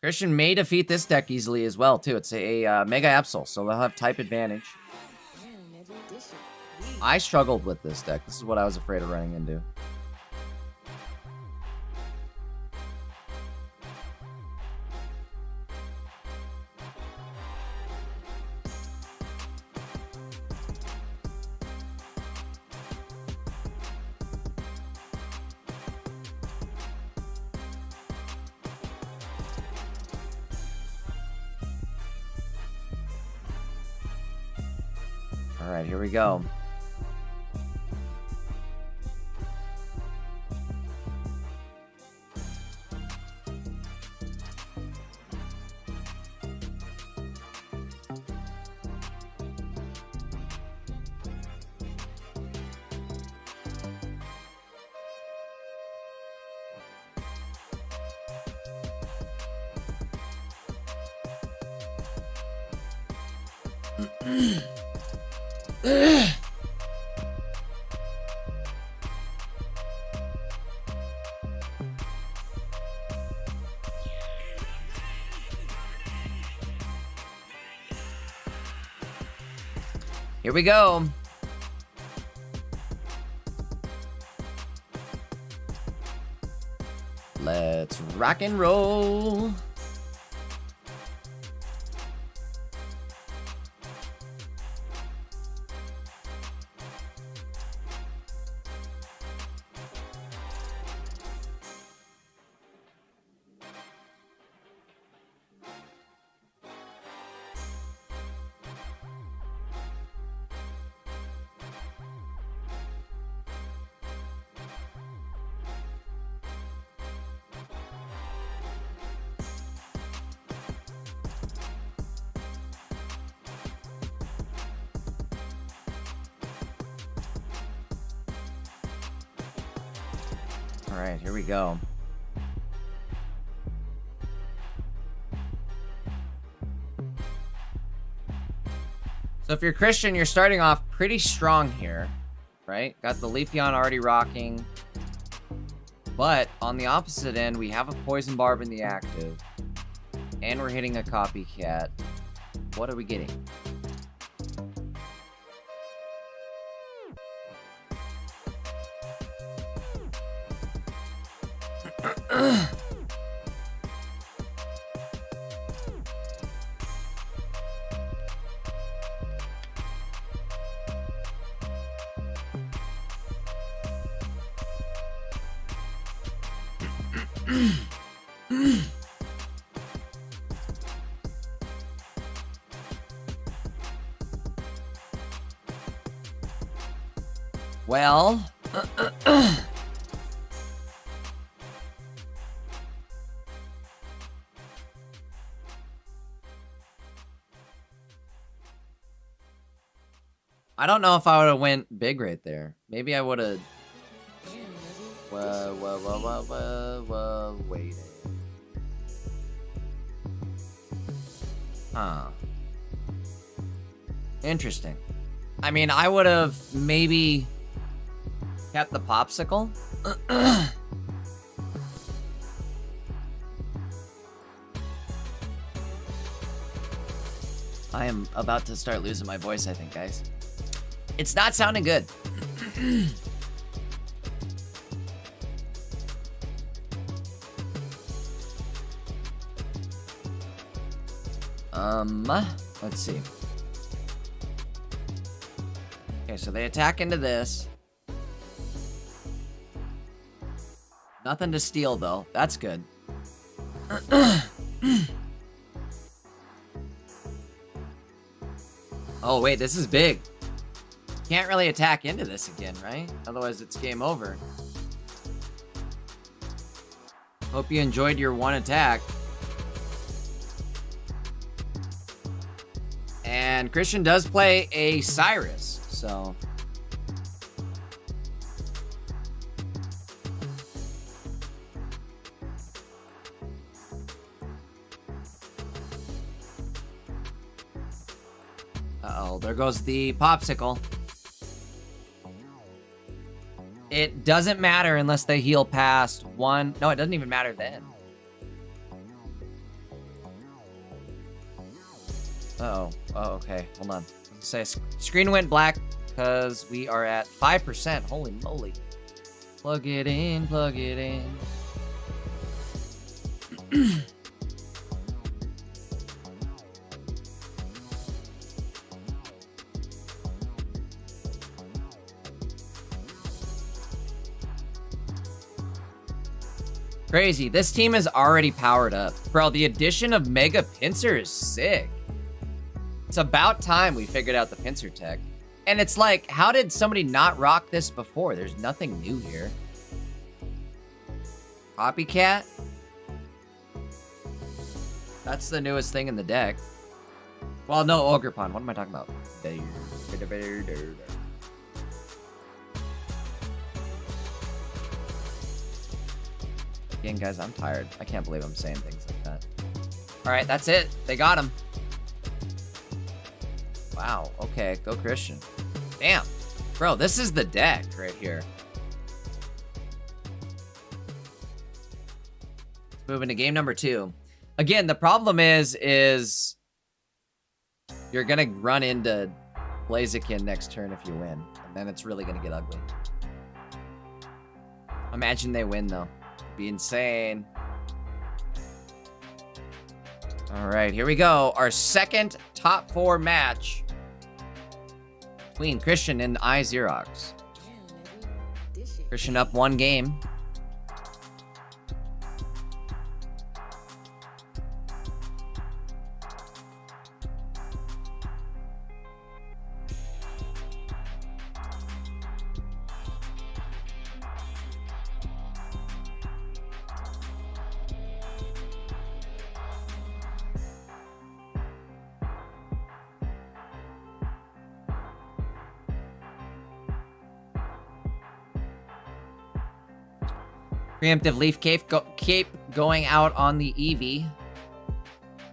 B: Christian may defeat this deck easily as well, too. It's a Mega Absol, so they'll have type advantage. I struggled with this deck. This is what I was afraid of running into. All right, here we go. Here we go. Let's rock and roll. All right, here we go. So if you're Christian, you're starting off pretty strong here, right? Got the Leafeon already rocking. But on the opposite end, we have a Poison Barb in the active. And we're hitting a Copycat. What are we getting? Well, I don't know if I would have went big right there. Maybe I would have. Wait. Huh. Interesting. I mean, I would have maybe kept the popsicle. I am about to start losing my voice, I think, guys. It's not sounding good. Let's see. Okay, so they attack into this. Nothing to steal, though. That's good. Oh, wait, this is big. Can't really attack into this again, right? Otherwise, it's game over. Hope you enjoyed your one attack. And Christian does play a Cyrus, so... Uh-oh, there goes the popsicle. It doesn't matter unless they heal past one. No, it doesn't even matter then. Uh-oh. Oh, okay. Hold on. Say screen went black because we are at 5%. Holy moly. Plug it in, plug it in. Crazy. This team is already powered up. Bro, the addition of Mega Pinsir is sick. It's about time we figured out the Pinsir tech. And it's like, how did somebody not rock this before? There's nothing new here. Copycat? That's the newest thing in the deck. Well, no, Ogerpon. What am I talking about? Again, guys, I'm tired. I can't believe I'm saying things like that. All right, that's it. They got him. Wow. Okay, go Christian. Damn. Bro, this is the deck right here. Moving to game number 2. Again, the problem is you're gonna run into Blaziken next turn if you win, and then it's really gonna get ugly. Imagine they win though. It'd be insane. All right, here we go. Our second top 4 match between Christian and Xerox. Christian up 1 game. Preemptive Leaf Cape going out on the Eevee.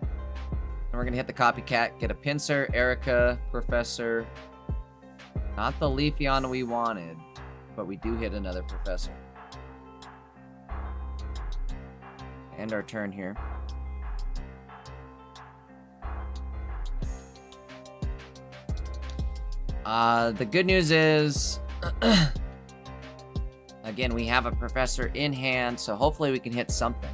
B: And we're going to hit the Copycat, get a Pinsir, Erica, Professor. Not the Leafeon we wanted, but we do hit another Professor. End our turn here. The good news is... Again, we have a Professor in hand, so hopefully we can hit something.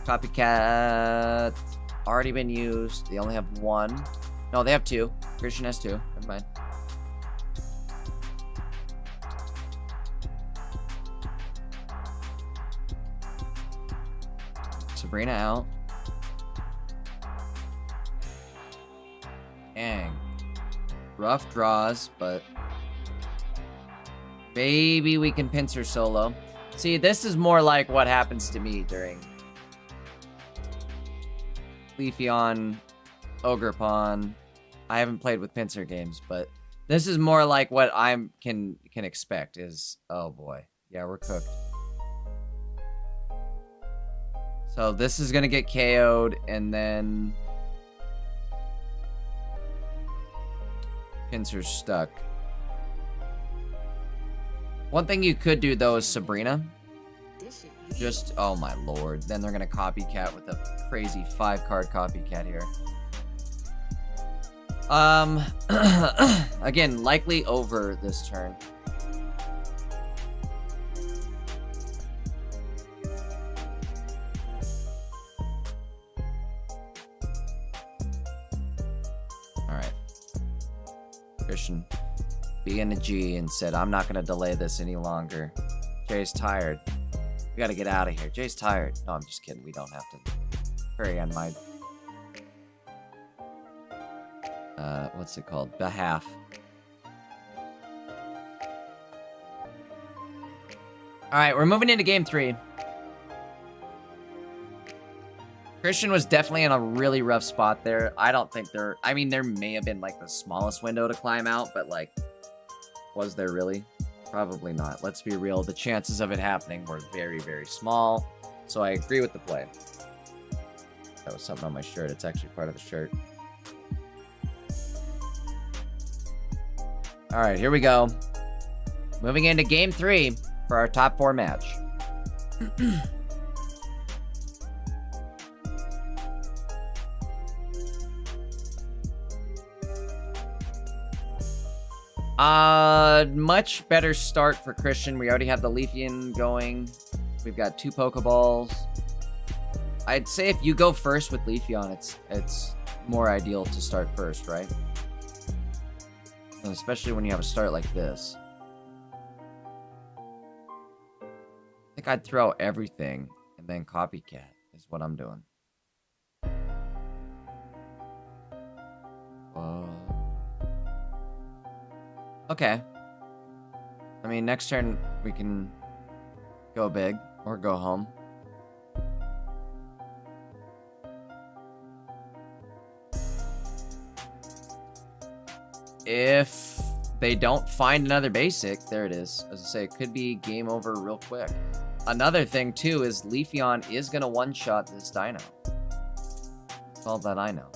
B: Copycat already been used. They only have 1. No, they have 2. Christian has 2. Never mind. Sabrina out. Dang. Rough draws, but... maybe we can Pinsir solo. See, this is more like what happens to me during Leafeon, Ogerpon. I haven't played with Pinsir games, but this is more like what I can expect is, oh boy. Yeah, we're cooked. So this is going to get KO'd, and then Pinsir's stuck. One thing you could do, though, is Sabrina. Just, oh my lord. Then they're going to Copycat with a crazy 5-card Copycat here. Again, likely over this turn. Alright. Christian. Being a G and said, I'm not going to delay this any longer. Jay's tired. We got to get out of here. Jay's tired. No, I'm just kidding. We don't have to hurry on my... what's it called? Behalf. Alright, we're moving into game 3. Christian was definitely in a really rough spot there. I don't think there... I mean, there may have been, like, the smallest window to climb out, but, like... was there really? Probably not. Let's be real. The chances of it happening were very, very small. So I agree with the play. That was something on my shirt. It's actually part of the shirt. All right, here we go. Moving into game 3 for our top 4 match. Much better start for Christian. We already have the Leafeon going. We've got 2 Pokeballs. I'd say if you go first with Leafeon, it's more ideal to start first, right? And especially when you have a start like this. I think I'd throw everything and then Copycat is what I'm doing. Whoa. Okay. I mean, next turn we can go big or go home. If they don't find another basic, there it is. As I say, it could be game over real quick. Another thing, too, is Leafeon is going to one-shot this Dino. all that I know.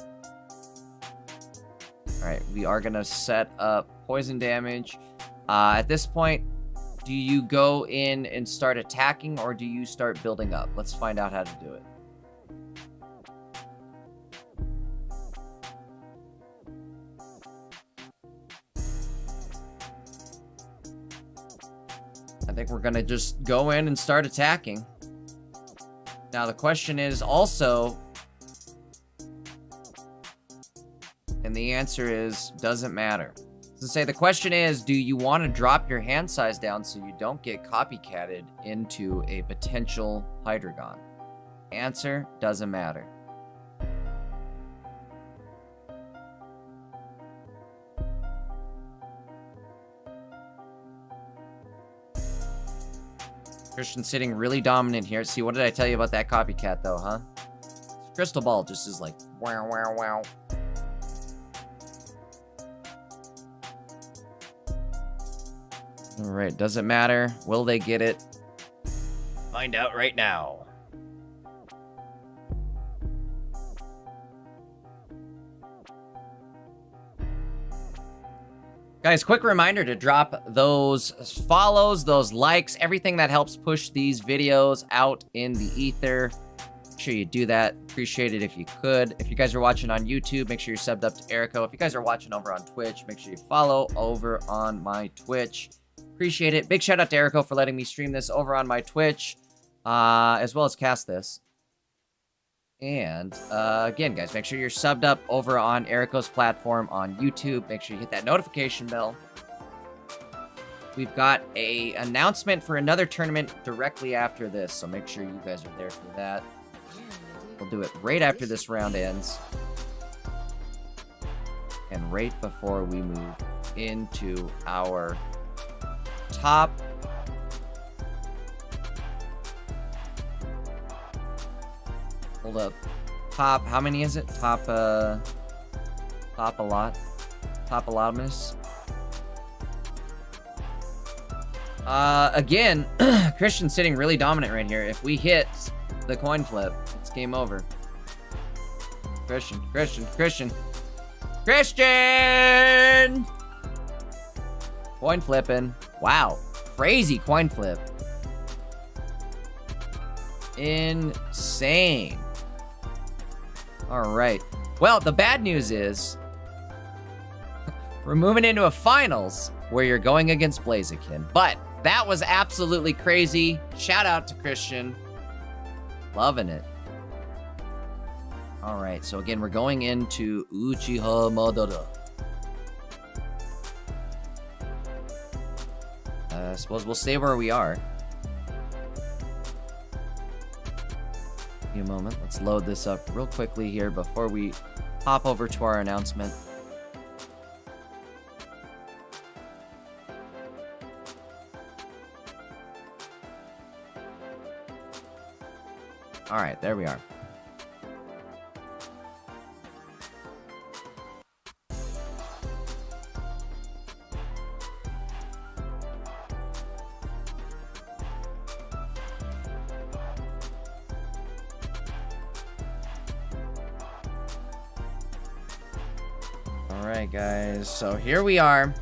B: Alright, we are going to set up poison damage. At this point, do you go in and start attacking, or do you start building up? Let's find out how to do it. I think we're going to just go in and start attacking. Now, the question is also... And the answer is, doesn't matter. So say the question is, do you want to drop your hand size down so you don't get copycatted into a potential Hydreigon? Answer, doesn't matter. Christian sitting really dominant here. See, what did I tell you about that copycat though, huh? Crystal Ball just is like, wow, wow, wow. Alright, doesn't matter. Will they get it? Find out right now. Guys, quick reminder to drop those follows, those likes, everything that helps push these videos out in the ether. Make sure you do that. Appreciate it if you could. If you guys are watching on YouTube, make sure you're subbed up to Ericko. If you guys are watching over on Twitch, make sure you follow over on my Twitch. Appreciate it. Big shout out to Ericko for letting me stream this over on my Twitch, as well as cast this. And again, guys, make sure you're subbed up over on Ericko's platform on YouTube. Make sure you hit that notification bell. We've got an announcement for another tournament directly after this, so make sure you guys are there for that. We'll do it right after this round ends. And right before we move into our top hold up. Top, how many is it? Top a lot. Topolomus. Again, Christian's sitting really dominant right here. If we hit the coin flip, it's game over. Christian! Coin flipping. Wow. Crazy coin flip. Insane. Alright. Well, the bad news is we're moving into a finals where you're going against Blaziken. But that was absolutely crazy. Shout out to Christian. Loving it. Alright, so again, we're going into Uchiha Madara. I suppose we'll stay where we are. Give me a moment. Let's load this up real quickly here before we hop over to our announcement. Alright, there we are. Alright, guys, so here we are.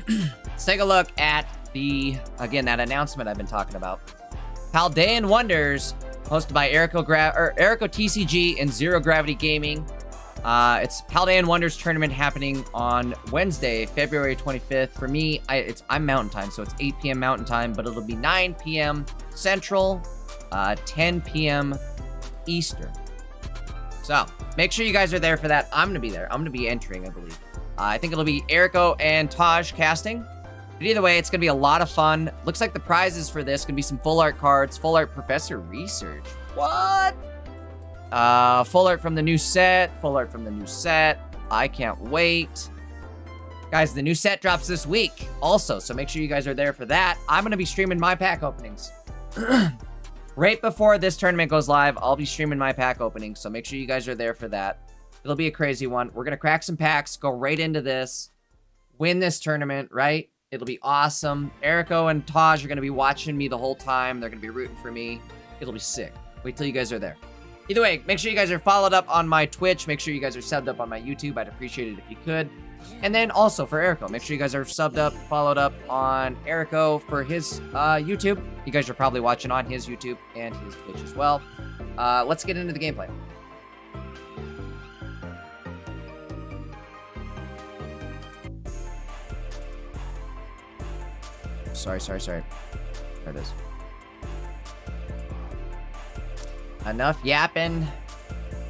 B: Let's take a look at again, that announcement I've been talking about. Paldean Wonders, hosted by ErickoTCG and Zero Gravity Gaming. It's Paldean Wonders tournament happening on Wednesday, February 25th. For me, I'm Mountain Time, so it's 8 p.m. Mountain Time, but it'll be 9 p.m. Central, 10 p.m. Eastern. So, make sure you guys are there for that. I'm going to be there. I'm going to be entering, I believe. I think it'll be Ericko and Taj casting. But either way, it's going to be a lot of fun. Looks like the prizes for this going to be some full art cards, full art Professor Research. What? Full art from the new set, I can't wait. Guys, the new set drops this week also, so make sure you guys are there for that. I'm going to be streaming my pack openings. Right before this tournament goes live, I'll be streaming my pack openings, so make sure you guys are there for that. It'll be a crazy one. We're going to crack some packs, go right into this, win this tournament, right? It'll be awesome. Ericko and Taj are going to be watching me the whole time. They're going to be rooting for me. It'll be sick. Wait till you guys are there. Either way, make sure you guys are followed up on my Twitch. Make sure you guys are subbed up on my YouTube. I'd appreciate it if you could. And then also for Ericko, make sure you guys are subbed up, followed up on Ericko for his YouTube. You guys are probably watching on his YouTube and his Twitch as well. Let's get into the gameplay. Sorry. There it is. Enough yapping.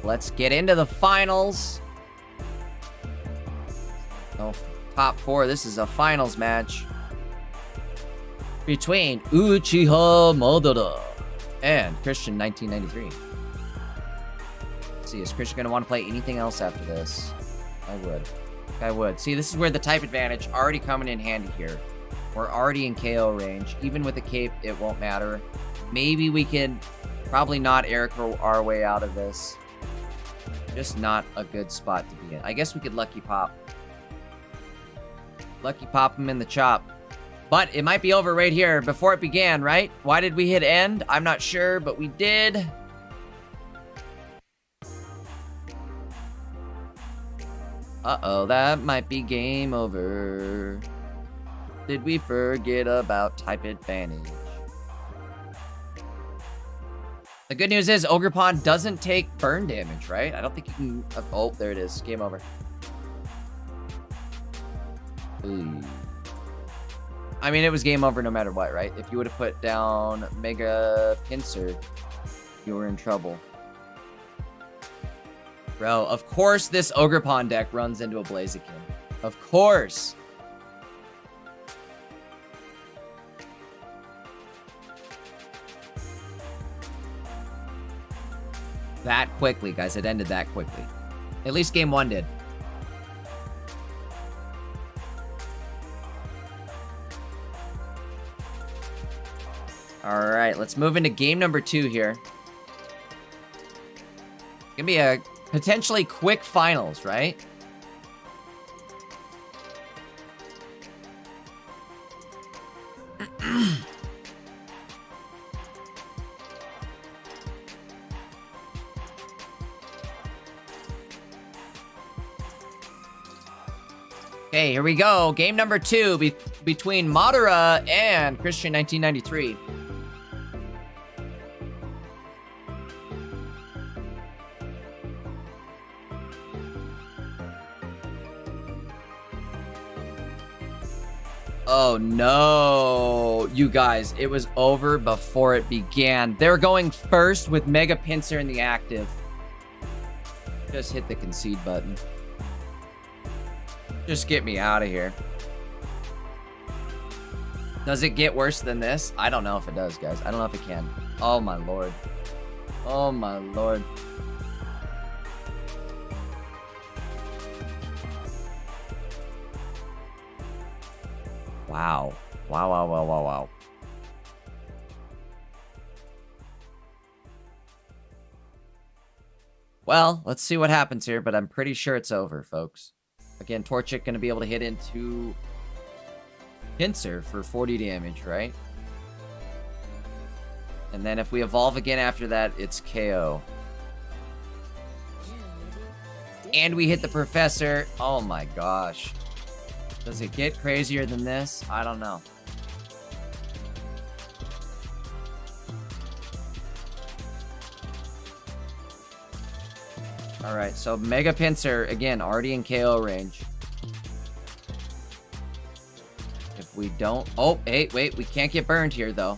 B: Let's get into the finals. Oh, top 4. This is a finals match between Uchiha Madara and Christian 1993. Let's see, is Christian going to want to play anything else after this? I would. See, this is where the type advantage already coming in handy here. We're already in KO range. Even with the cape, it won't matter. Maybe we can probably not Ericko our way out of this. Just not a good spot to be in. I guess we could Lucky Pop. Lucky Pop him in the chop. But it might be over right here before it began, right? Why did we hit end? I'm not sure, but we did. Uh-oh, that might be game over. Did we forget about type advantage? The good news is Ogerpon doesn't take burn damage, right? I don't think you can... Oh, there it is. Game over. Ooh. I mean, it was game over no matter what, right? If you would have put down Mega Pincer, you were in trouble. Bro, of course this Ogerpon deck runs into a Blaziken. Of course. That quickly, guys. It ended that quickly. At least game 1 did. All right, let's move into game number 2 here. It's gonna be a potentially quick finals, right? Okay, here we go. Game number 2 between Madara and Christian 1993. Oh no, you guys, it was over before it began. They're going first with Mega Pincer in the active. Just hit the concede button. Just get me out of here. Does it get worse than this? I don't know if it does, guys. I don't know if it can. Oh my lord. Oh my lord. Wow. Wow. Well, let's see what happens here, but I'm pretty sure it's over, folks. Again, Torchic going to be able to hit into Pincer for 40 damage, right? And then if we evolve again after that, it's KO. And we hit the Professor. Oh my gosh. Does it get crazier than this? I don't know. Alright, so Mega Pincer, again, already in KO range. If we don't... Oh, hey, wait, we can't get burned here, though.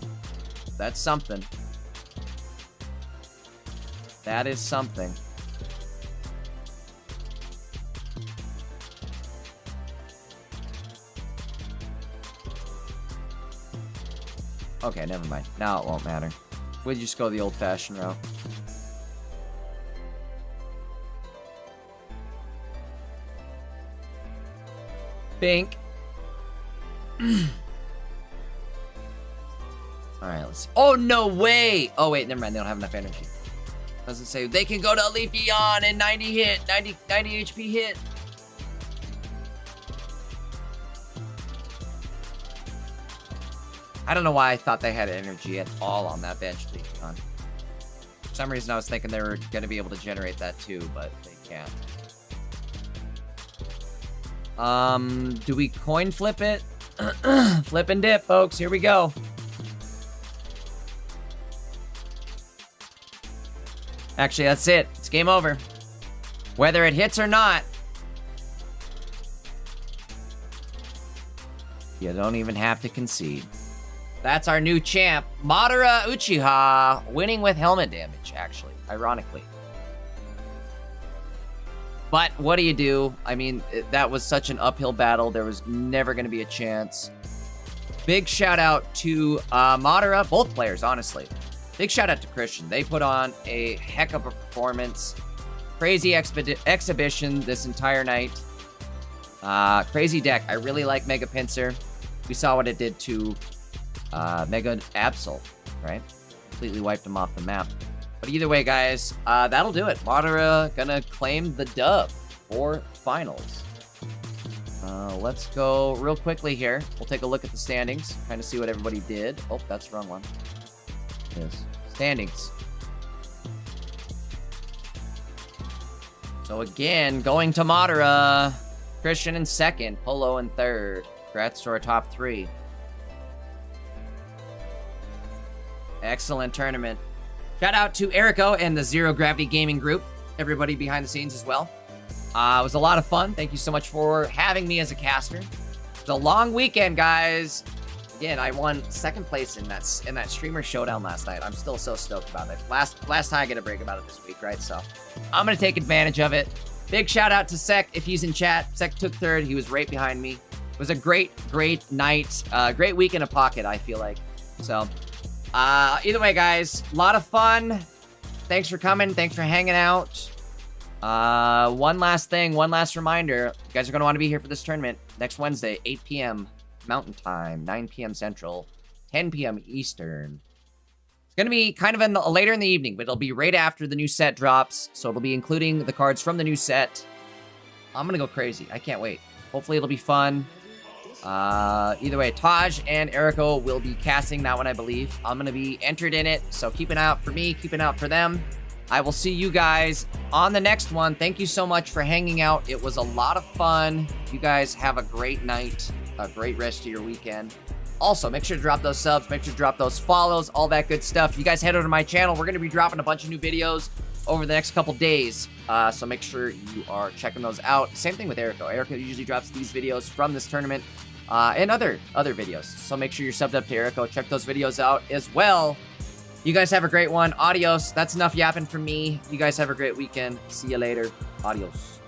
B: That's something. That is something. Okay, never mind. Now it won't matter. We'll just go the old-fashioned route. Bink. Alright, let's see. Oh, no way! Oh, wait, never mind. They don't have enough energy. Doesn't say they can go to Leafeon and 90 hit. 90 HP hit. I don't know why I thought they had energy at all on that bench, Leafeon. some reason I was thinking they were going to be able to generate that too, but they can't. Do we coin flip it? Flip and dip, folks. Here we go. Actually, that's it. It's game over. Whether it hits or not, you don't even have to concede. That's our new champ, Madara Uchiha, winning with helmet damage, actually, ironically. But what do you do? I mean, that was such an uphill battle. There was never going to be a chance. Big shout out to Madara, both players, honestly. Big shout out to Christian. They put on a heck of a performance. Crazy exhibition this entire night. Crazy deck. I really like Mega Pinsir. We saw what it did to Mega Absol, right? Completely wiped him off the map. But either way, guys, that'll do it. Madara gonna claim the dub for finals. Let's go real quickly here. We'll take a look at the standings, kind of see what everybody did. Oh, that's the wrong one. Yes. Standings. So again, going to Madara. Christian in second, Polo in third. Congrats to our top three. Excellent tournament. Shout out to Ericko and the Zero Gravity Gaming Group. Everybody behind the scenes as well. It was a lot of fun. Thank you so much for having me as a caster. It's a long weekend, guys. Again, I won second place in that streamer showdown last night. I'm still so stoked about it. Last time I get a break about it this week, right? So I'm gonna take advantage of it. Big shout out to Sek if he's in chat. Sek took third. He was right behind me. It was a great night. Great week in a pocket, I feel like. So either way, guys, a lot of fun. Thanks for coming. Thanks for hanging out. One last thing, one last reminder. You guys are gonna want to be here for this tournament next Wednesday, 8 p.m. Mountain Time, 9 p.m. Central, 10 p.m. Eastern. It's going to be kind of later in the evening, but it'll be right after the new set drops, so it'll be including the cards from the new set. I'm going to go crazy. I can't wait. Hopefully it'll be fun. Either way, Taj and Ericko will be casting that one, I believe. I'm going to be entered in it, so keep an eye out for me, keep an eye out for them. I will see you guys on the next one. Thank you so much for hanging out. It was a lot of fun. You guys have a great night. A great rest of your weekend. Also, make sure to drop those subs, make sure to drop those follows, all that good stuff. You guys head over to my channel. We're going to be dropping a bunch of new videos over the next couple days. So make sure you are checking those out. Same thing with Ericko. Ericko usually drops these videos from this tournament and other videos. So make sure you're subbed up to Ericko. Check those videos out as well. You guys have a great one. Adios. That's enough yapping from me. You guys have a great weekend. See you later. Adios.